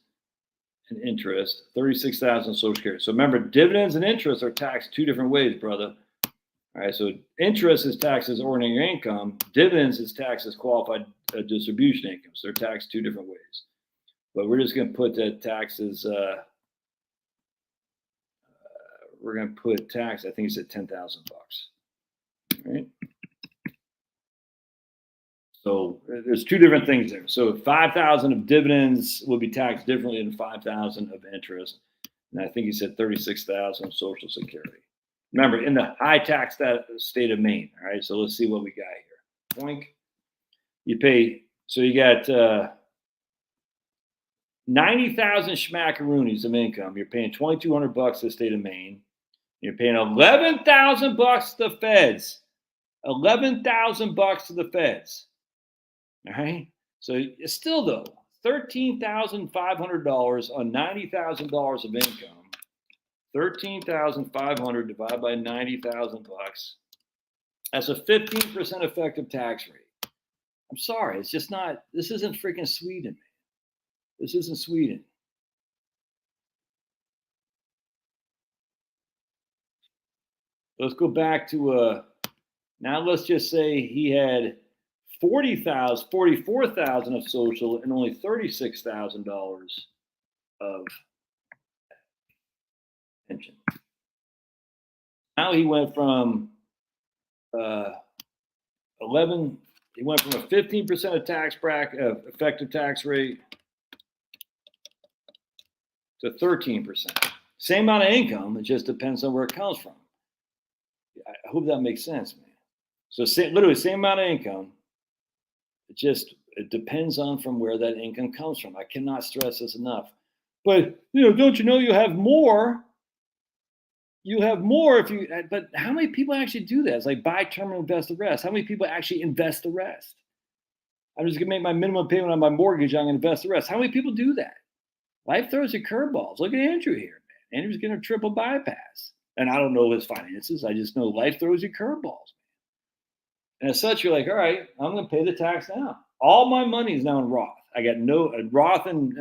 and interest, 36,000 Social Security. So remember, dividends and interest are taxed two different ways, brother. All right, so interest is taxed as ordinary income. Dividends is taxed as qualified distribution income. So they're taxed two different ways. But we're just going to put that taxes. We're going to put tax. I think it's at $10,000. All right. So there's two different things there. So 5,000 of dividends will be taxed differently than 5,000 of interest. And I think he said 36,000 of Social Security. Remember, in the high tax state of Maine. All right, so let's see what we got here. Boink. You pay, so you got 90,000 schmackaroonies of income. You're paying $2,200 to the state of Maine. You're paying $11,000 to the feds. $11,000 to the feds. All right. So it's still though $13,500 on $90,000 of income. 13,500 divided by 90,000 bucks. That's a 15% effective tax rate. I'm sorry, it's just not. This isn't freaking Sweden, man. This isn't Sweden. Let's go back to now let's just say he had 44,000 of social and only $36,000 of pension. Now he went from 11. He went from a 15% of tax bracket, effective tax rate, to 13%. Same amount of income. It just depends on where it comes from. I hope that makes sense, man. So literally same amount of income. It depends on from where that income comes from. I cannot stress this enough. But don't you know you have more? You have more if you. But how many people actually do that? It's like buy term and invest the rest. How many people actually invest the rest? I'm just gonna make my minimum payment on my mortgage. I'm gonna invest the rest. How many people do that? Life throws you curveballs. Look at Andrew here, man. Andrew's getting a triple bypass, and I don't know his finances. I just know life throws you curveballs. And as such, you're like, all right, I'm going to pay the tax now. All my money is now in Roth. I got no Roth and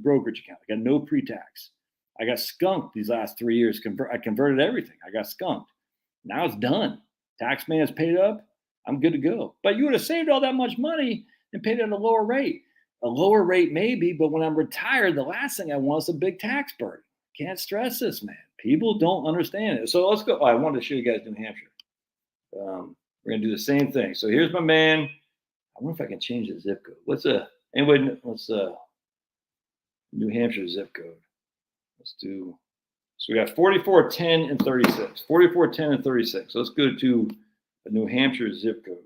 brokerage account. I got no pre-tax. I got skunked these last 3 years. I converted everything. I got skunked. Now it's done. Tax man is paid up. I'm good to go. But you would have saved all that much money and paid it at a lower rate. A lower rate maybe, but when I'm retired, the last thing I want is a big tax burden. Can't stress this, man. People don't understand it. So let's go. I wanted to show you guys New Hampshire. We're gonna do the same thing. So here's my man. I wonder if I can change the zip code. What's New Hampshire zip code? Let's do. So we got 44, 10, and 36. 44, 10, and 36. So let's go to a New Hampshire zip code.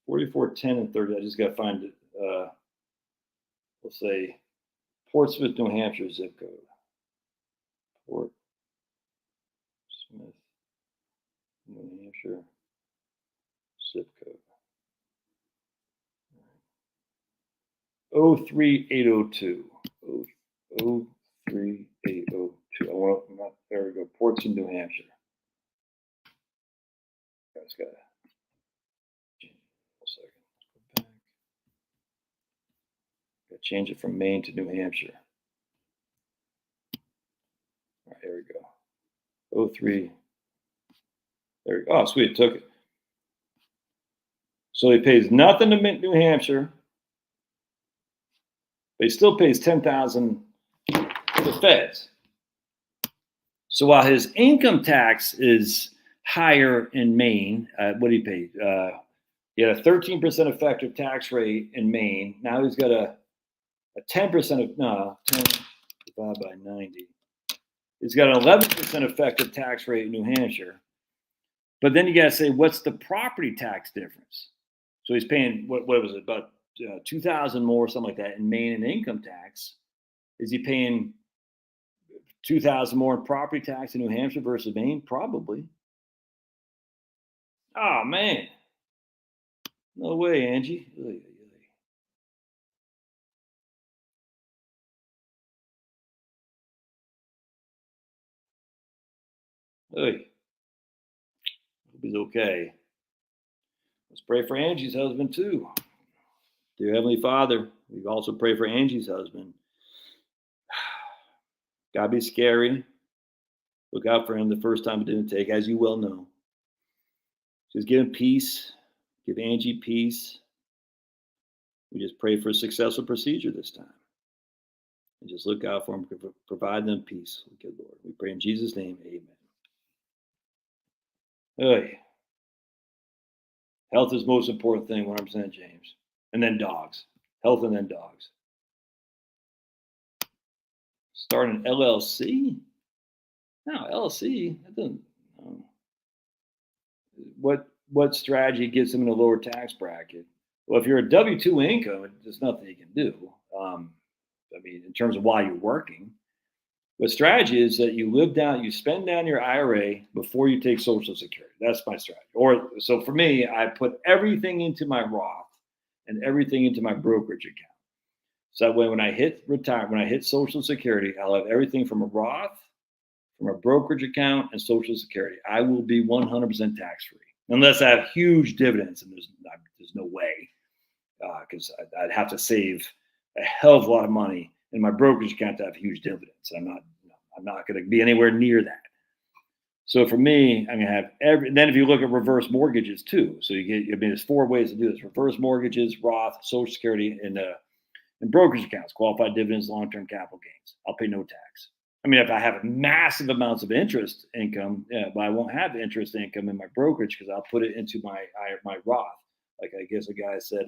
44, 10, and 30. I just got to find it. Let's say Portsmouth, New Hampshire zip code. Portsmouth, New Hampshire zip code. 03802. 03802. There we go. Portsmouth, New Hampshire. Guys, got to change it. 1 second. Let's go back. Got to change it from Maine to New Hampshire. All right, here we go. 03. There we go. Oh, sweet. It took it. So he pays nothing to New Hampshire, but he still pays $10,000 to the feds. So while his income tax is higher in Maine, what did he pay? He had a 13% effective tax rate in Maine. Now he's got a 10% of 10 divided by 90. He's got an 11% effective tax rate in New Hampshire. But then you got to say, what's the property tax difference? So he's paying, what was it, about 2,000 more, something like that, in Maine in income tax. Is he paying 2,000 more in property tax in New Hampshire versus Maine? Probably. Oh, man. No way, Angie. Hey, hope he's okay. Let's pray for Angie's husband too. Dear Heavenly Father, we also pray for Angie's husband. God be scary. Look out for him the first time it didn't take, as you well know. Just give him peace. Give Angie peace. We just pray for a successful procedure this time. And just look out for him, provide them peace. Good Lord. We pray in Jesus' name, amen. Hey. Health is the most important thing, 100%, James. And then dogs. Health and then dogs. Start an LLC? No, LLC, that doesn't. What strategy gets them in a lower tax bracket? Well, if you're a W-2 income, there's nothing you can do. I mean, in terms of why you're working. But strategy is that you spend down your IRA before you take Social Security. That's my strategy. Or so for me, I put everything into my Roth and everything into my brokerage account. So that way, when I hit Social Security, I'll have everything from a Roth, from a brokerage account, and Social Security. I will be 100% tax free, unless I have huge dividends, and there's no way, because I'd have to save a hell of a lot of money in my brokerage account to have huge dividends. I'm not going to be anywhere near that. So for me, I'm going to have then if you look at reverse mortgages too, so there's 4 ways to do this: reverse mortgages, Roth, Social Security, and brokerage accounts, qualified dividends, long-term capital gains. I'll pay no tax. I mean, if I have massive amounts of interest income, but I won't have interest income in my brokerage because I'll put it into my Roth. Like I guess a guy said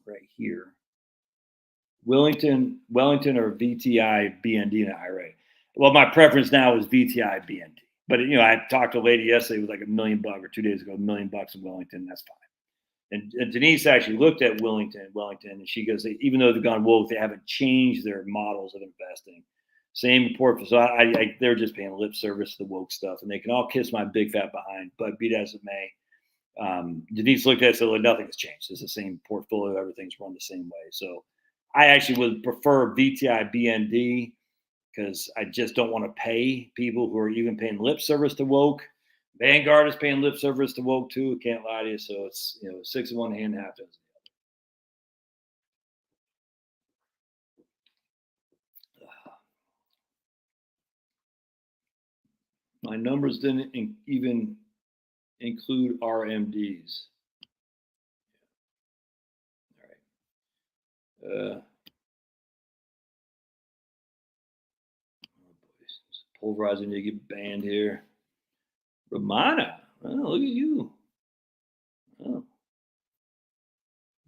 right here, Wellington or VTI BND in an IRA. Well, my preference now is VTI BND. But I talked to a lady yesterday with like $1 million or 2 days ago, $1 million in Wellington. That's fine. And Denise actually looked at Wellington, and she goes, even though they've gone woke, they haven't changed their models of investing. Same report. So they're just paying lip service to the woke stuff, and they can all kiss my big fat behind. But be that as it may, Denise looked at it, so nothing has changed. It's the same portfolio. Everything's run the same way. So I actually would prefer VTI BND because I just don't want to pay people who are even paying lip service to woke. Vanguard is paying lip service to woke too. Can't lie to you. So it's 6 in one hand, half dozen the other. My numbers didn't even include RMDs. All right. Pulverizing to get banned here. Romana, oh, look at you. Oh,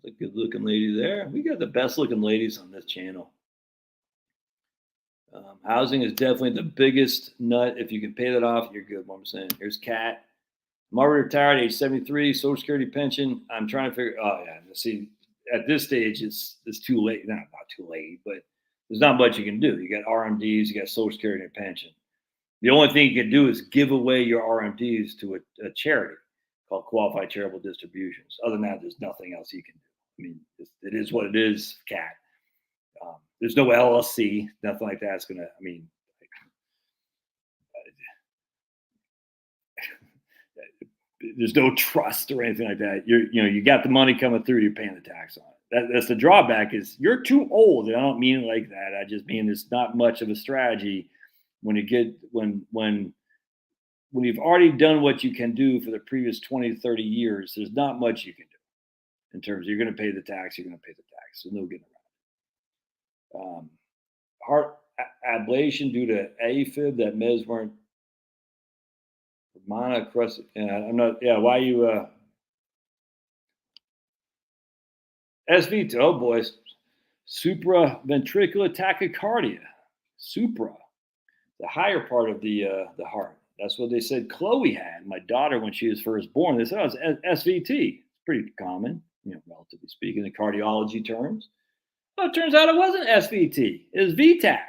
a good looking lady there. We got the best looking ladies on this channel. Housing is definitely the biggest nut. If you can pay that off, you're good. What I'm saying. Here's Kat. I'm already retired, age 73, Social Security pension. I'm trying to figure. Oh yeah, see, at this stage, it's too late. Not too late, but there's not much you can do. You got RMDs, you got Social Security and pension. The only thing you can do is give away your RMDs to a charity called Qualified Charitable Distributions. Other than that, there's nothing else you can do. I mean, it is what it is, Cat. There's no LLC, nothing like that's going to, I mean, there's no trust or anything like that. You got the money coming through, you're paying the tax on it. That's the drawback is you're too old. And I don't mean it like that. I just mean it's not much of a strategy when you've already done what you can do for the previous 20 to 30 years. There's not much you can do in terms of you're going to pay the tax. You're going to pay the tax. There's no getting around it. Heart ablation due to AFib that meds weren't monocrustic. I'm not. Yeah, why you? SV. Oh boy, supraventricular tachycardia. Supra, the higher part of the heart. That's what they said Chloe had. My daughter, when she was first born, they said, oh, it's SVT. It's pretty common, relatively speaking, in cardiology terms. Well, it turns out it wasn't SVT. It was VTAC,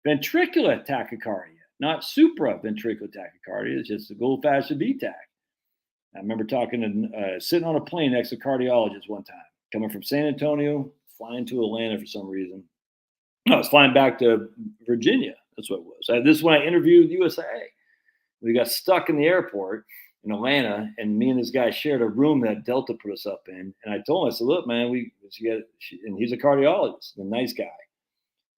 ventricular tachycardia, not supraventricular tachycardia. It's just a old-fashioned VTAC. I remember sitting on a plane next to a cardiologist one time, coming from San Antonio, flying to Atlanta for some reason. No, I was flying back to Virginia. That's what it was. This is when I interviewed USA. We got stuck in the airport in Atlanta, and me and this guy shared a room that Delta put us up in. And I told him, I said, look, man, and he's a cardiologist, a nice guy.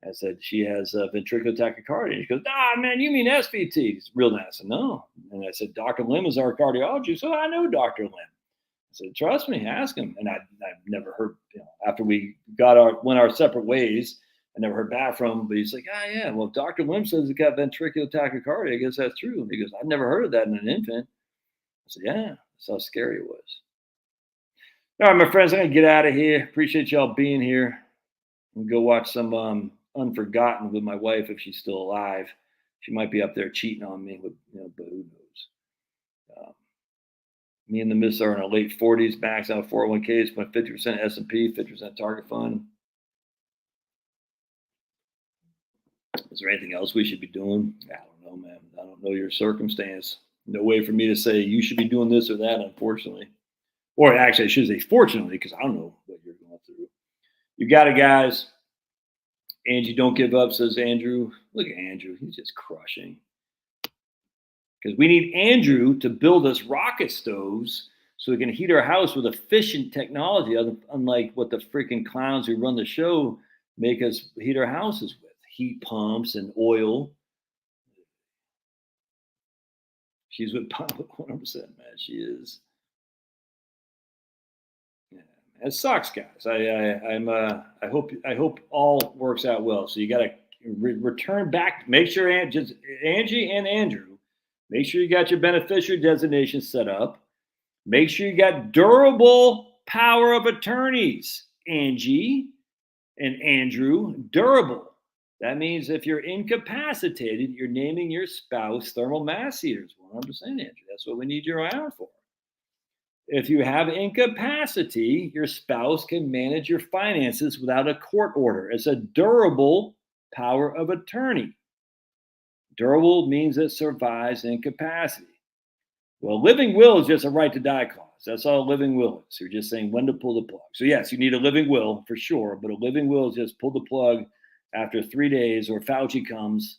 I said, she has ventricular tachycardia. And he goes, man, you mean SVT? He's real nice. I said, no. And I said, Dr. Lim is our cardiologist. So I know Dr. Lim. I said, trust me, ask him. And I've never heard, after we went our separate ways, I never heard back from him, but he's like, yeah, well, Dr. Lim says he got ventricular tachycardia. I guess that's true. And he goes, I've never heard of that in an infant. I said, yeah, that's how scary it was. All right, my friends, I'm going to get out of here. Appreciate y'all being here. I'm going to go watch some Unforgotten with my wife if she's still alive. She might be up there cheating on me, but who knows? Me and the miss are in our late 40s, max out 401ks, but 50% S&P, 50% target fund. Is there anything else we should be doing? I don't know, man. I don't know your circumstance. No way for me to say you should be doing this or that, unfortunately. Or actually, I should say fortunately, because I don't know what you're going through. You got it, guys. Angie, don't give up, says Andrew. Look at Andrew. He's just crushing. Because we need Andrew to build us rocket stoves so we can heat our house with efficient technology, unlike what the freaking clowns who run the show make us heat our houses with. Heat pumps and oil. She's with Papa 100%, man. She is. Yeah, it sucks, guys. I hope all works out well. So you got to return back. Make sure Angie and Andrew, make sure you got your beneficiary designation set up. Make sure you got durable power of attorneys, Angie and Andrew. Durable. That means if you're incapacitated, you're naming your spouse thermal mass heaters. 100%, Andrew. That's what we need you around for. If you have incapacity, your spouse can manage your finances without a court order. It's a durable power of attorney. Durable means it survives incapacity. Well, living will is just a right to die clause. That's all a living will is. You're just saying when to pull the plug. So yes, you need a living will for sure, but a living will is just pull the plug after 3 days, or Fauci comes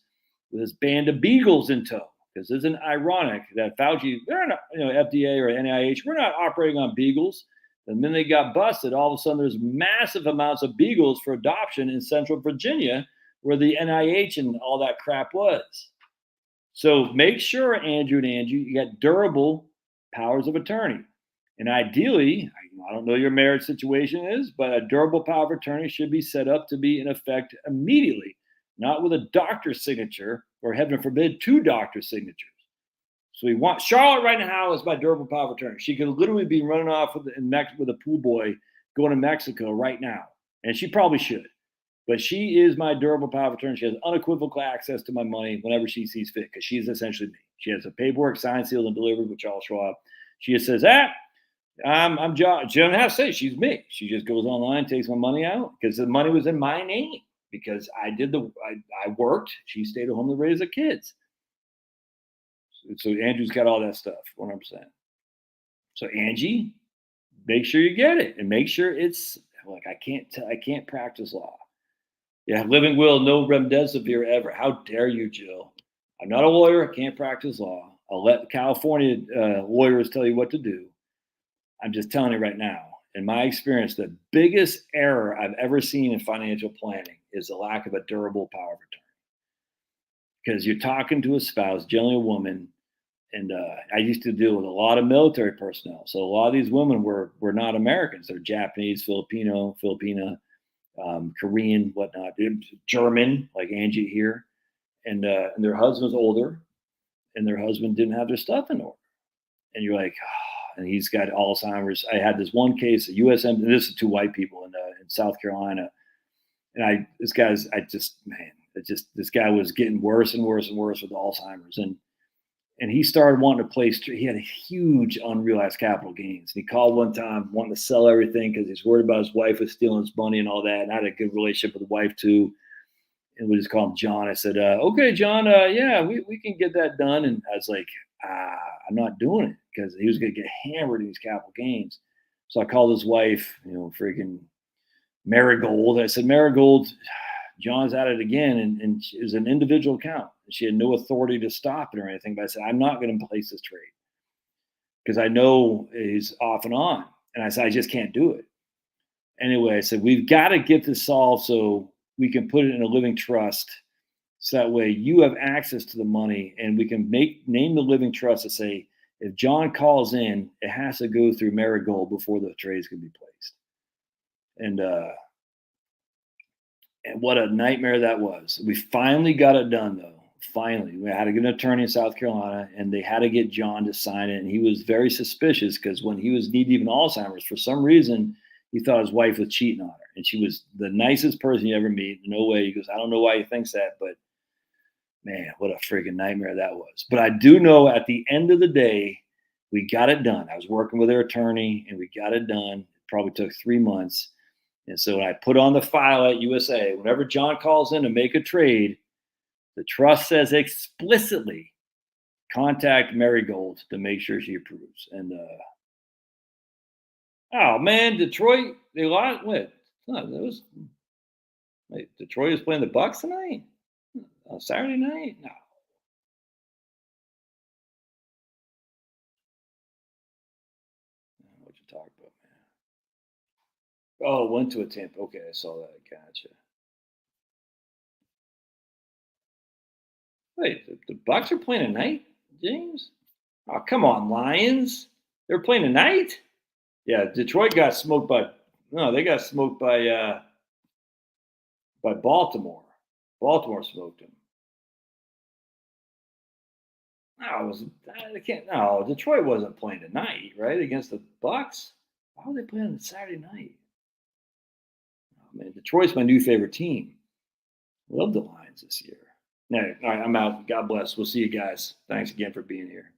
with his band of beagles in tow. Because isn't it ironic that Fauci, they're not, FDA or NIH, we're not operating on beagles. The minute they got busted, all of a sudden there's massive amounts of beagles for adoption in Central Virginia, where the NIH and all that crap was. So make sure, Andrew and Angie, you got durable powers of attorney. And ideally, I don't know your marriage situation is, but a durable power of attorney should be set up to be in effect immediately, not with a doctor's signature or, heaven forbid, 2 doctor signatures. So we want Charlotte right now is my durable power of attorney. She could literally be running off with a pool boy going to Mexico right now, and she probably should. But she is my durable power of attorney. She has unequivocal access to my money whenever she sees fit, because she's essentially me. She has a paperwork signed, sealed, and delivered with Charles Schwab. She just says, I'm John. She doesn't have to say she's me. She just goes online, takes my money out, because the money was in my name. Because I worked. She stayed at home to raise the kids. So Andrew's got all that stuff, 100%. So Angie, make sure you get it, and make sure it's like I can't practice law. Yeah, living will, no remdesivir ever. How dare you, Jill? I'm not a lawyer. I can't practice law. I'll let California lawyers tell you what to do. I'm just telling you right now, in my experience, the biggest error I've ever seen in financial planning is the lack of a durable power of attorney. Because you're talking to a spouse, generally a woman, and I used to deal with a lot of military personnel. So a lot of these women were not Americans. They're Japanese, Filipina, Korean, whatnot, German, like Angie here. And their husband's older, and their husband didn't have their stuff in order. And you're like, and he's got Alzheimer's. I had this one case, this is 2 white people in South Carolina. And this guy was getting worse and worse and worse with Alzheimer's. And and he started wanting to play. He had a huge unrealized capital gains. He called one time wanting to sell everything because he's worried about his wife was stealing his money and all that. And I had a good relationship with the wife too. And we just called him John. I said, okay, John, yeah, we can get that done. And I was like, I'm not doing it because he was going to get hammered in these capital gains. So I called his wife, freaking Marigold. I said, Marigold, John's at it again. And it was an individual account. She had no authority to stop it or anything. But I said, I'm not going to place this trade because I know he's off and on. And I said, I just can't do it. Anyway, I said, we've got to get this solved so we can put it in a living trust. So that way you have access to the money and we can name the living trust to say, if John calls in, it has to go through Marigold before the trades can be placed. And what a nightmare that was. We finally got it done, though. Finally, we had to get an attorney in South Carolina, and they had to get John to sign it. And he was very suspicious because when he was knee-deep in Alzheimer's, for some reason, he thought his wife was cheating on her. And she was the nicest person you ever meet. No way. He goes, I don't know why he thinks that, but man, what a freaking nightmare that was. But I do know at the end of the day, we got it done. I was working with their attorney, and we got it done. It probably took 3 months. And so when I put on the file at USA, whenever John calls in to make a trade, the trust says explicitly, contact Marigold to make sure she approves. And oh man, Detroit, they lost. What? No, Detroit is playing the Bucks tonight? Saturday night? No. What you talking about, man? Oh, went to a Tampa. Okay, I saw that. Gotcha. Wait, the Bucks are playing tonight, James? Oh, come on, Lions. They're playing tonight? Yeah, Detroit got smoked by they got smoked by Baltimore. Baltimore smoked them. No, Detroit wasn't playing tonight, right? Against the Bucks. Why were they playing on Saturday night? Oh man, Detroit's my new favorite team. Love the Lions this year. All right, I'm out. God bless. We'll see you guys. Thanks again for being here.